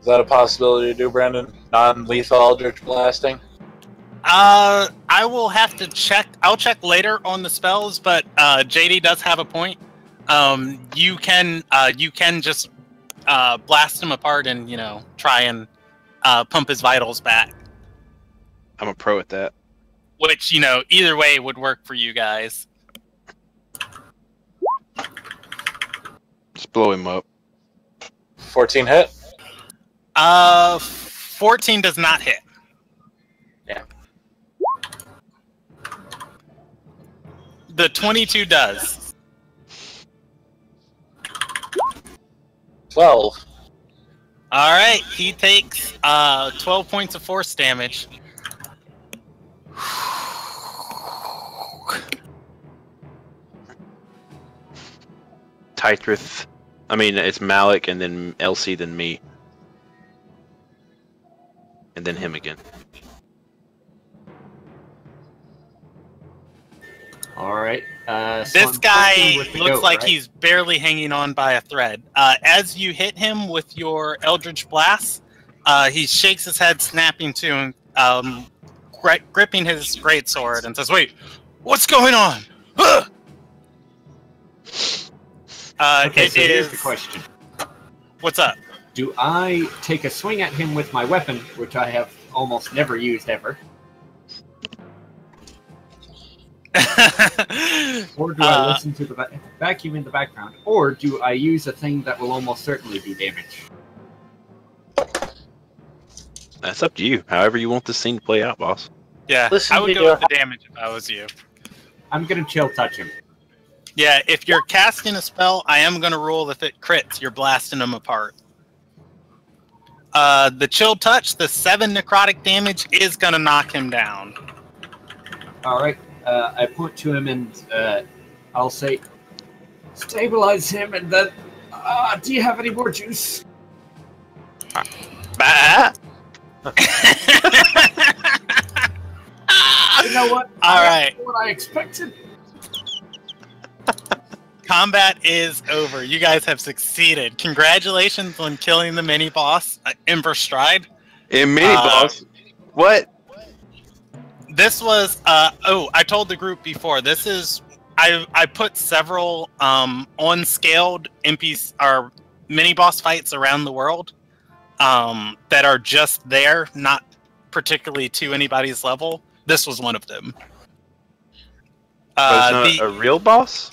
Is that a possibility to do, Brandon? Non-lethal Eldritch Blasting? I will have to check. I'll check later on the spells, but JD does have a point. You can just blast him apart and try and pump his vitals back. I'm a pro at that. Which either way would work for you guys. Just blow him up. 14 hit? 14 does not hit. Yeah. The 22 does. 12. All right, he takes 12 points of force damage. Tightrith. I mean, it's Malik, and then Elsie, then me. And then him again. Alright. This guy looks like he's barely hanging on by a thread. As you hit him with your Eldritch Blast, he shakes his head, snapping to him, gripping his greatsword, and says, "Wait, what's going on?" Okay, so here's the question. What's up? Do I take a swing at him with my weapon, which I have almost never used ever? Or do I listen to the vacuum in the background? Or do I use a thing that will almost certainly do damage? That's up to you. However you want this scene to play out, boss. Yeah, Listen I would to go your- with the damage if I was you. I'm gonna chill touch him. Yeah, if you're casting a spell, I am going to rule if it crits, you're blasting them apart. The chill touch, the 7 necrotic damage is going to knock him down. Alright, I point to him and I'll say, stabilize him, and then, do you have any more juice? Bah! You know what? All right. What I expected. Combat is over. You guys have succeeded. Congratulations on killing the mini boss, Ember Stride. In mini boss? What? This was I told the group before. This is I put several on-scaled MPs or mini boss fights around the world that are just there, not particularly to anybody's level. This was one of them. It's not a real boss?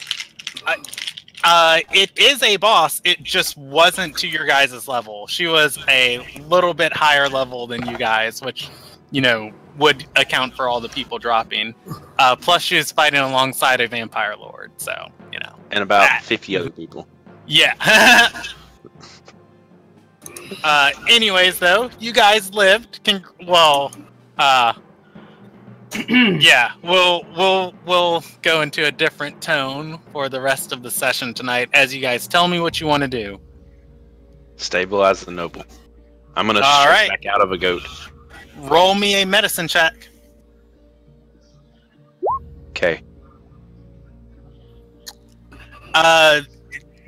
It is a boss. It just wasn't to your guys' level. She was a little bit higher level than you guys, which, would account for all the people dropping. Plus, she was fighting alongside a vampire lord, so, And about 50 other people. Yeah. Anyways, though, you guys lived. Yeah, we'll go into a different tone for the rest of the session tonight as you guys tell me what you want to do. Stabilize the noble. I'm gonna All shake right. back out of a goat. Roll me a medicine check. Okay.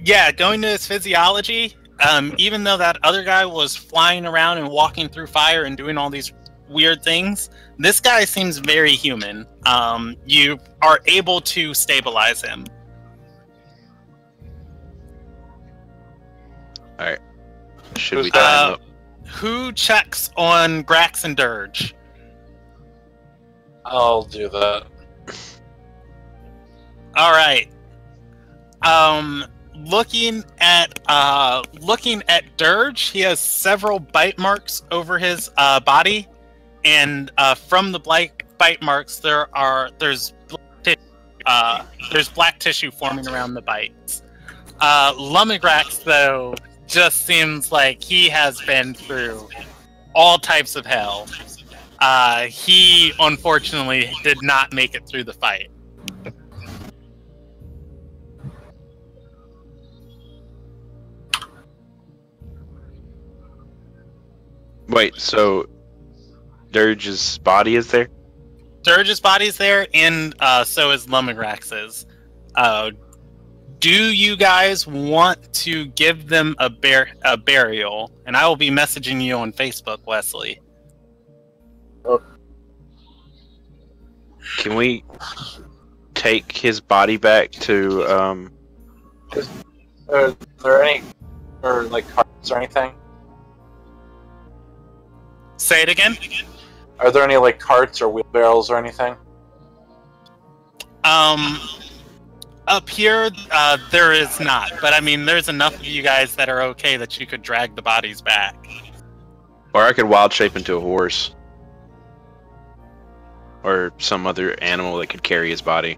Yeah, going to his physiology, even though that other guy was flying around and walking through fire and doing all these weird things, this guy seems very human. You are able to stabilize him. Alright. Should Who's we tie him up? Who checks on Grax and Dirge? I'll do that. All right. Looking at Dirge, he has several bite marks over his body, and from the bite marks, there's black tissue forming around the bites. Lumigrax, though, just seems like he has been through all types of hell. He unfortunately did not make it through the fight. Wait, so Dirge's body is there? Dirge's body's there, and so is Lumigrax's. Do you guys want to give them a burial? And I will be messaging you on Facebook, Wesley. Can we take his body back to Are there any, or like carts or anything? Say it again. Are there any like carts or wheelbarrows or anything? Up here, there is not. But I mean, there's enough of you guys that are okay that you could drag the bodies back. or I could wild shape into a horse. Or some other animal that could carry his body.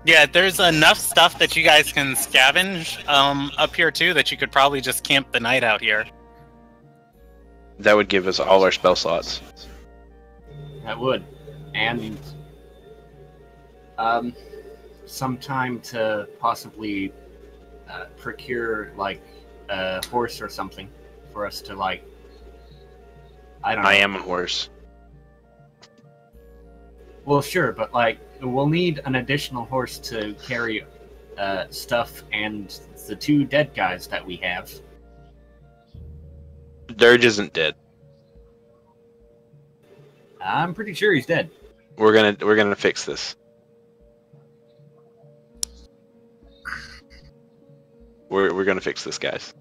Yeah, there's enough stuff that you guys can scavenge up here too that you could probably just camp the night out here. That would give us all our spell slots. That would. And some time to possibly procure like a horse or something for us to like. I don't know. I am a horse. Well, sure, but like we'll need an additional horse to carry stuff and the two dead guys that we have. Dirge isn't dead. I'm pretty sure he's dead. We're gonna fix this. We're gonna fix this, guys.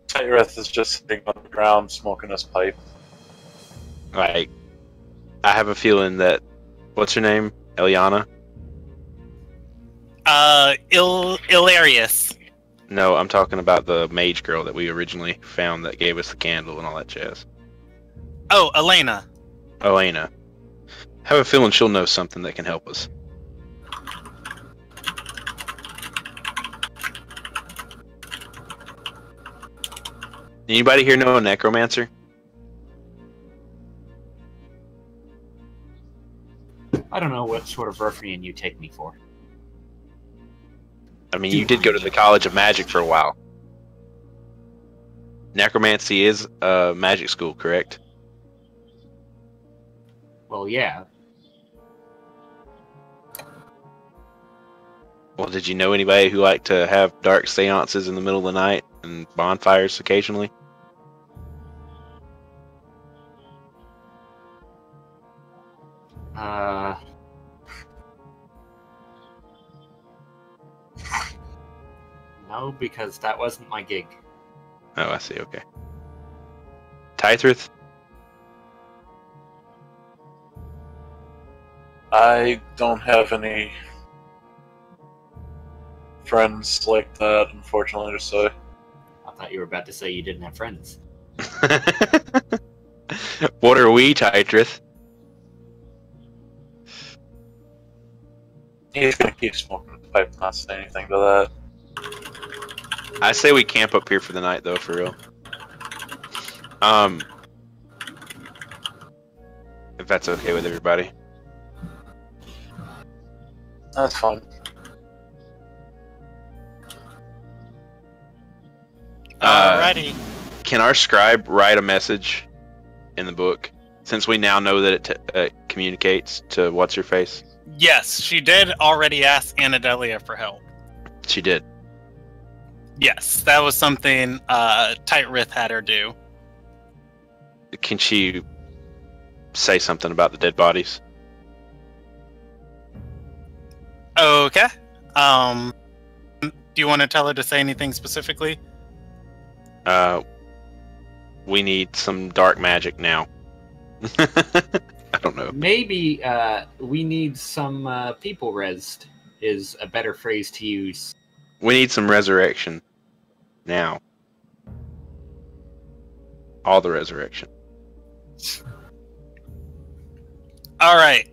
Tyreth is just sitting on the ground smoking his pipe. Like, I have a feeling that, what's her name? Eliana? Ilarius. No, I'm talking about the mage girl that we originally found that gave us the candle and all that jazz. Oh, Elena. Elena. I have a feeling she'll know something that can help us. Anybody here know a necromancer? I don't know what sort of ruffian you take me for. I mean, you did go to the College of Magic for a while. Necromancy is a magic school, correct? Well, yeah. Well, did you know anybody who liked to have dark seances in the middle of the night and bonfires occasionally? No, because that wasn't my gig. Oh, I see, okay. Tythrith? I don't have any friends like that, unfortunately to say. I thought you were about to say you didn't have friends. What are we, Tythrith? He's gonna keep smoking the pipe, not say anything to that. I say we camp up here for the night, though, for real. If that's okay with everybody. That's fine. Alrighty. Can our scribe write a message in the book, since we now know that it communicates to what's-her-face? Yes, she did already ask Anadelia for help. She did. Yes, that was something Tightrith had her do. Can she say something about the dead bodies? Okay. Do you want to tell her to say anything specifically? We need some dark magic now. I don't know. Maybe we need some people rezzed is a better phrase to use. We need some resurrection now. All the resurrection. All right.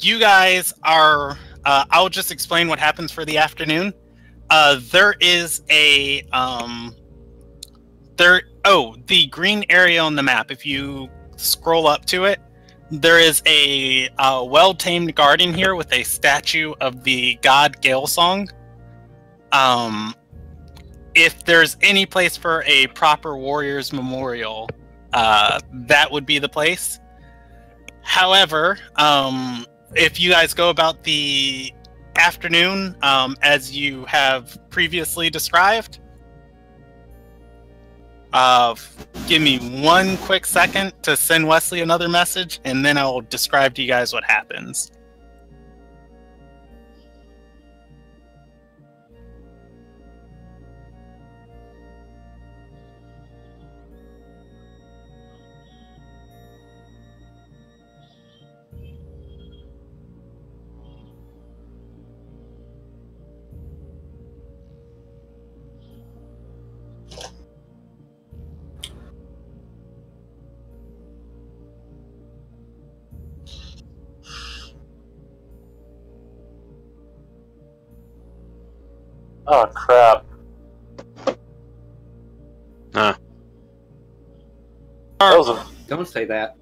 You guys are. I'll just explain what happens for the afternoon. There is a the green area on the map. If you scroll up to it, there is a well-tamed garden here with a statue of the god Galesong. If there's any place for a proper warrior's memorial, that would be the place. However, if you guys go about the afternoon as you have previously described, give me one quick second to send Wesley another message, and then I'll describe to you guys what happens. Oh crap! Huh. That was a Don't say that.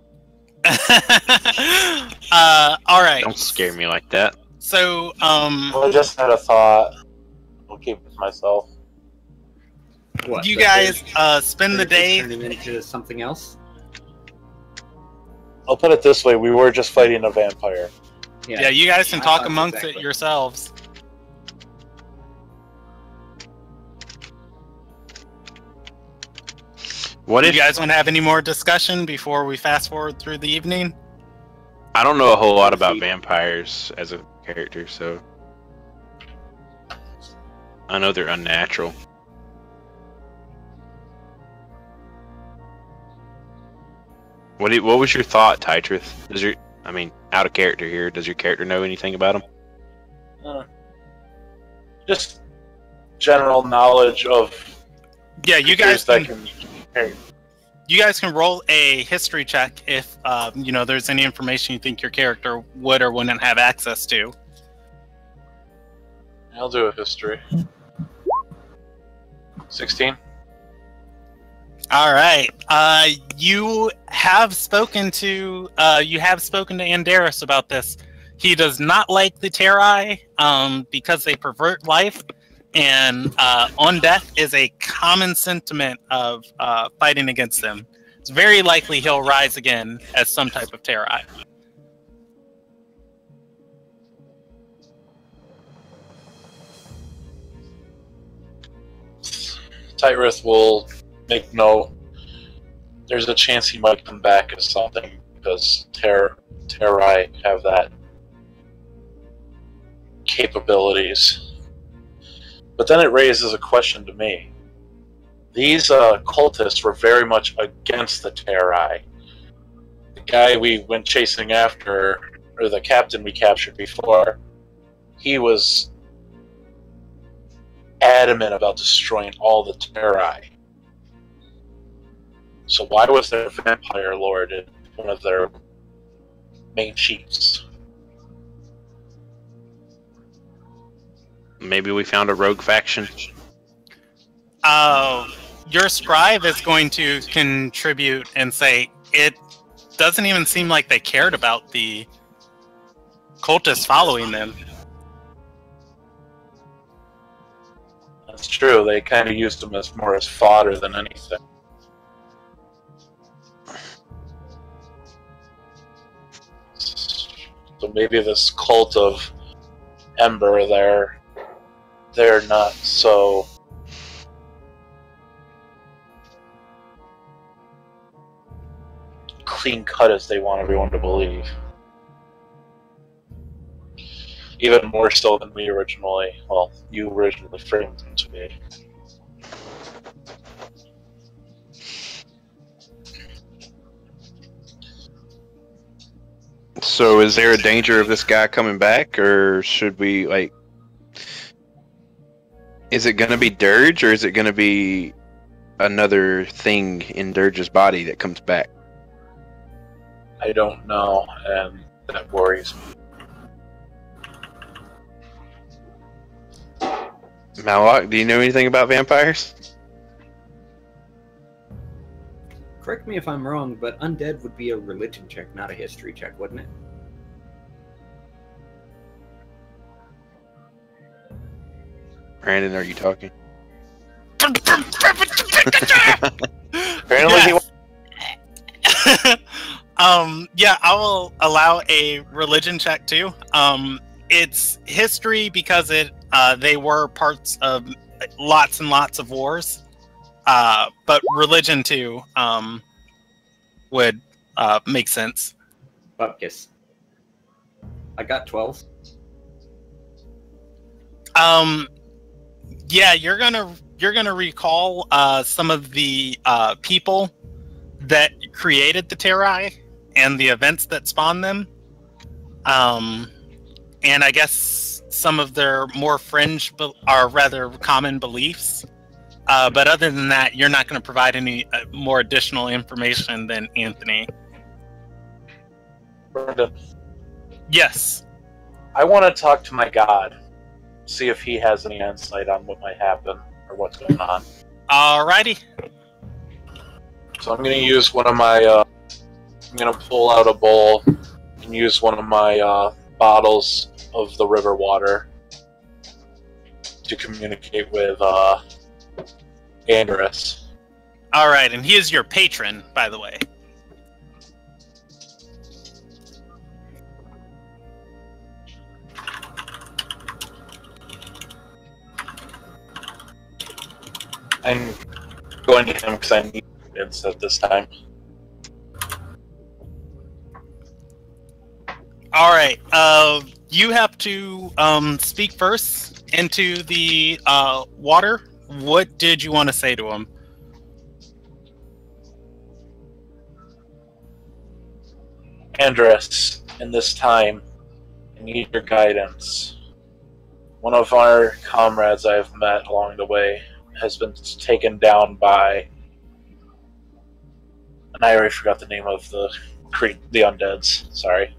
All right. Don't scare me like that. So, I just had a thought. I'll keep it to myself. What? you that guys they're spend the day. turning into something else? I'll put it this way: we were just fighting a vampire. Yeah, you guys can I talk thought amongst exactly. it yourselves. What Do if you guys want to have any more discussion before we fast forward through the evening? I don't know a whole lot about vampires as a character, so I know they're unnatural. What was your thought, Titrith? Out of character here. Does your character know anything about them? Just general knowledge of. Yeah, you guys that can. Hey, You guys can roll a history check if there's any information you think your character would or wouldn't have access to. I'll do a history. 16. All right. You have spoken to Anderis about this. He does not like the Terrai because they pervert life, and on death is a common sentiment of fighting against them. It's very likely he'll rise again as some type of Terrai. Tigress will make note. There's a chance he might come back as something because Terrai have that capabilities. But then it raises a question to me. These cultists were very much against the Terrai. The guy we went chasing after, or the captain we captured before, he was adamant about destroying all the Terrai. So why was there a vampire lord in one of their main chiefs? Maybe we found a rogue faction. Your scribe is going to contribute and say it doesn't even seem like they cared about the cultists following them. That's true. They kind of used them as more as fodder than anything. So maybe this cult of Ember, they're not so clean cut as they want everyone to believe. Even more so than you originally framed them to be. So is there a danger of this guy coming back, or should we, like... Is it going to be Dirge, or is it going to be another thing in Dirge's body that comes back? I don't know, and that worries me. Malak, do you know anything about vampires? Correct me if I'm wrong, but undead would be a religion check, not a history check, wouldn't it? Brandon, are you talking? Apparently Yeah, I will allow a religion check too. It's history because they were parts of lots and lots of wars. But religion too would make sense. Bupkis. I got 12. Yeah, you're gonna recall some of the people that created the Terrai and the events that spawned them. And I guess some of their more fringe or rather common beliefs. But other than that, you're not going to provide any more additional information than Anthony. Brandon, Yes. I want to talk to my god, see if he has any insight on what might happen or what's going on. Alrighty. So I'm going to use one of my. I'm going to pull out a bowl and use one of my bottles of the river water to communicate with Andrus. Alright, and he is your patron, by the way. I'm going to him because I need it at this time. Alright, you have to speak first into the water. What did you want to say to him? Andrus, in this time, I need your guidance. One of our comrades I've met along the way has been taken down by... And I already forgot the name of the undeads. Sorry.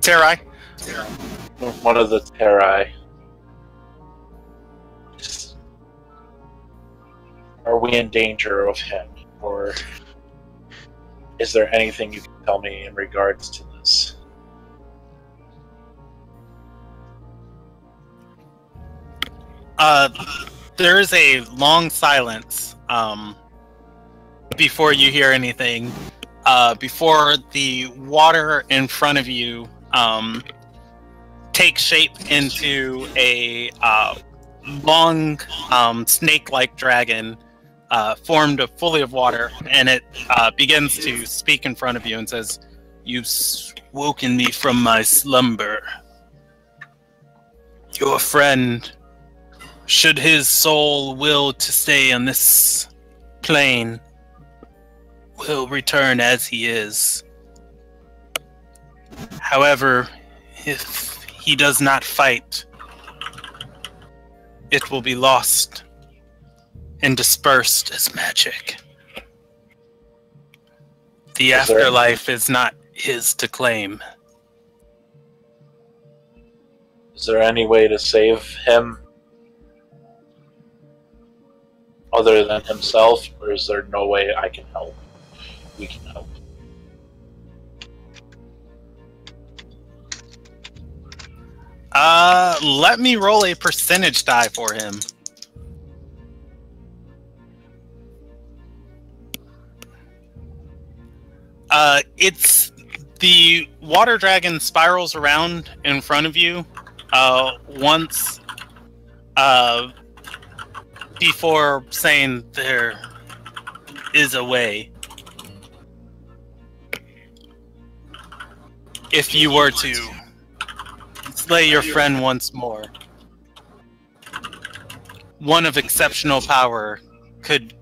Terrai? One of the Terrai. Are we in danger of him? Or is there anything you can tell me in regards to this? There is a long silence before you hear anything. Before the water in front of you takes shape into a long snake-like dragon formed fully of water, and it begins to speak in front of you and says, "You've woken me from my slumber. Your friend, should his soul will to stay on this plane, will return as he is. However, if he does not fight, it will be lost and dispersed as magic. The afterlife is not his to claim." Is there any way to save him other than himself, or is there no way I can help? We can help. Let me roll a percentage die for him. It's the water dragon spirals around in front of you once before saying there is a way. If you were to slay your friend once more, one of exceptional power could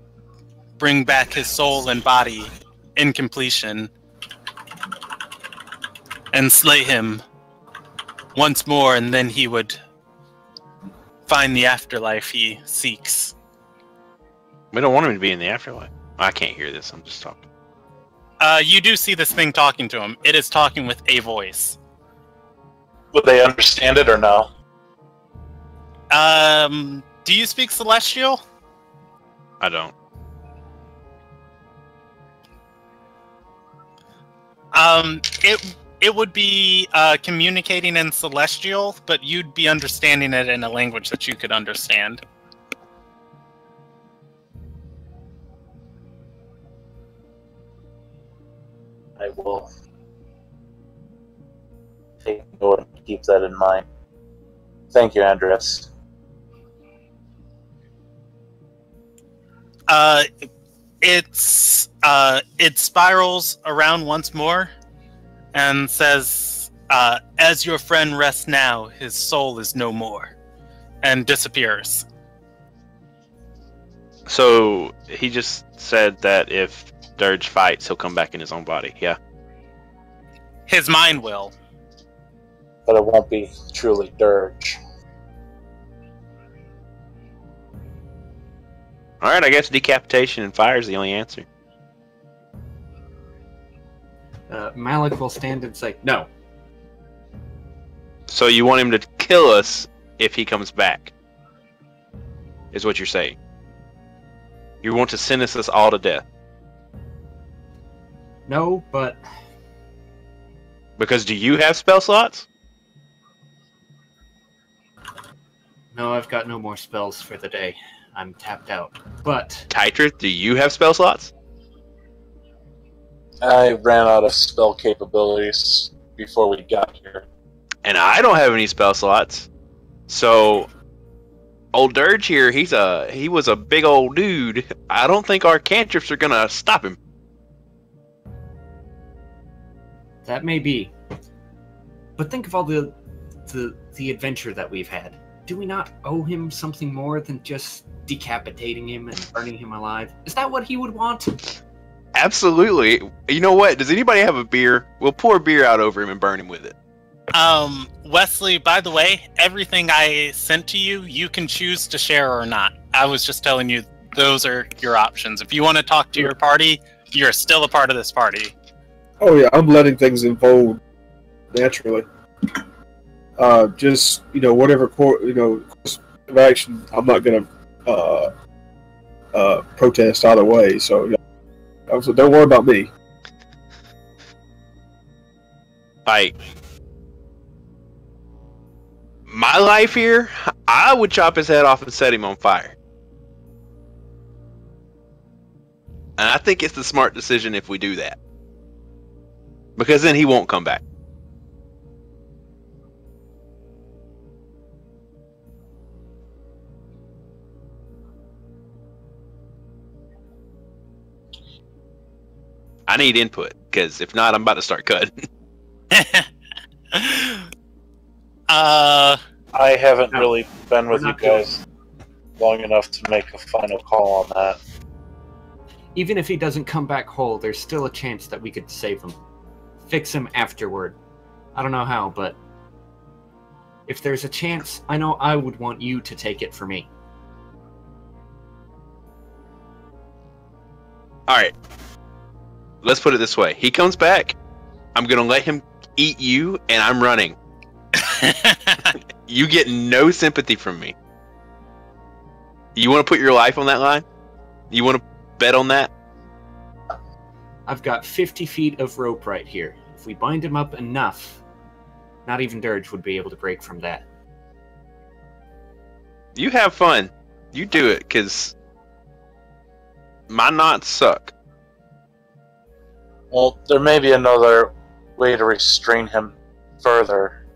bring back his soul and body in completion and slay him once more, and then he would find the afterlife he seeks. We don't want him to be in the afterlife. I can't hear this. I'm just talking. You do see this thing talking to him. It is talking with a voice. Would they understand it or no? Do you speak Celestial? I don't. It would be communicating in Celestial, but you'd be understanding it in a language that you could understand. I will take note and keep that in mind. Thank you, Andres. It spirals around once more and says, as your friend rests now, his soul is no more, and disappears. So he just said that if Dirge fights, he'll come back in his own body. Yeah. His mind will. But it won't be truly Dirge. Alright, I guess decapitation and fire is the only answer. Malik will stand and say, no. So you want him to kill us if he comes back, is what you're saying. You want to sentence us all to death. No, but... Because do you have spell slots? No, I've got no more spells for the day. I'm tapped out. But... Titrus, do you have spell slots? I ran out of spell capabilities before we got here. And I don't have any spell slots. So, old Dirge here, he was a big old dude. I don't think our cantrips are gonna stop him. That may be. But think of all the adventure that we've had. Do we not owe him something more than just decapitating him and burning him alive? Is that what he would want? Absolutely. You know what? Does anybody have a beer? We'll pour beer out over him and burn him with it. Wesley, by the way, everything I sent to you, you can choose to share or not. I was just telling you those are your options. If you want to talk to your party, you're still a part of this party. Oh yeah, I'm letting things unfold naturally. Just whatever course of action, I'm not gonna protest either way. So don't worry about me. Like my life here, I would chop his head off and set him on fire. And I think it's the smart decision if we do that. Because then he won't come back. I need input, because if not, I'm about to start cutting. I haven't really been with you guys long enough to make a final call on that. Even if he doesn't come back whole, there's still a chance that we could save him. Fix him afterward. I don't know how, but if there's a chance, I know I would want you to take it for me. Alright. Let's put it this way. He comes back, I'm going to let him eat you, and I'm running. You get no sympathy from me. You want to put your life on that line? You want to bet on that? I've got 50 feet of rope right here. If we bind him up enough, not even Dirge would be able to break from that. You have fun. You do it, because my knots suck. Well, there may be another way to restrain him further.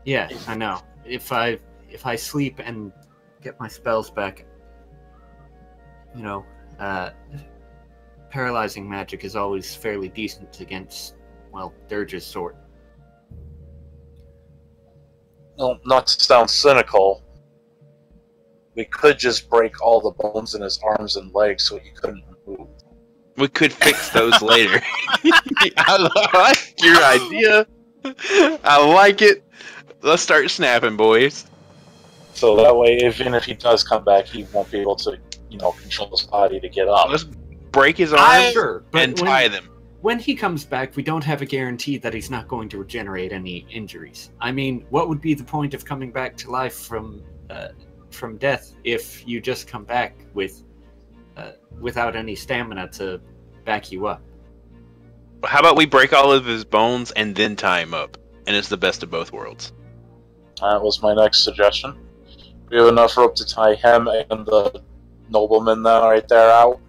Yeah, I know. If I sleep and get my spells back, you know, paralyzing magic is always fairly decent against, well, Dirge's sort. Well, not to sound cynical, we could just break all the bones in his arms and legs so he couldn't move. We could fix those later. I like your idea. I like it. Let's start snapping, boys. So that way, even if he does come back, he won't be able to, control his body to get up. Let's break his arms Sure, and tie them. When he comes back, we don't have a guarantee that he's not going to regenerate any injuries. I mean, what would be the point of coming back to life from death if you just come back without any stamina to back you up? How about we break all of his bones and then tie him up? And it's the best of both worlds. That was my next suggestion. We have enough rope to tie him and the nobleman then right there out.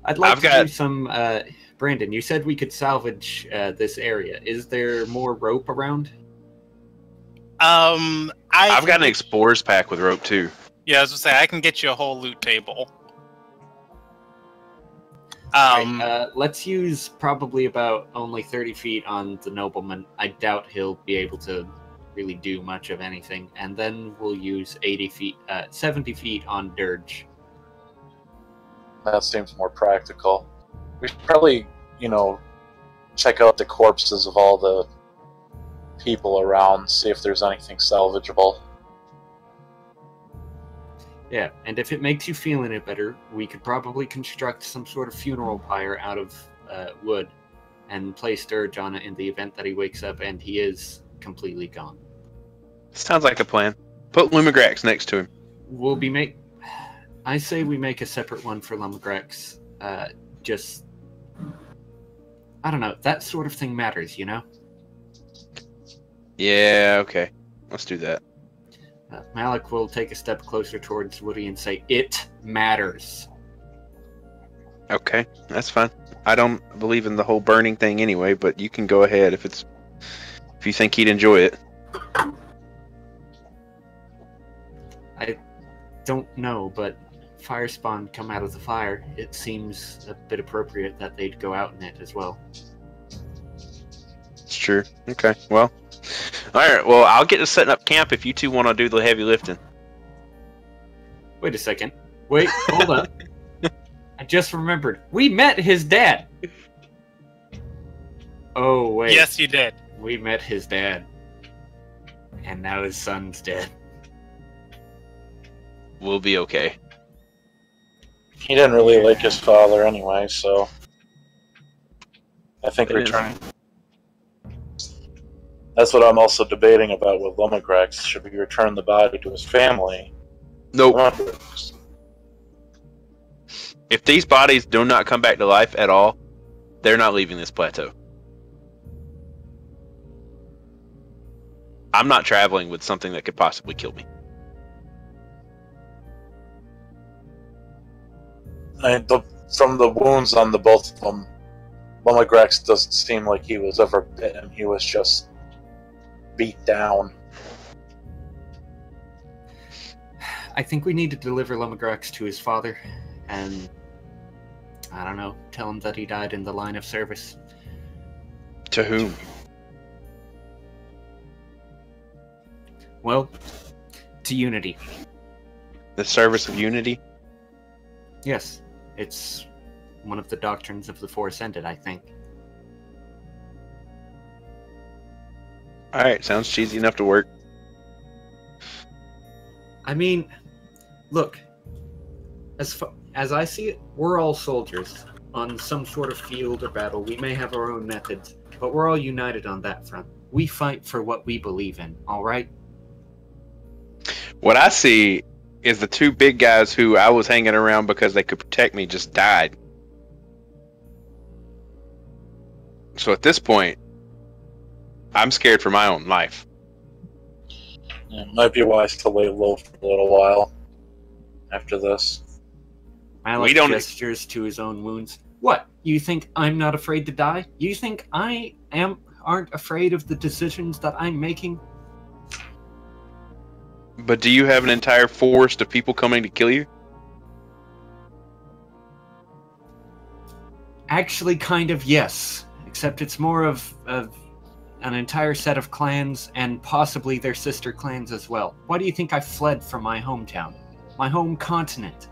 I'd like to do some... Brandon, you said we could salvage this area. Is there more rope around? I've got an explorer's pack with rope too. Yeah, I was gonna say I can get you a whole loot table. Let's use probably about only 30 feet on the nobleman. I doubt he'll be able to really do much of anything. And then we'll use 70 feet on Dirge. That seems more practical. We should probably, check out the corpses of all the people around, see if there's anything salvageable. Yeah, and if it makes you feel any better, we could probably construct some sort of funeral pyre out of wood and place Dirge on it in the event that he wakes up and he is completely gone. Sounds like a plan. Put Lumigrax next to him. I say we make a separate one for Lumigrax. Just... I don't know, that sort of thing matters, you know? Yeah, okay. Let's do that. Malik will take a step closer towards Woody and say, "It matters." Okay, that's fine. I don't believe in the whole burning thing anyway, but you can go ahead if you think he'd enjoy it. I don't know, but fire spawn come out of the fire. It seems a bit appropriate that they'd go out in it as well. It's true. Okay, well. Alright, well, I'll get to setting up camp if you two want to do the heavy lifting. Wait a second. Wait, hold up. I just remembered. We met his dad! Oh, wait. Yes, you did. We met his dad. And now his son's dead. We'll be okay. He didn't really like his father anyway, so... I think returning... That's what I'm also debating about with Lumigrax. Should we return the body to his family? Nope. If these bodies do not come back to life at all, they're not leaving this plateau. I'm not traveling with something that could possibly kill me. From the wounds on the both of them, Lumigrax doesn't seem like he was ever bitten. He was just beat down. I think we need to deliver Lumigrax to his father and, I don't know, tell him that he died in the line of service. To whom? Well, to Unity. The service of Unity? Yes, it's one of the doctrines of the Four Ascended, I think. Alright, sounds cheesy enough to work. I mean, look, as I see it, we're all soldiers on some sort of field or battle. We may have our own methods, but we're all united on that front. we fight for what we believe in, all right? What I see is the two big guys who I was hanging around because they could protect me just died. So at this point, I'm scared for my own life. Yeah, it might be wise to lay low for a little while after this. Malak gestures to his own wounds. What? You think I'm not afraid to die? You think aren't afraid of the decisions that I'm making? But do you have an entire forest of people coming to kill you? Actually, kind of, yes. Except it's more of an entire set of clans, and possibly their sister clans as well. Why do you think I fled from my hometown? My home continent?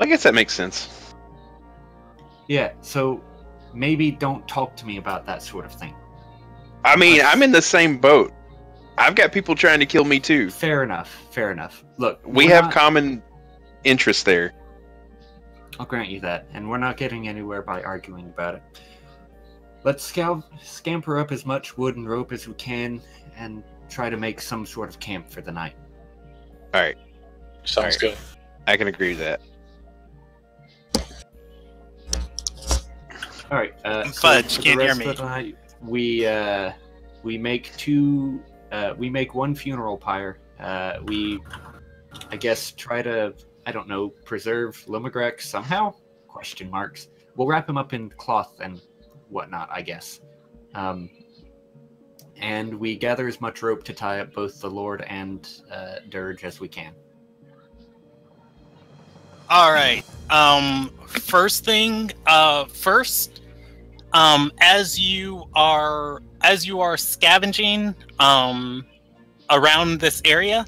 I guess that makes sense. Yeah, so maybe don't talk to me about that sort of thing. I mean, I'm in the same boat. I've got people trying to kill me too. Fair enough, fair enough. Look, we have common interests there. I'll grant you that, and we're not getting anywhere by arguing about it. Let's scamper up as much wood and rope as we can and try to make some sort of camp for the night. Alright. Sounds good. I can agree to that. Alright, Fudge, can't hear me. Night, we make one funeral pyre. We, I guess, try to, I don't know, preserve Lumagrek somehow? Question marks. We'll wrap him up in cloth and whatnot, I guess. And we gather as much rope to tie up both the Lord and Dirge as we can. All right. First thing first, as you are scavenging around this area,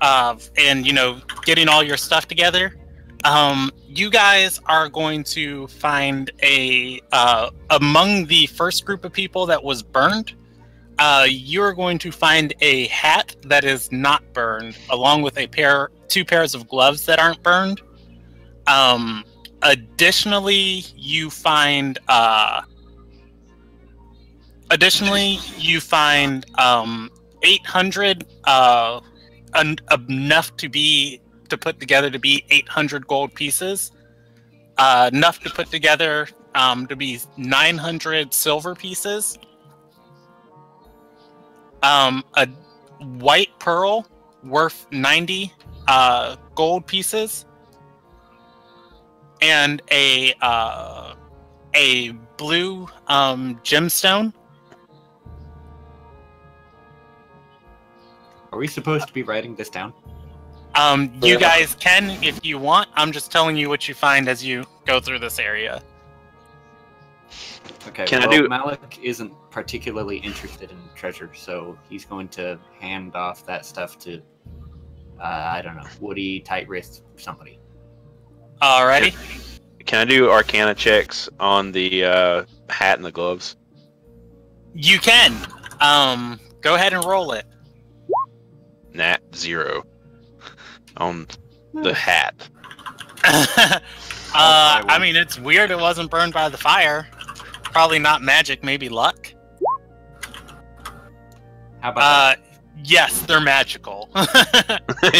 and getting all your stuff together, you guys are going to find among the first group of people that was burned, you're going to find a hat that is not burned, along with two pairs of gloves that aren't burned. Additionally, you find 800 enough to put together to be 800 gold pieces, enough to put together to be 900 silver pieces, a white pearl worth 90 gold pieces, and a blue gemstone. Are we supposed to be writing this down? You guys can if you want. I'm just telling you what you find as you go through this area. Okay, Malak isn't particularly interested in treasure, so he's going to hand off that stuff to, I don't know, Woody, Tight-Wrist, somebody. Alrighty. Can I do Arcana checks on the hat and the gloves? You can. Go ahead and roll it. Nat 0 on the hat. I mean, it's weird it wasn't burned by the fire. Probably not magic, maybe luck. How about that? Yes, they're magical.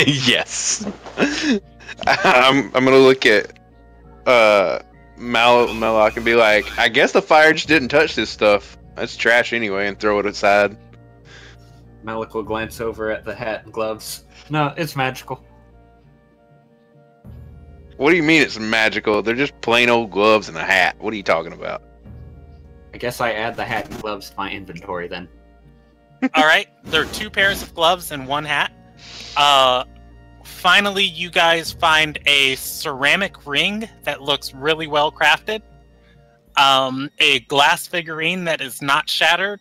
Yes. I'm gonna look at Malak and be like, I guess the fire just didn't touch this stuff. It's trash anyway, and throw it aside. Malak will glance over at the hat and gloves. No, it's magical. What do you mean it's magical? They're just plain old gloves and a hat. What are you talking about? I guess I add the hat and gloves to my inventory then. Alright, there are 2 pairs of gloves and 1 hat. Finally, you guys find a ceramic ring that looks really well crafted. A glass figurine that is not shattered.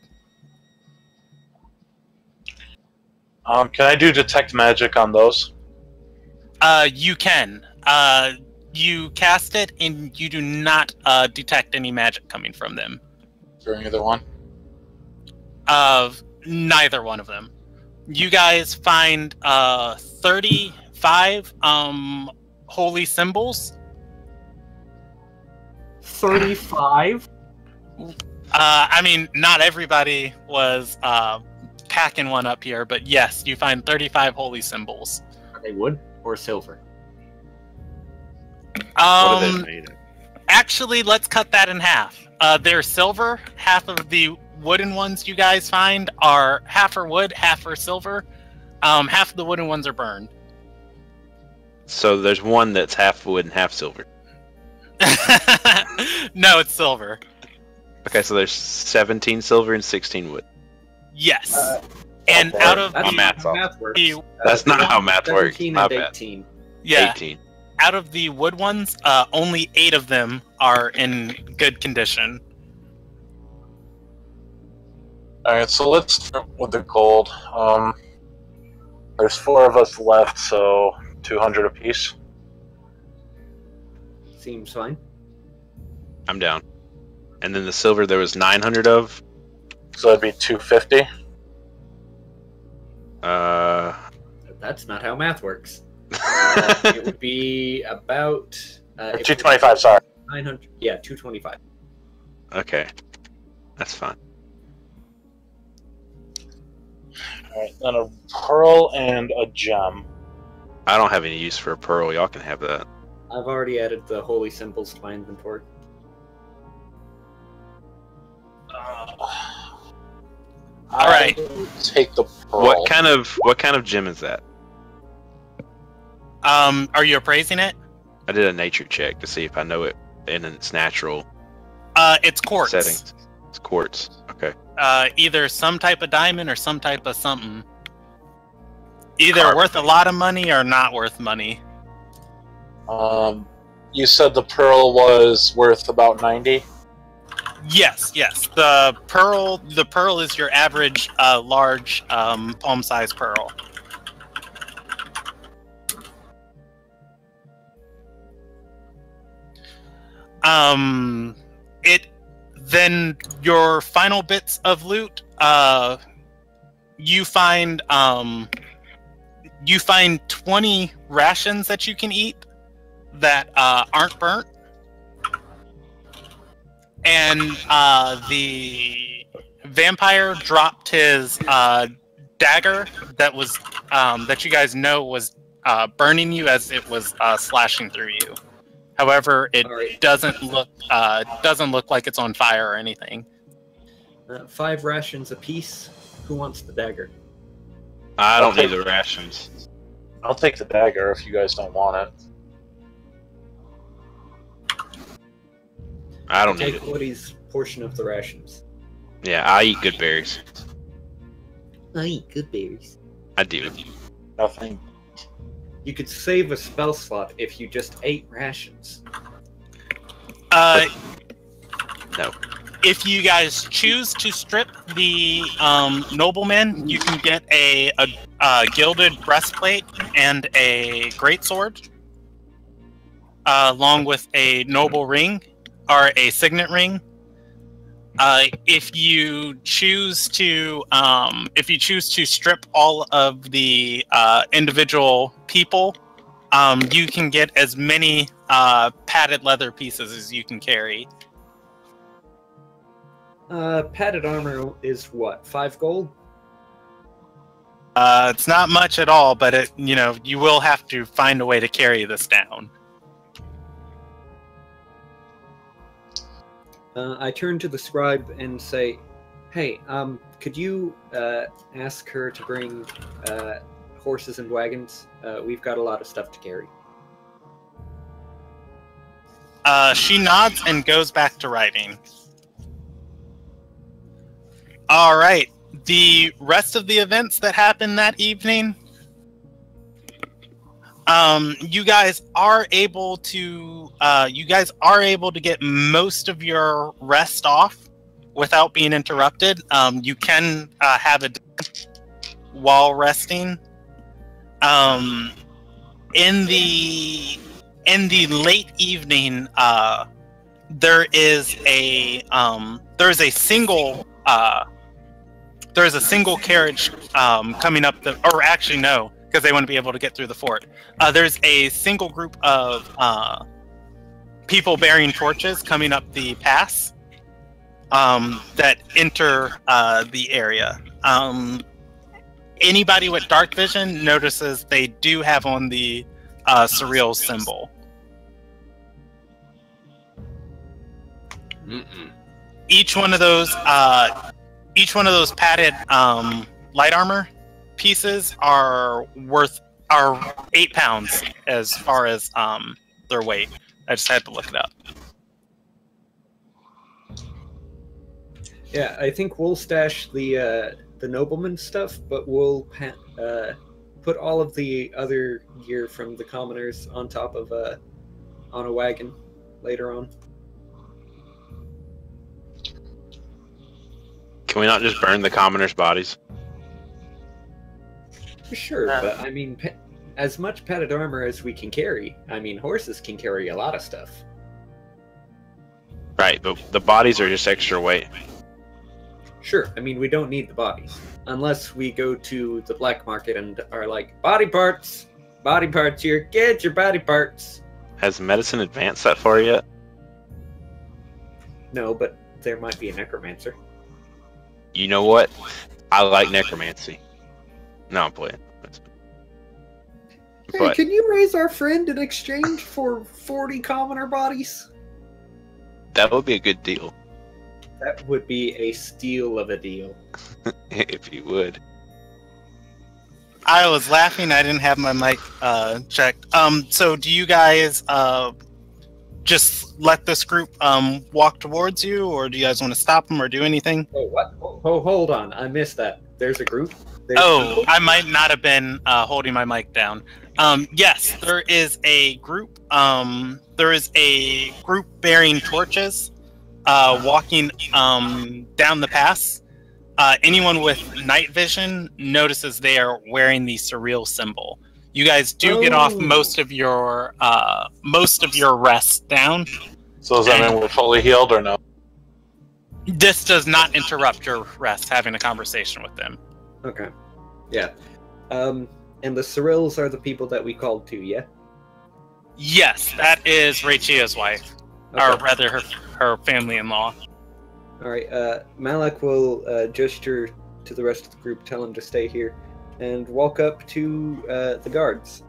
Can I do detect magic on those? You can. You cast it, and you do not detect any magic coming from them. During either one? Neither one of them. You guys find 35 holy symbols. 35? I mean, not everybody was packing one up here, but yes, you find 35 holy symbols. Are they wood or silver? What are they made of? Actually, let's cut that in half. They're silver. Half of the wooden ones you guys find are half are wood, half are silver. Half of the wooden ones are burned. So there's one that's half wood and half silver. No, it's silver. Okay, so there's 17 silver and 16 wood. Yes. And okay. out of That's Oh, math's how off. math works. That's not how math works. 17 My and bad. 18. yeah, 18. out of the wood ones, only 8 of them are in good condition. Alright, so let's start with the gold. There's 4 of us left, so 200 apiece. Seems fine. I'm down. And then the silver there was 900 of. So that'd be 250. That's not how math works. It would be about... Or 225, sorry. 900. Yeah, 225. Okay. That's fine. Alright, then a pearl and a gem. I don't have any use for a pearl. Y'all can have that. I've already added the holy symbols to my inventory. Alright. Take the pearl. What kind of gem is that? Are you appraising it? I did a nature check to see if I know it in its natural It's quartz. settings. It's quartz. Okay. Either some type of diamond or some type of something. Either Carbon. worth a lot of money or not worth money. You said the pearl was worth about 90? Yes, yes. The pearl is your average large palm-sized pearl. Then your final bits of loot, you find 20 rations that you can eat that aren't burnt. And the vampire dropped his dagger that was that you guys know was burning you as it was slashing through you. However, it Alright. doesn't look like it's on fire or anything. 5 rations apiece. Who wants the dagger? I don't Okay. need the rations. I'll take the dagger if you guys don't want it. I don't need Take it. Woody's portion of the rations. Yeah, I eat good berries. I eat good berries. I do. Nothing. You could save a spell slot if you just ate rations. No. If you guys choose to strip the nobleman, you can get a gilded breastplate and a greatsword, along with a noble ring or a signet ring. If you choose to strip all of the individual people, you can get as many padded leather pieces as you can carry. Padded armor is what? 5 gold? It's not much at all, but you will have to find a way to carry this down. I turn to the scribe and say, "Hey, could you ask her to bring horses and wagons? We've got a lot of stuff to carry." She nods and goes back to writing. All right. The rest of the events that happened that evening, you guys are able to get most of your rest off without being interrupted. You can have a while resting. In the late evening, there is a single carriage coming up or actually no, because they want to be able to get through the fort. There's a single group of people bearing torches coming up the pass that enter the area. Anybody with dark vision notices they do have on the surreal symbol. Each one of those padded light armor pieces are 8 pounds as far as their weight. I just had to look it up. Yeah, I think we'll stash the nobleman stuff, but we'll put all of the other gear from the commoners on top of on a wagon later on. Can we not just burn the commoners' bodies? Sure, but I mean, as much padded armor as we can carry. I mean, horses can carry a lot of stuff. Right, but the bodies are just extra weight. Sure, I mean, we don't need the bodies. Unless we go to the black market and are like, body parts here, get your body parts. Has medicine advanced that far yet? No, but there might be a necromancer. You know what? I like necromancy. No, I'm playing. Hey, But can you raise our friend in exchange for 40 commoner bodies? that would be a good deal. That would be a steal of a deal. If you would. I was laughing. I didn't have my mic checked. So do you guys just let this group walk towards you, or do you guys want to stop them or do anything? Oh, what? Oh, hold on. I missed that. There's a group? Oh, I might not have been holding my mic down. Yes, there is a group. There is a group bearing torches, walking down the pass. Anyone with night vision notices they are wearing the surreal symbol. You guys do get off most of your rest down. So does that mean we're fully healed or no? This does not interrupt your rest having a conversation with them. Okay. Yeah. And the Cyrills are the people that we called to, yeah? Yes, that is Raichia's wife. Okay. Or rather, her family-in-law. Alright, Malak will gesture to the rest of the group, tell them to stay here, and walk up to the guards.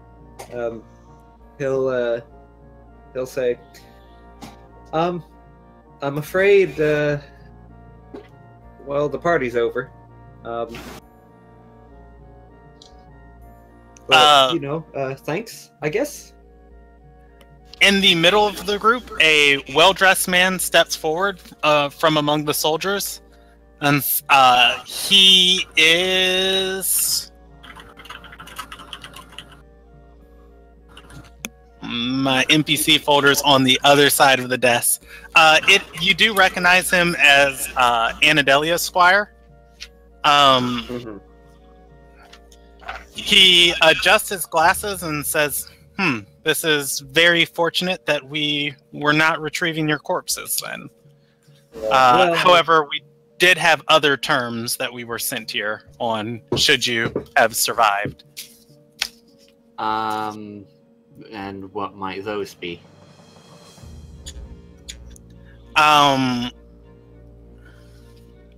He'll say, I'm afraid, well, the party's over. But, thanks, I guess. In the middle of the group, a well-dressed man steps forward from among the soldiers, and he is... My NPC folder's on the other side of the desk. You do recognize him as Anadelia Squire. He adjusts his glasses and says, this is very fortunate that we were not retrieving your corpses then. However, we did have other terms that we were sent here on should you have survived. And what might those be?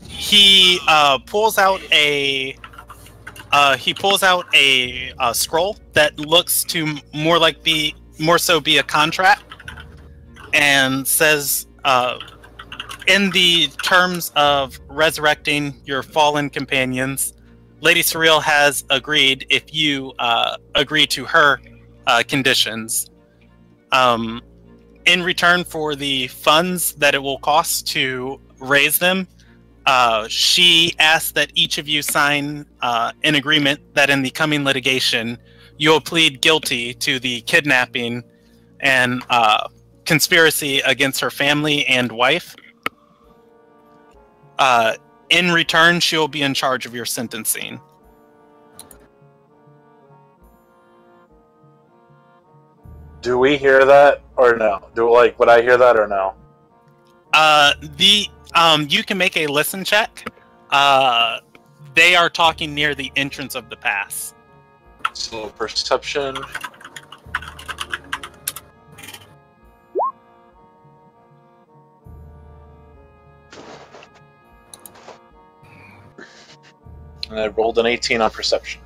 He pulls out a scroll that looks to more so be a contract, and says, in the terms of resurrecting your fallen companions, Lady Surreal has agreed, if you agree to her conditions, in return for the funds that it will cost to raise them, she asks that each of you sign an agreement that in the coming litigation you will plead guilty to the kidnapping and conspiracy against her family and wife. In return, she will be in charge of your sentencing. Do we hear that or no? Would I hear that or no? You can make a listen check. They are talking near the entrance of the pass. So perception. And I rolled an 18 on perception.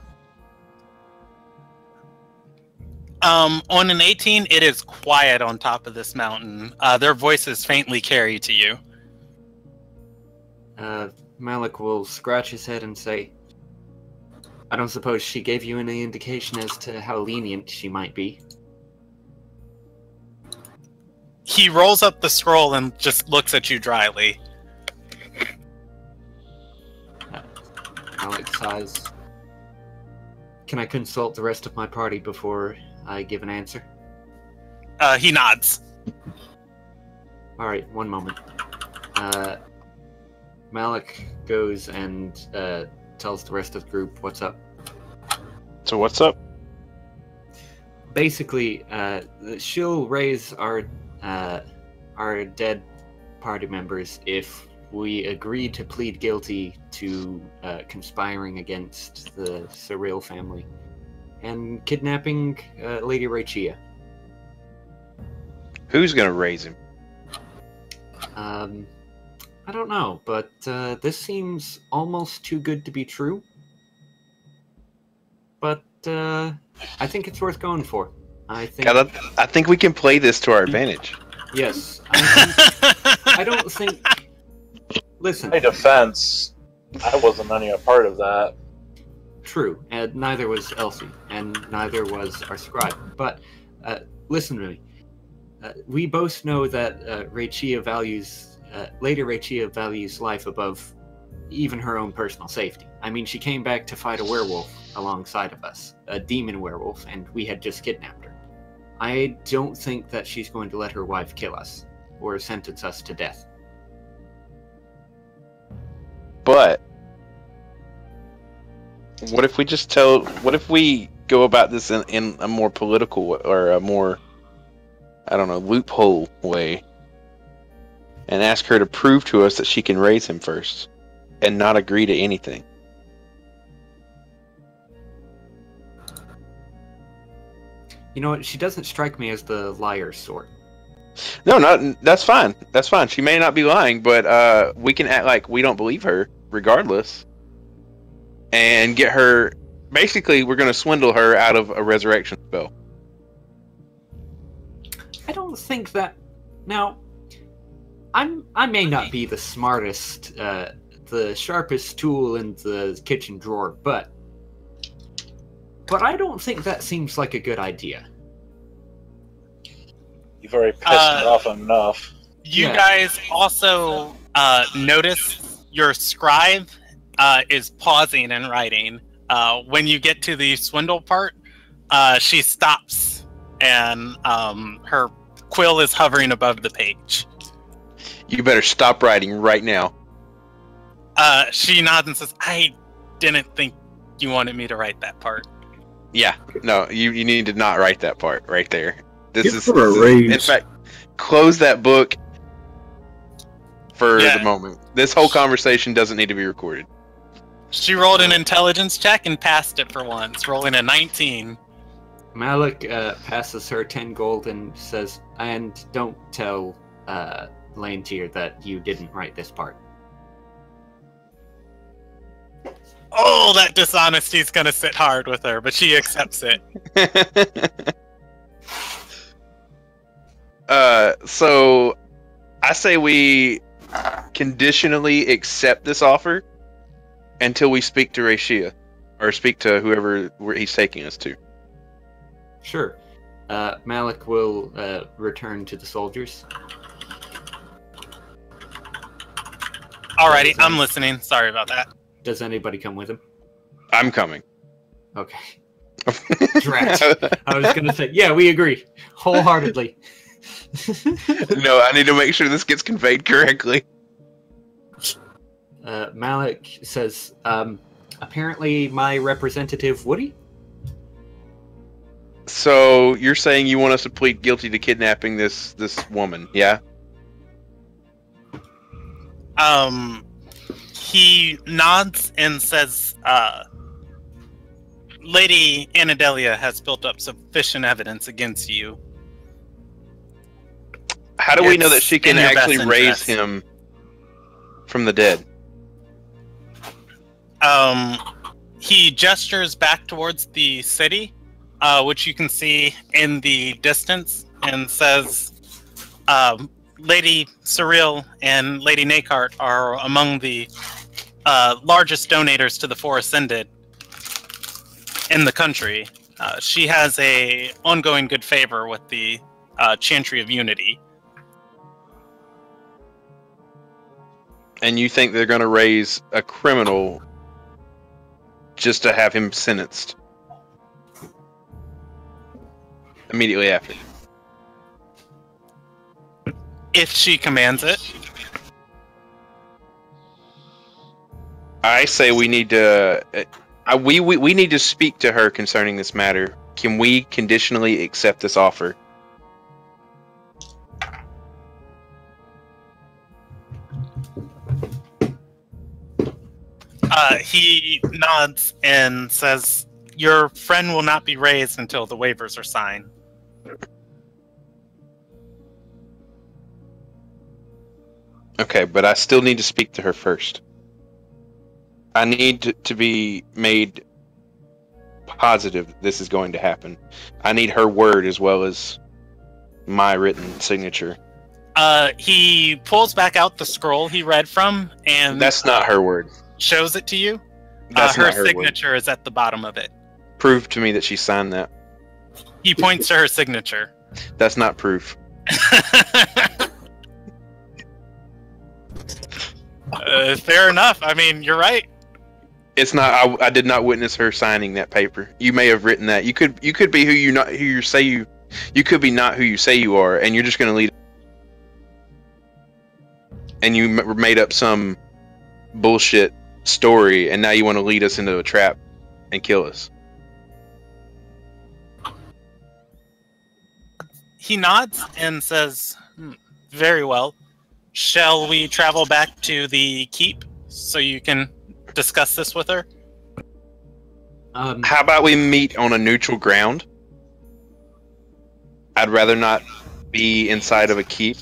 On an 18, it is quiet on top of this mountain. Their voices faintly carry to you. Malik will scratch his head and say, I don't suppose she gave you any indication as to how lenient she might be. He rolls up the scroll and just looks at you dryly. Malik sighs. Can I consult the rest of my party before I give an answer? He nods. Alright, one moment. Malik goes and tells the rest of the group what's up. So what's up? Basically, she'll raise our dead party members if we agree to plead guilty to conspiring against the Surreal family and kidnapping Lady Rachia. Who's gonna raise him? I don't know, but this seems almost too good to be true. But I think it's worth going for. I think we can play this to our advantage. Yes. I don't think... Listen. In my defense, I wasn't any a part of that. True, and neither was Elsie, and neither was our scribe. But listen to me. We both know that Lady Rachia values life above even her own personal safety. I mean, she came back to fight a werewolf alongside of us, a demon werewolf, and we had just kidnapped her. I don't think that she's going to let her wife kill us, or sentence us to death. But what if we go about this in a more political or a more, I don't know, loophole way, and ask her to prove to us that she can raise him first and not agree to anything? You know what? She doesn't strike me as the liar sort. No, that's fine. That's fine. She may not be lying, but we can act like we don't believe her regardless and get her. Basically, we're going to swindle her out of a resurrection spell. I don't think that... Now, I may not be the smartest, the sharpest tool in the kitchen drawer, but I don't think that seems like a good idea. You've already pissed me off enough. You guys also notice your scribe is pausing and writing. When you get to the swindle part, she stops and her quill is hovering above the page. You better stop writing right now. She nods and says, I didn't think you wanted me to write that part. Yeah, no, you need to not write that part right there. Give her a raise. In fact, close that book for the moment. This whole conversation doesn't need to be recorded. She rolled an intelligence check and passed it for once, rolling a 19. Malik passes her 10 gold and says, and don't tell Lantier that you didn't write this part. Oh, that dishonesty is going to sit hard with her, but she accepts it. So I say we conditionally accept this offer until we speak to Rachia, or speak to whoever he's taking us to. Sure. Malik will return to the soldiers. Alrighty, I'm listening. Sorry about that. Does anybody come with him? I'm coming. Okay. Drat. I was going to say, yeah, we agree. Wholeheartedly. No, I need to make sure this gets conveyed correctly. Malik says, apparently my representative, Woody? So, you're saying you want us to plead guilty to kidnapping this woman, yeah? He nods and says, Lady Anadelia has built up sufficient evidence against you. How do we know that she can actually raise him from the dead? He gestures back towards the city, which you can see in the distance, and says, Lady Cyril and Lady Nakart are among the largest donators to the Four Ascended in the country. She has a ongoing good favor with the Chantry of Unity. And you think they're going to raise a criminal just to have him sentenced immediately after? If she commands it. I say we need to we need to speak to her concerning this matter. Can we conditionally accept this offer? He nods and says, your friend will not be raised until the waivers are signed. Okay, but I still need to speak to her first. I need to be made positive this is going to happen. I need her word as well as my written signature. He pulls back out the scroll he read from, and that's not her word. Shows it to you. That's her not her signature word. Is at the bottom of it. Prove to me that she signed that. He points to her signature. That's not proof. Fair enough. I mean, you're right. It's not. I did not witness her signing that paper. You may have written that. You could be who you say you. You could be not who you say you are, and you're just going to lead. And you made up some bullshit story, and now you want to lead us into a trap and kill us. He nods and says, very well. Shall we travel back to the keep so you can discuss this with her? How about we meet on a neutral ground? I'd rather not be inside of a keep.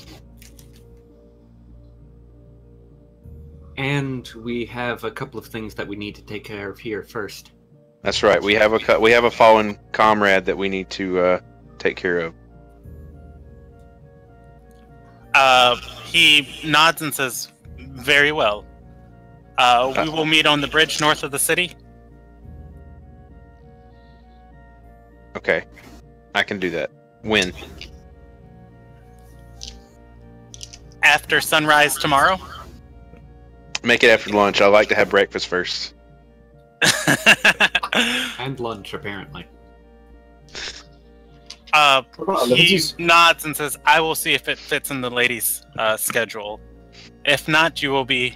And we have a couple of things that we need to take care of here first. That's right. We have a fallen comrade that we need to take care of. He nods and says, very well. We will meet on the bridge north of the city. Okay. I can do that. When? After sunrise tomorrow? Make it after lunch. I like to have breakfast first. And lunch, apparently. He nods and says, I will see if it fits in the ladies' schedule. If not, you will be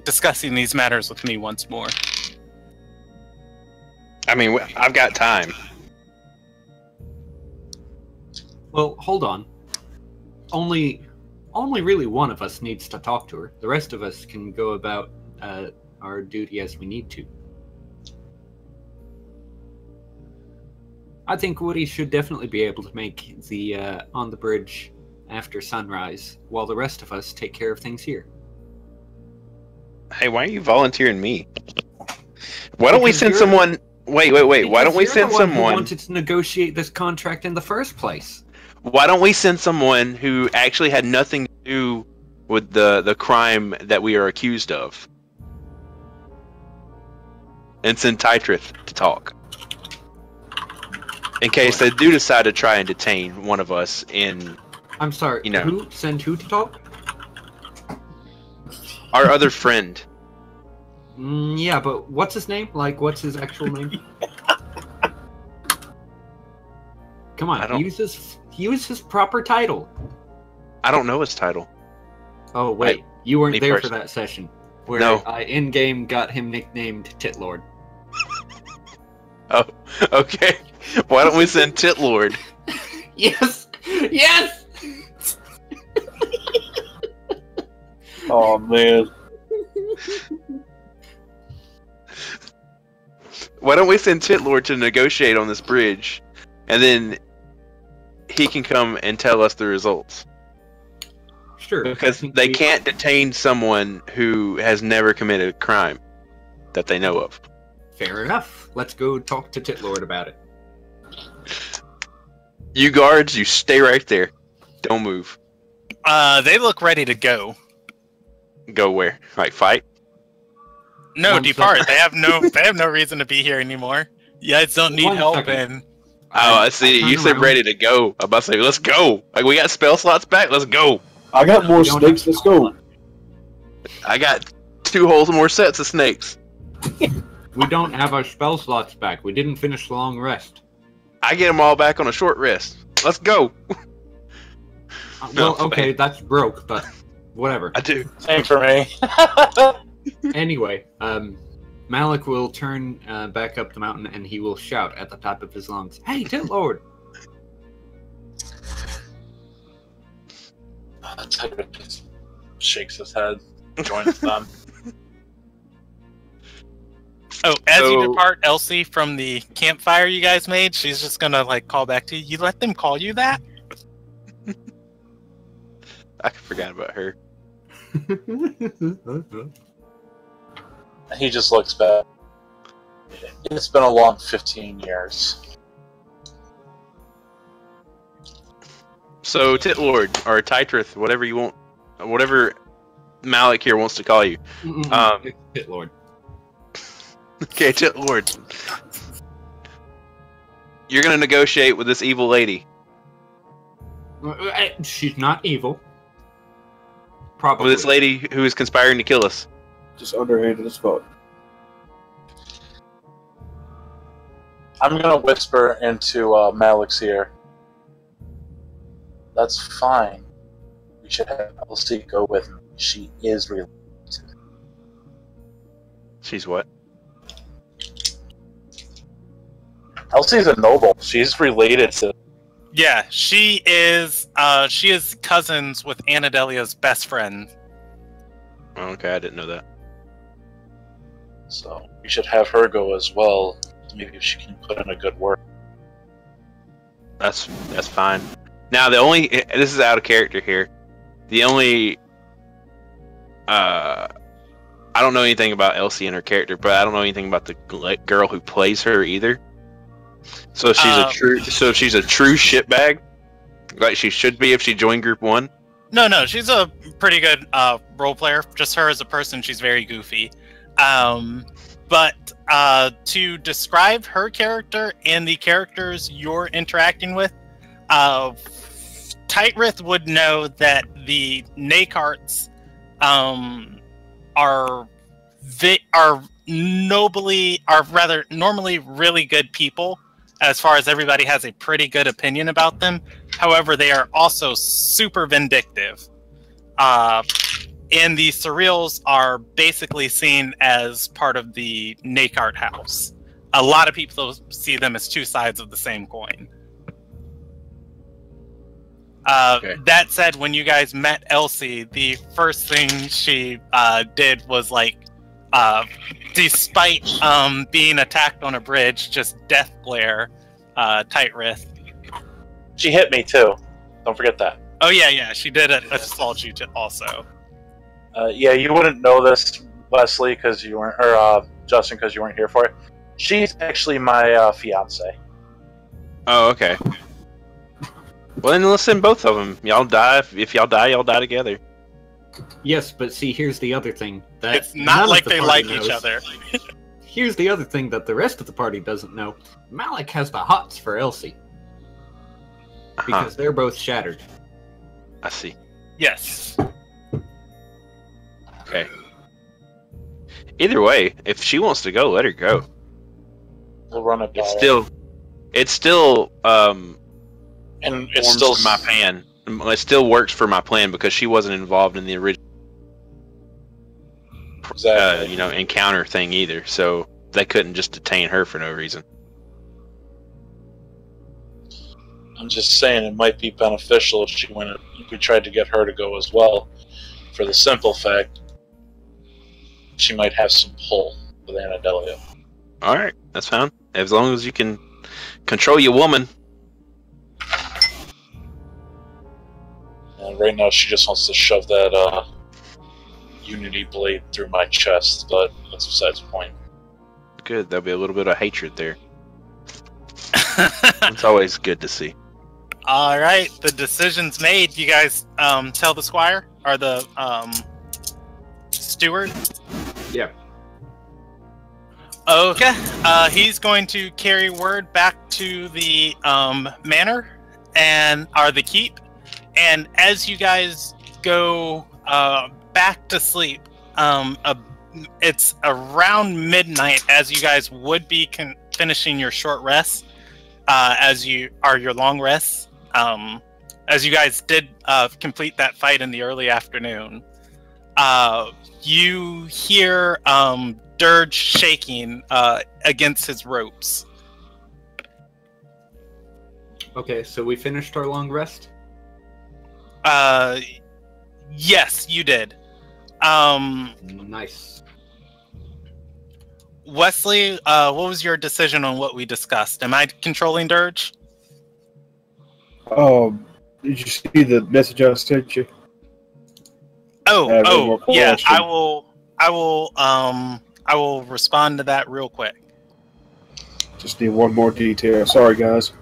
discussing these matters with me once more. I mean, I've got time. Well, hold on. Only really one of us needs to talk to her. The rest of us can go about our duty as we need to. I think Woody should definitely be able to make the on the bridge after sunrise, while the rest of us take care of things here. Hey, why are you volunteering me? Why don't we send someone? Wait. Why don't we send someone who wanted to negotiate this contract in the first place? Why don't we send someone who actually had nothing to do with the crime that we are accused of? And send Tytrith to talk. In case they do decide to try and detain one of us in... I'm sorry, send who to talk? Our other friend. Yeah, but what's his name? Like, what's his actual name? Come on, use his proper title. I don't know his title. Oh, wait. You weren't there for that session. Where I in-game got him nicknamed Titlord. Oh, okay. Why don't we send Titlord? Yes! Yes! Oh, man. Why don't we send Titlord to negotiate on this bridge, and then he can come and tell us the results? Sure. Because they can't detain someone who has never committed a crime that they know of. Fair enough. Let's go talk to Titlord about it. You guards, you stay right there. Don't move. They look ready to go. Go where? Like fight? No, One depart. second. They have no reason to be here anymore. You guys don't need One help, second. and Oh, I see. You said ready to go. I'm about to say, let's go. Like, we got spell slots back. Let's go. I got more snakes. Let's go. I got 2 whole more sets of snakes. We don't have our spell slots back. We didn't finish the long rest. I get them all back on a short rest. Let's go. Well, okay, that's broke, but whatever. I do. Same for me. Anyway, Malik will turn back up the mountain and he will shout at the top of his lungs, "Hey, Titlord!" Tiger just shakes his head, joins them. oh, as you So- depart, Elsie, from the campfire you guys made, she's just gonna like call back to you. You let them call you that? I forgot about her. He just looks back. It's been a long 15 years. So, Titlord, or Titrith, whatever you want, whatever Malik here wants to call you. It's Titlord. Okay, Titlord. You're gonna negotiate with this evil lady. She's not evil. Probably. With this lady who is conspiring to kill us. Just underhanded as fuck. I'm gonna whisper into Malik's ear. That's fine. We should have Elsie go with me. She is related. She's what? Elsie's a noble. She's related to. Yeah, she is cousins with Anadelia's best friend. Oh, okay, I didn't know that. So we should have her go as well. Maybe if she can put in a good word. That's fine. Now this is out of character here. The only I don't know anything about Elsie and her character, but I don't know anything about the girl who plays her either. So if she's a true shitbag, like she should be if she joined Group 1. No, she's a pretty good role player. Just her as a person, she's very goofy. But to describe her character and the characters you're interacting with, Titrith would know that the Nakarts are normally really good people. As far as everybody has a pretty good opinion about them. However, they are also super vindictive. And the Surreals are basically seen as part of the Nakart house. A lot of people see them as 2 sides of the same coin. Okay. That said, when you guys met Elsie, the first thing she did was despite being attacked on a bridge, just death glare Titrith. She hit me too. Don't forget that. Oh yeah, she did assault you also. Yeah, you wouldn't know this, Leslie, because you weren't, or Justin, because you weren't here for it. She's actually my fiance. Oh, okay. Well, then let's send both of them. Y'all die. If y'all die, y'all die together. Yes, but see, here's the other thing. That It's not none like of the they party like knows. each other. Here's the other thing that the rest of the party doesn't know. Malik has the hots for Elsie. Because they're both shattered. I see. Yes. Okay. Either way, if she wants to go, let her go. We'll run it by It's her. still And it's forms still for my plan. It still works for my plan because she wasn't involved in the original exactly. encounter thing either. So they couldn't just detain her for no reason. I'm just saying it might be beneficial if we tried to get her to go as well, for the simple fact she might have some pull with Anadelia. All right, that's fine. As long as you can control your woman. And right now she just wants to shove that Unity blade through my chest, but that's besides the point. Good. There'll be a little bit of hatred there. It's always good to see. All right, the decision's made. You guys tell the squire or the steward. Yeah. Okay. He's going to carry word back to the manor or the keep, and as you guys go back to sleep, it's around midnight as you guys would be finishing your short rest, your long rests. As you guys did complete that fight in the early afternoon, you hear Dirge shaking against his ropes. Okay, so we finished our long rest? Yes, you did. Nice. Wesley, what was your decision on what we discussed? Am I controlling Dirge? Did you see the message I sent you? Yeah. I will respond to that real quick. Just need one more detail. Sorry, guys.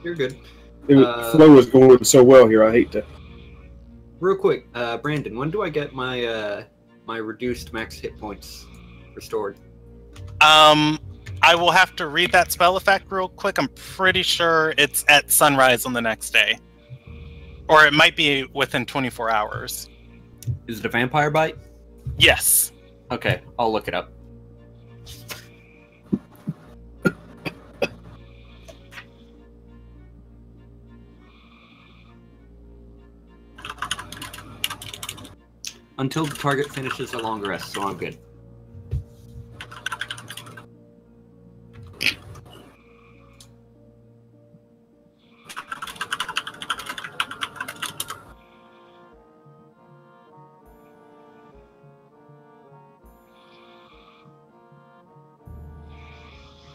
You're good. Flow is going so well here. I hate to. Real quick, Brandon, when do I get my my reduced max hit points restored? I will have to read that spell effect real quick. I'm pretty sure it's at sunrise on the next day. Or it might be within 24 hours. Is it a vampire bite? Yes. Okay, I'll look it up. Until the target finishes a long rest, so I'm good.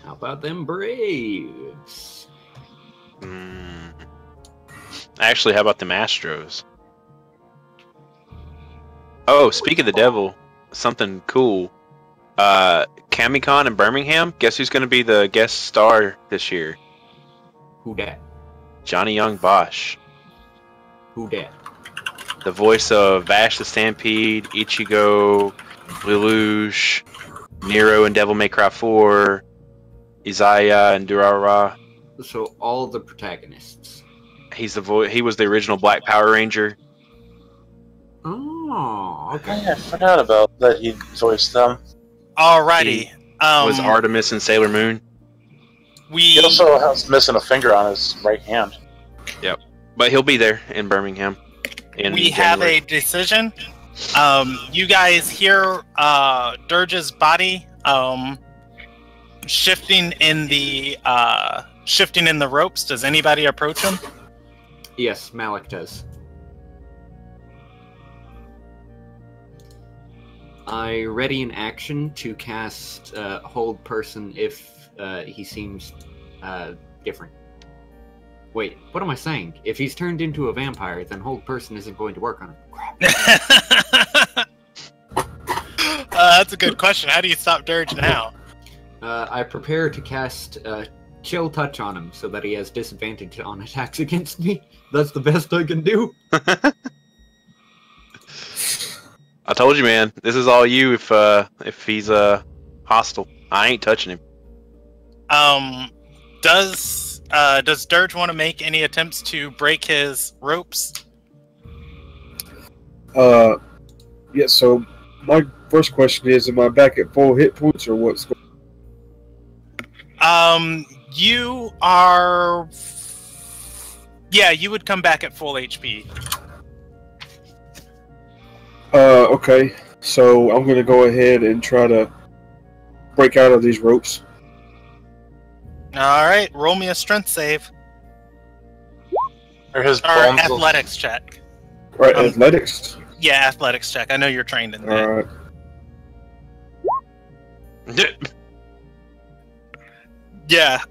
How about them Braves? Actually, how about them Astros? Oh, speak of the devil, something cool. Kamicon in Birmingham. Guess who's going to be the guest star this year? Who dat? Johnny Young Bosch. Who dat? The voice of Vash the Stampede, Ichigo, Lelouch, Nero in Devil May Cry 4, Isaiah and Durara. So all the protagonists. He's the he was the original Black Power Ranger. Oh, okay. I forgot about that. He voiced them. Alrighty. Was Artemis in Sailor Moon. He also has missing a finger on his right hand. Yep, but he'll be there in Birmingham. We have a decision. You guys hear Dirge's body shifting in the ropes. Does anybody approach him? Yes, Malik does. I ready in action to cast Hold Person if he seems different. Wait, what am I saying? If he's turned into a vampire, then Hold Person isn't going to work on him. Crap. That's a good question. How do you stop Dirge now? I prepare to cast Chill Touch on him so that he has disadvantage on attacks against me. That's the best I can do. I told you, man. This is all you. If he's hostile, I ain't touching him. Does Dirge want to make any attempts to break his ropes? Yeah. So my first question is: am I back at full hit points, or what's going? You are. Yeah, you would come back at full HP. Okay. So I'm gonna go ahead and try to break out of these ropes. All right, roll me a strength save. Or his Or bones. athletics check. Right, athletics. Yeah, athletics check. I know you're trained in that. All right. Yeah.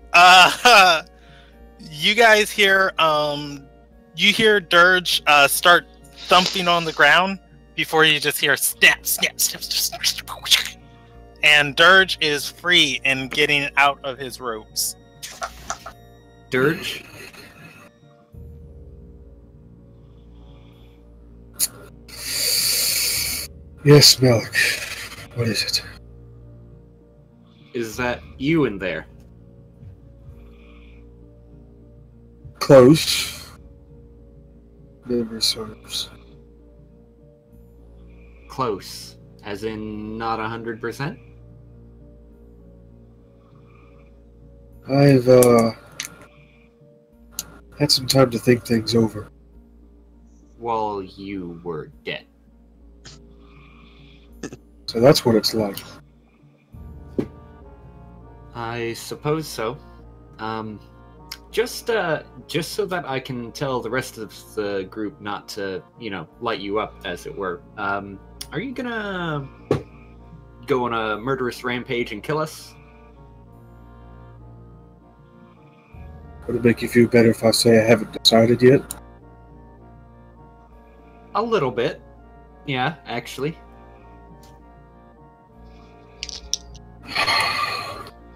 You guys hear Dirge start thumping on the ground before you just hear snap, snap, snap, snap, snap, and Dirge is free and getting out of his ropes. Dirge? Yes, Malik. What is it? Is that you in there? Close. Never serves. Close. As in not 100%? I've, had some time to think things over. While you were dead. So that's what it's like. I suppose so. Just so that I can tell the rest of the group not to, light you up, as it were. Are you gonna go on a murderous rampage and kill us? Would it make you feel better if I say I haven't decided yet? A little bit. Yeah, actually.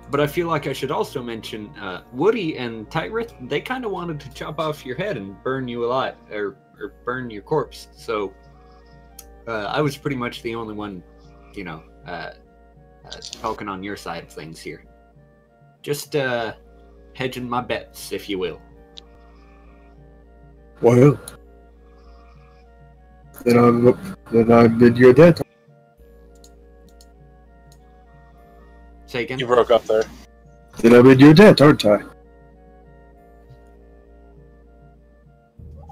But I feel like I should also mention Woody and Tyrith, they kind of wanted to chop off your head and burn you alive, or burn your corpse. So I was pretty much the only one, talking on your side of things here. Just hedging my bets, if you will. Well, then I'm in your debt. Say again? You broke up there. Then I'm in your debt, aren't I?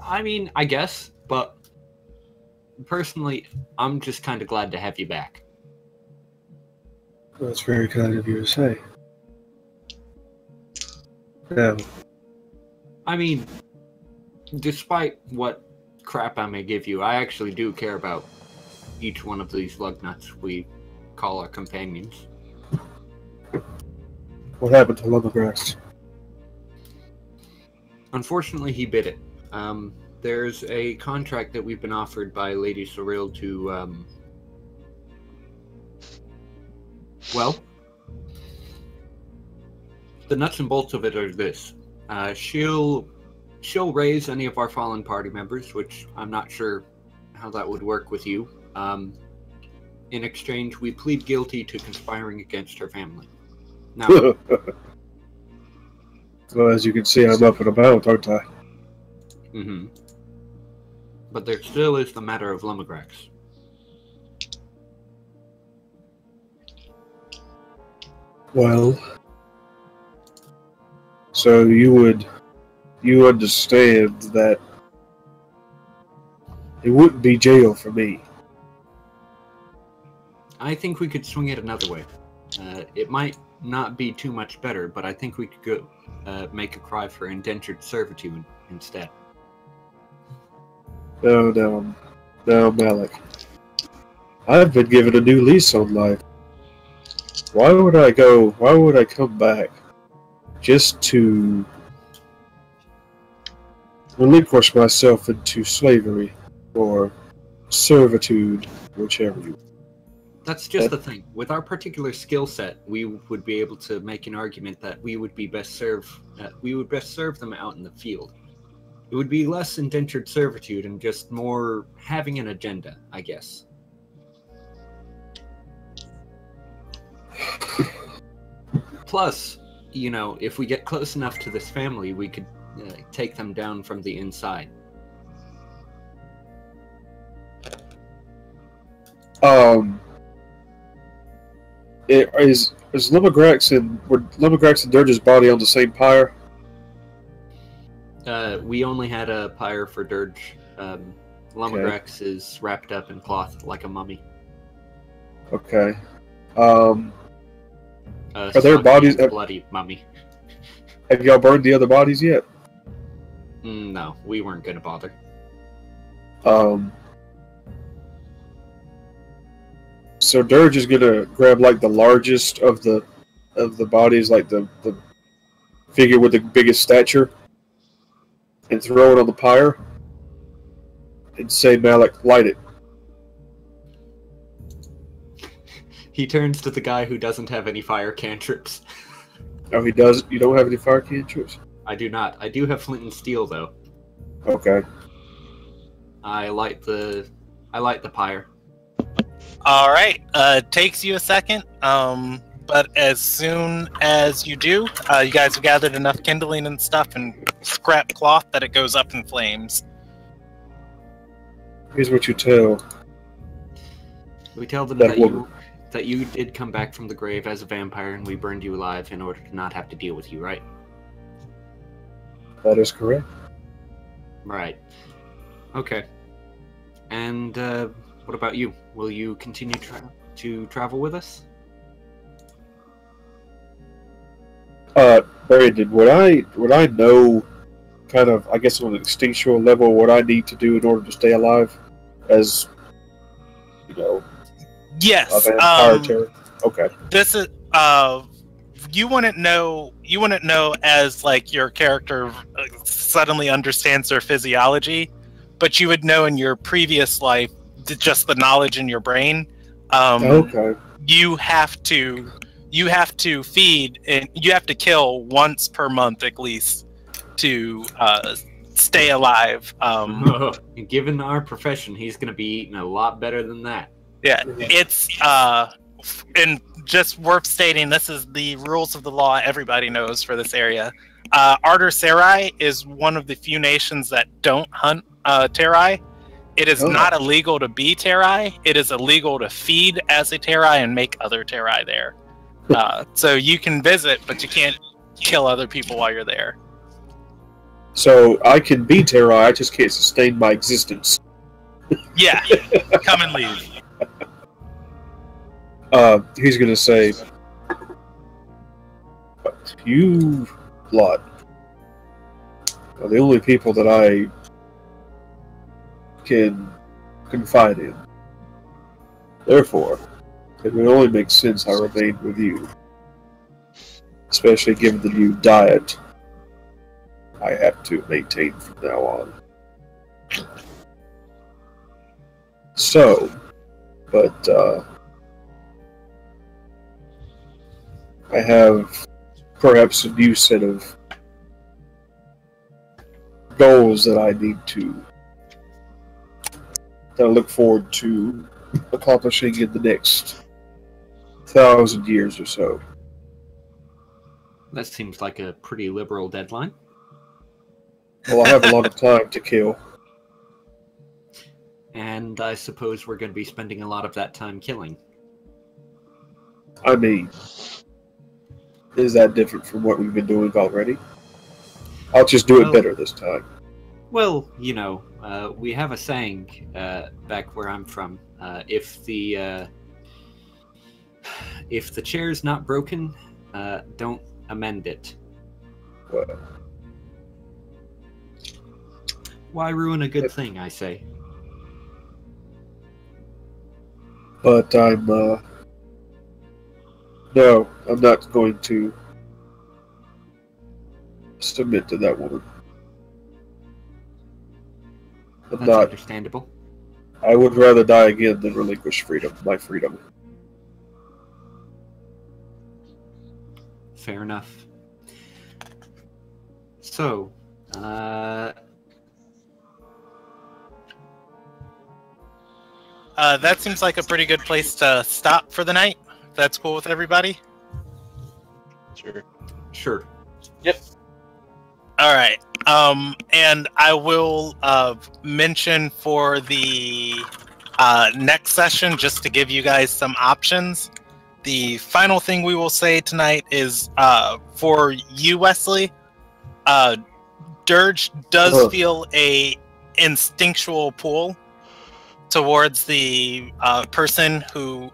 I mean, I guess, but personally, I'm just kind of glad to have you back. That's very kind of you to say. Yeah. I mean, despite what crap I may give you, I actually do care about each one of these lugnuts we call our companions. What happened to Lumbergrass? Unfortunately, he bit it. There's a contract that we've been offered by Lady Soril to, well, the nuts and bolts of it are this. She'll raise any of our fallen party members, which I'm not sure how that would work with you. In exchange, we plead guilty to conspiring against her family. Now, well, as you can see, I'm up and about, aren't I? mm-hmm. But there still is the matter of Lumagrax. Well, so you understand that it wouldn't be jail for me. I think we could swing it another way. It might not be too much better, but I think we could go make a cry for indentured servitude instead. No, Malik. I've been given a new lease on life. Why would I come back just to relinquish myself into slavery or servitude, whichever you... That's just the thing. With our particular skill set, we would be able to make an argument that we would best serve them out in the field. It would be less indentured servitude and just more having an agenda, I guess. Plus, if we get close enough to this family, we could take them down from the inside. Is Lumagrax and Dirge's body on the same pyre? We only had a pyre for Dirge. Lumagrax is wrapped up in cloth like a mummy. Okay. Are their bodies bloody mummy? Have y'all burned the other bodies yet? No, we weren't gonna bother. So Dirge is gonna grab like the largest of the bodies, like the figure with the biggest stature, and throw it on the pyre, and say, "Malik, light it." He turns to the guy who doesn't have any fire cantrips. Oh, he does. You don't have any fire cantrips? I do not. I do have flint and steel though. Okay. I light the pyre. All right. Takes you a second, but as soon as you do, you guys have gathered enough kindling and stuff and scrap cloth that it goes up in flames. Here's what you tell. We tell them That that you did come back from the grave as a vampire, and we burned you alive in order to not have to deal with you, right? That is correct. Right. Okay. And what about you? Will you continue to travel with us? Brandon, would I know, kind of, I guess on an instinctual level, what I need to do in order to stay alive, as you know, Yes. a vampire terror? Okay. This is you wouldn't know as like your character suddenly understands their physiology, but you would know in your previous life just the knowledge in your brain. Okay. You have to feed and you have to kill once per month at least to stay alive. Given our profession, he's going to be eating a lot better than that. Yeah, it's and just worth stating, this is the rules of the law everybody knows for this area. Arter Sarai is one of the few nations that don't hunt Terai. It is not illegal to be Terai. It is illegal to feed as a Terai and make other Terai there. So you can visit, but you can't kill other people while you're there. So I can be Terai, I just can't sustain my existence. Yeah, come and leave. He's gonna say, you lot are the only people that I can confide in. Therefore, it would only make sense I remain with you. Especially given the new diet I have to maintain from now on. So, but, I have perhaps a new set of goals that I look forward to accomplishing in the next 1,000 years or so. That seems like a pretty liberal deadline. Well, I have a lot of time to kill. And I suppose we're going to be spending a lot of that time killing. I mean, is that different from what we've been doing already? I'll just do it better this time. Well, you know, we have a saying back where I'm from. If the chair's not broken, don't amend it. Well, why ruin a good thing, I say. but I'm no, I'm not going to submit to that woman. That's understandable. I would rather die again than relinquish my freedom. Fair enough. So, that seems like a pretty good place to stop for the night. If that's cool with everybody. Sure. Yep. All right. And I will mention for the next session, just to give you guys some options. The final thing we will say tonight is for you, Wesley. Dirge does feel a instinctual pull towards the person who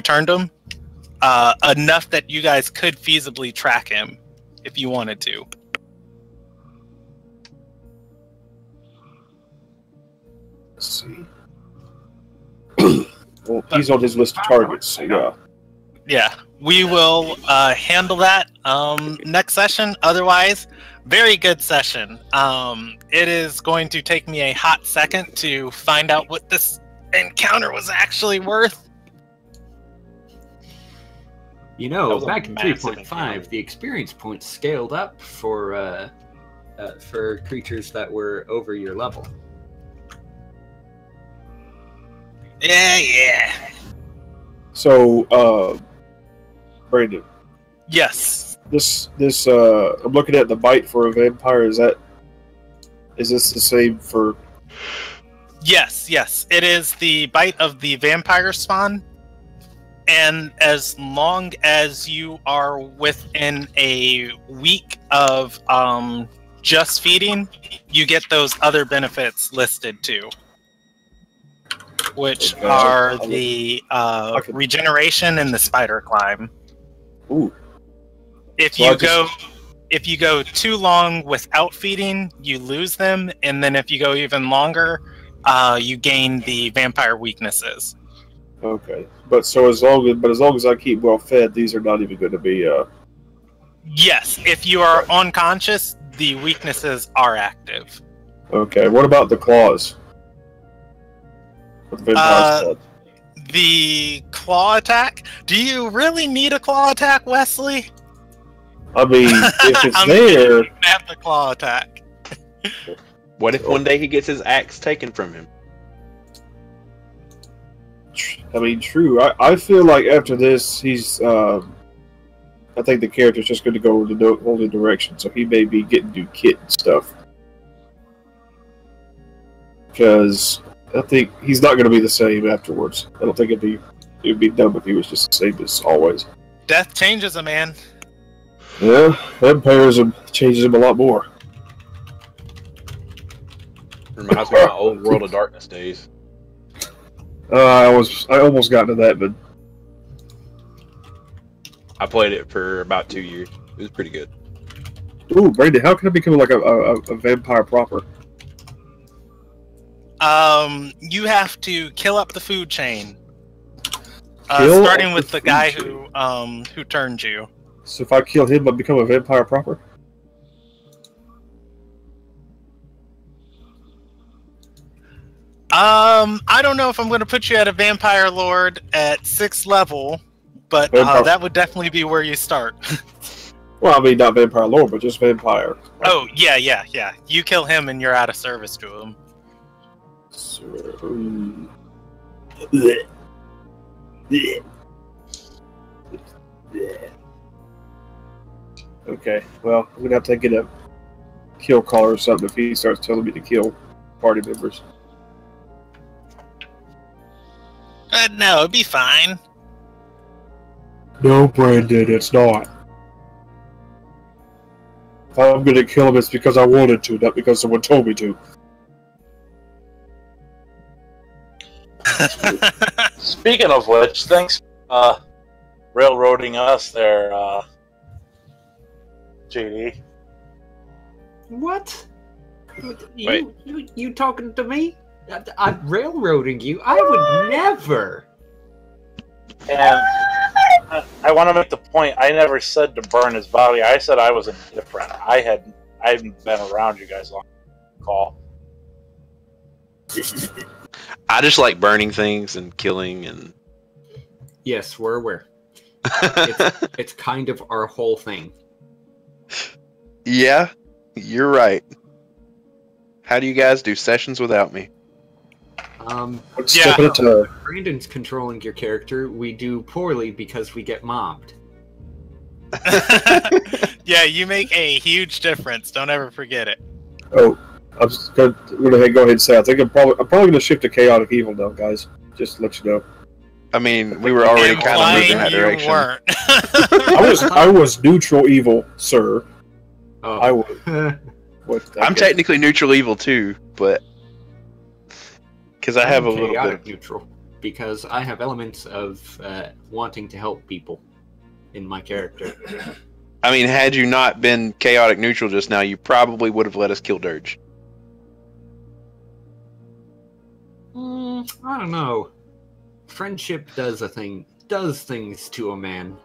turned him, enough that you guys could feasibly track him if you wanted to. Let's see. Well, he's on his list of targets, so yeah. Yeah, we will handle that next session. Otherwise, very good session. It is going to take me a hot second to find out what this encounter was actually worth. You That know, was a back in massive 3.5, encounter. the experience points scaled up for creatures that were over your level. Yeah. So, Brandon, Yes. this I'm looking at the bite for a vampire. Is this the same for? Yes. It is the bite of the vampire spawn. And as long as you are within a week of just feeding, you get those other benefits listed too. Which Okay. are the I could- regeneration and the spider climb. Ooh. If So you go too long without feeding, you lose them, and then if you go even longer, you gain the vampire weaknesses. Okay, but as long as I keep well fed, these are not even going to be. Yes, if you are unconscious, the weaknesses are active. Okay, what about the claws? What the vampire's called? The claw attack? Do you really need a claw attack, Wesley? I mean, if it's I'm there, at the claw attack. What if one day he gets his axe taken from him? I mean, true. I feel like after this, he's. I think the character's just going to go in the only direction, so he may be getting to kit and stuff. Because I think he's not going to be the same afterwards. I don't think it'd be dumb if he was just the same as always. Death changes a man. Yeah, vampirism changes him a lot more. Reminds me of my old World of Darkness days. I almost got to that, but I played it for about 2 years. It was pretty good. ooh, Brandon, how can I become like a vampire proper? You have to kill up the food chain. Kill Starting up with the the guy food who turned you. So if I kill him, I become a vampire proper? I don't know if I'm going to put you at a vampire lord at 6th level, but Vampire- that would definitely be where you start. Well, I mean, not vampire lord, but just vampire. Oh, yeah. You kill him and you're out of service to him. So, okay, well, I'm gonna have to get a kill collar or something if he starts telling me to kill party members. No, it'd be fine. No, Brandon, it's not. If I'm gonna kill him, it's because I wanted to, not because someone told me to. Speaking of which, thanks railroading us there, JD. What? Wait. You talking to me? I'm railroading you? I would never. And I want to make the point, I never said to burn his body. I said I was indifferent. I hadn't been around you guys long. Call. I just like burning things and killing and. Yes, we're aware. It's kind of our whole thing. Yeah, you're right. How do you guys do sessions without me? One step at a time. Brandon's controlling your character. We do poorly because we get mobbed. Yeah, you make a huge difference. Don't ever forget it. Oh, I'm just gonna go ahead and say I think I'm probably gonna shift to chaotic evil now, guys. Just to let you know. I mean, we were already kind of moving in that you direction. weren't. I was neutral evil, sir. Oh. I was. I'm technically neutral evil too, but because I have a little bit chaotic of neutral because I have elements of wanting to help people in my character. I mean, had you not been chaotic neutral just now, you probably would have let us kill Dirge. I don't know. Friendship does things to a man.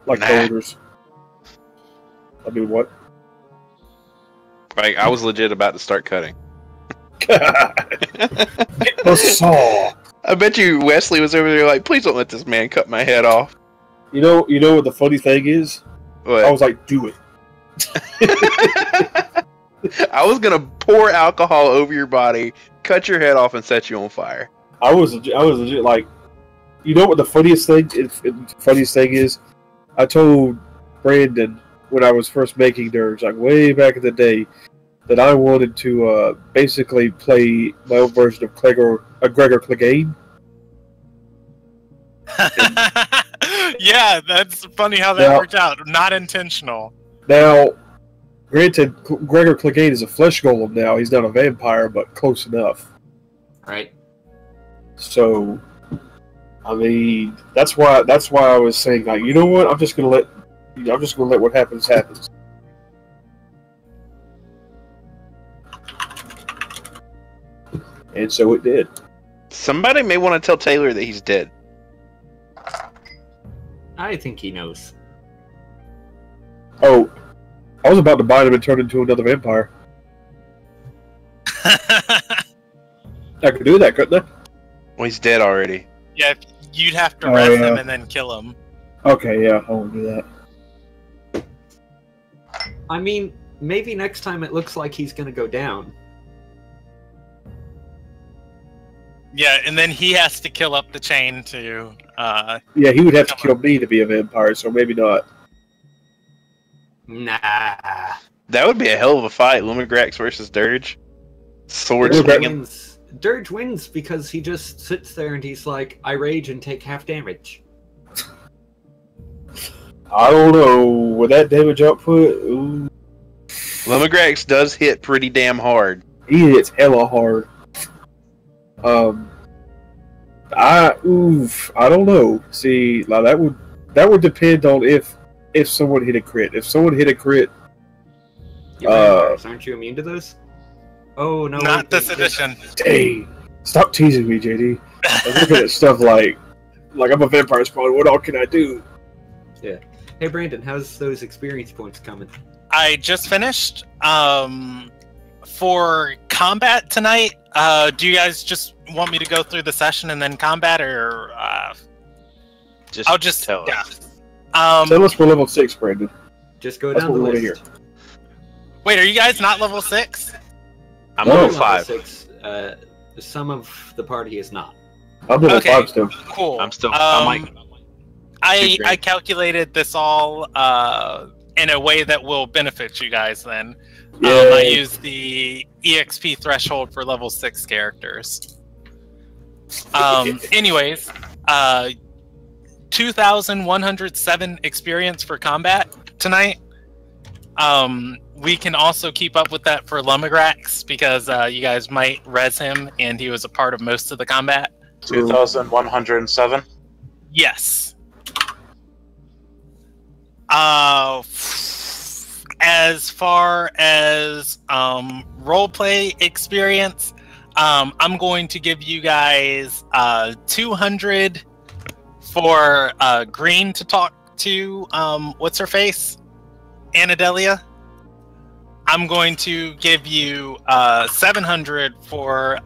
like Nah. coders. I mean, what? Like, I was legit about to start cutting. Get the saw. I bet you Wesley was over there like, please don't let this man cut my head off. You know what the funny thing is? What? I was like, do it. I was gonna pour alcohol over your body, cut your head off, and set you on fire. I was legit like, you know what the funniest thing? Funniest thing is, I told Brandon when I was first making Dirge, like way back in the day, that I wanted to basically play my own version of Gregor Clegane. Yeah, that's funny how that worked out. Not intentional. Now, granted, Gregor Clegane is a flesh golem now. He's not a vampire, but close enough. Right. So, I mean, that's why I was saying, like, you know what? I'm just gonna let what happens happens. And so it did. Somebody may want to tell Taylor that he's dead. I think he knows. Oh, I was about to bite him and turn into another vampire. I could do that, couldn't I? Well, he's dead already. Yeah, you'd have to res him and then kill him. Okay, yeah, I won't do that. I mean, maybe next time it looks like he's gonna go down. Yeah, and then he has to kill up the chain to... yeah, he would have to kill me to be a vampire, so maybe not. Nah. That would be a hell of a fight, Lumigrax versus Dirge. Sword Dirge swinging. Dirge wins because he just sits there and he's like, I rage and take half damage. I don't know. With that damage output, ooh, Lumigrax does hit pretty damn hard. he hits hella hard. I don't know. See, like that would depend on if someone hit a crit. If someone hit a crit, Aren't you immune to those? Oh no! Not this edition. dang, stop teasing me, JD. I'm looking at stuff like I'm a vampire spawn. What all can I do? Yeah. Hey Brandon, how's those experience points coming? I just finished. For combat tonight, do you guys just want me to go through the session and then combat, or I'll just tell yeah. us. Tell us we're level 6, Brandon. Just go That's down what the we want to list. hear. Wait, are you guys not level 6? I'm No. level 5. 6. Some of the party is not. I'm level Okay. 5 still. Cool. I'm still. I'm like. I calculated this all in a way that will benefit you guys. Then Yay. I used the EXP threshold for level 6 characters. Anyways, 2,107 experience for combat tonight. We can also keep up with that for Lumigrax because you guys might res him, and he was a part of most of the combat. 2,107. Yes. As far as roleplay experience, I'm going to give you guys 200 for Green to talk to. What's her face? Anadelia. I'm going to give you 700 for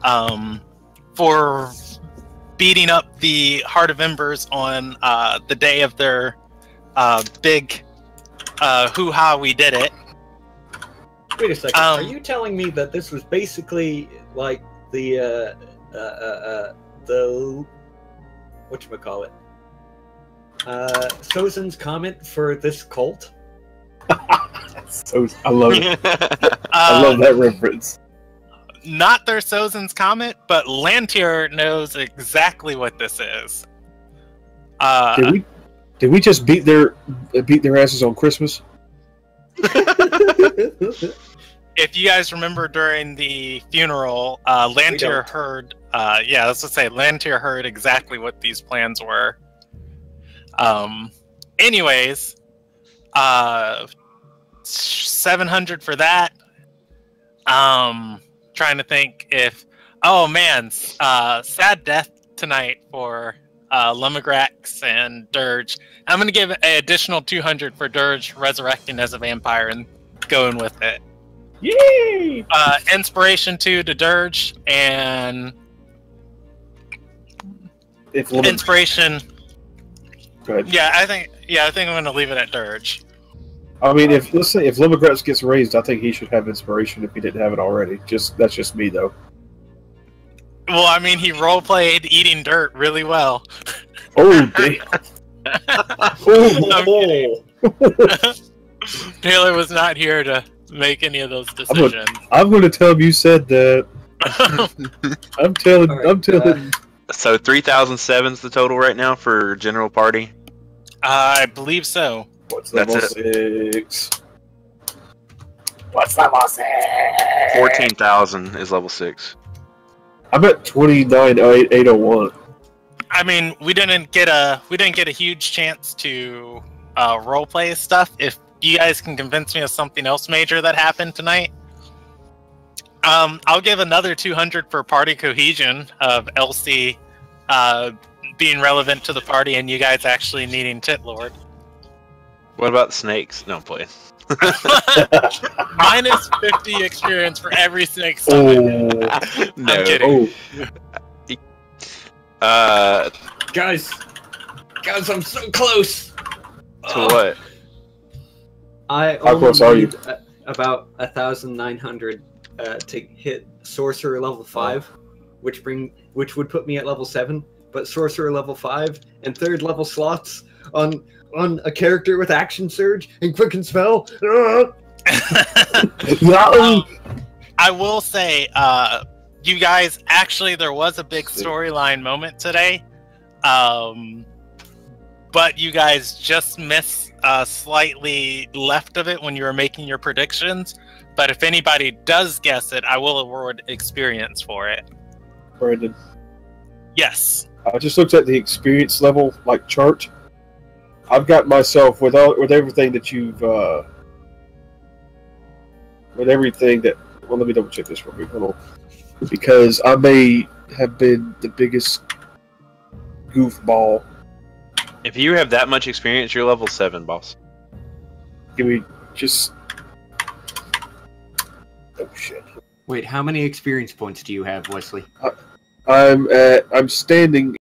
beating up the Heart of Embers on the day of their big hoo-ha, we did it. Wait a second. Are you telling me that this was basically like the whatchamacallit? Sozin's comment for this cult? So I love it. I love that reference. Not their Sozin's comment, but Lantier knows exactly what this is. Did we just beat their asses on Christmas? If you guys remember during the funeral, Lantier heard. Yeah, let's just say Lantier heard exactly what these plans were. Anyways, 700 for that. Trying to think if. Oh man, sad death tonight for Lumigrax and Dirge. I'm going to give an additional 200 for Dirge resurrecting as a vampire and going with it. Yay! Inspiration 2 to Dirge, and If Limit, Inspiration. go ahead. Yeah, I think I'm going to leave it at Dirge. I mean, let's say if Limogreps gets raised, I think he should have inspiration if he didn't have it already. That's just me though. Well, I mean, he roleplayed eating dirt really well. Oh damn! I'm Taylor was not here to make any of those decisions. I'm going to tell him you said that. I'm telling. All right, I'm telling. So 3,007's the total right now for general party. I believe so. What's That's level 6? What's level 6? 14,000 is level 6. I'm at 29,801. I mean, we didn't get a huge chance to roleplay stuff. If you guys can convince me of something else major that happened tonight, I'll give another 200 for party cohesion of Elsie being relevant to the party and you guys actually needing Titlord. What about the snakes? No, play. Minus 50 experience for every snake summon. No. I'm kidding. Guys, I'm so close. To what? I How close are you? About 1,900 to hit sorcerer level 5, which would put me at level 7. But sorcerer level 5 and 3rd level slots on a character with action surge and quicken spell. I will say, you guys, actually, there was a big storyline moment today, but you guys just missed slightly left of it when you were making your predictions. But if anybody does guess it, I will award experience for it. Brandon, Yes. I just looked at the experience level chart. I've got myself with everything that you've with everything that. Well, let me double check this real quick. Hold on, because I may have been the biggest goofball. If you have that much experience, you're level 7, boss. Give me just. Oh shit! Wait, how many experience points do you have, Wesley? I'm standing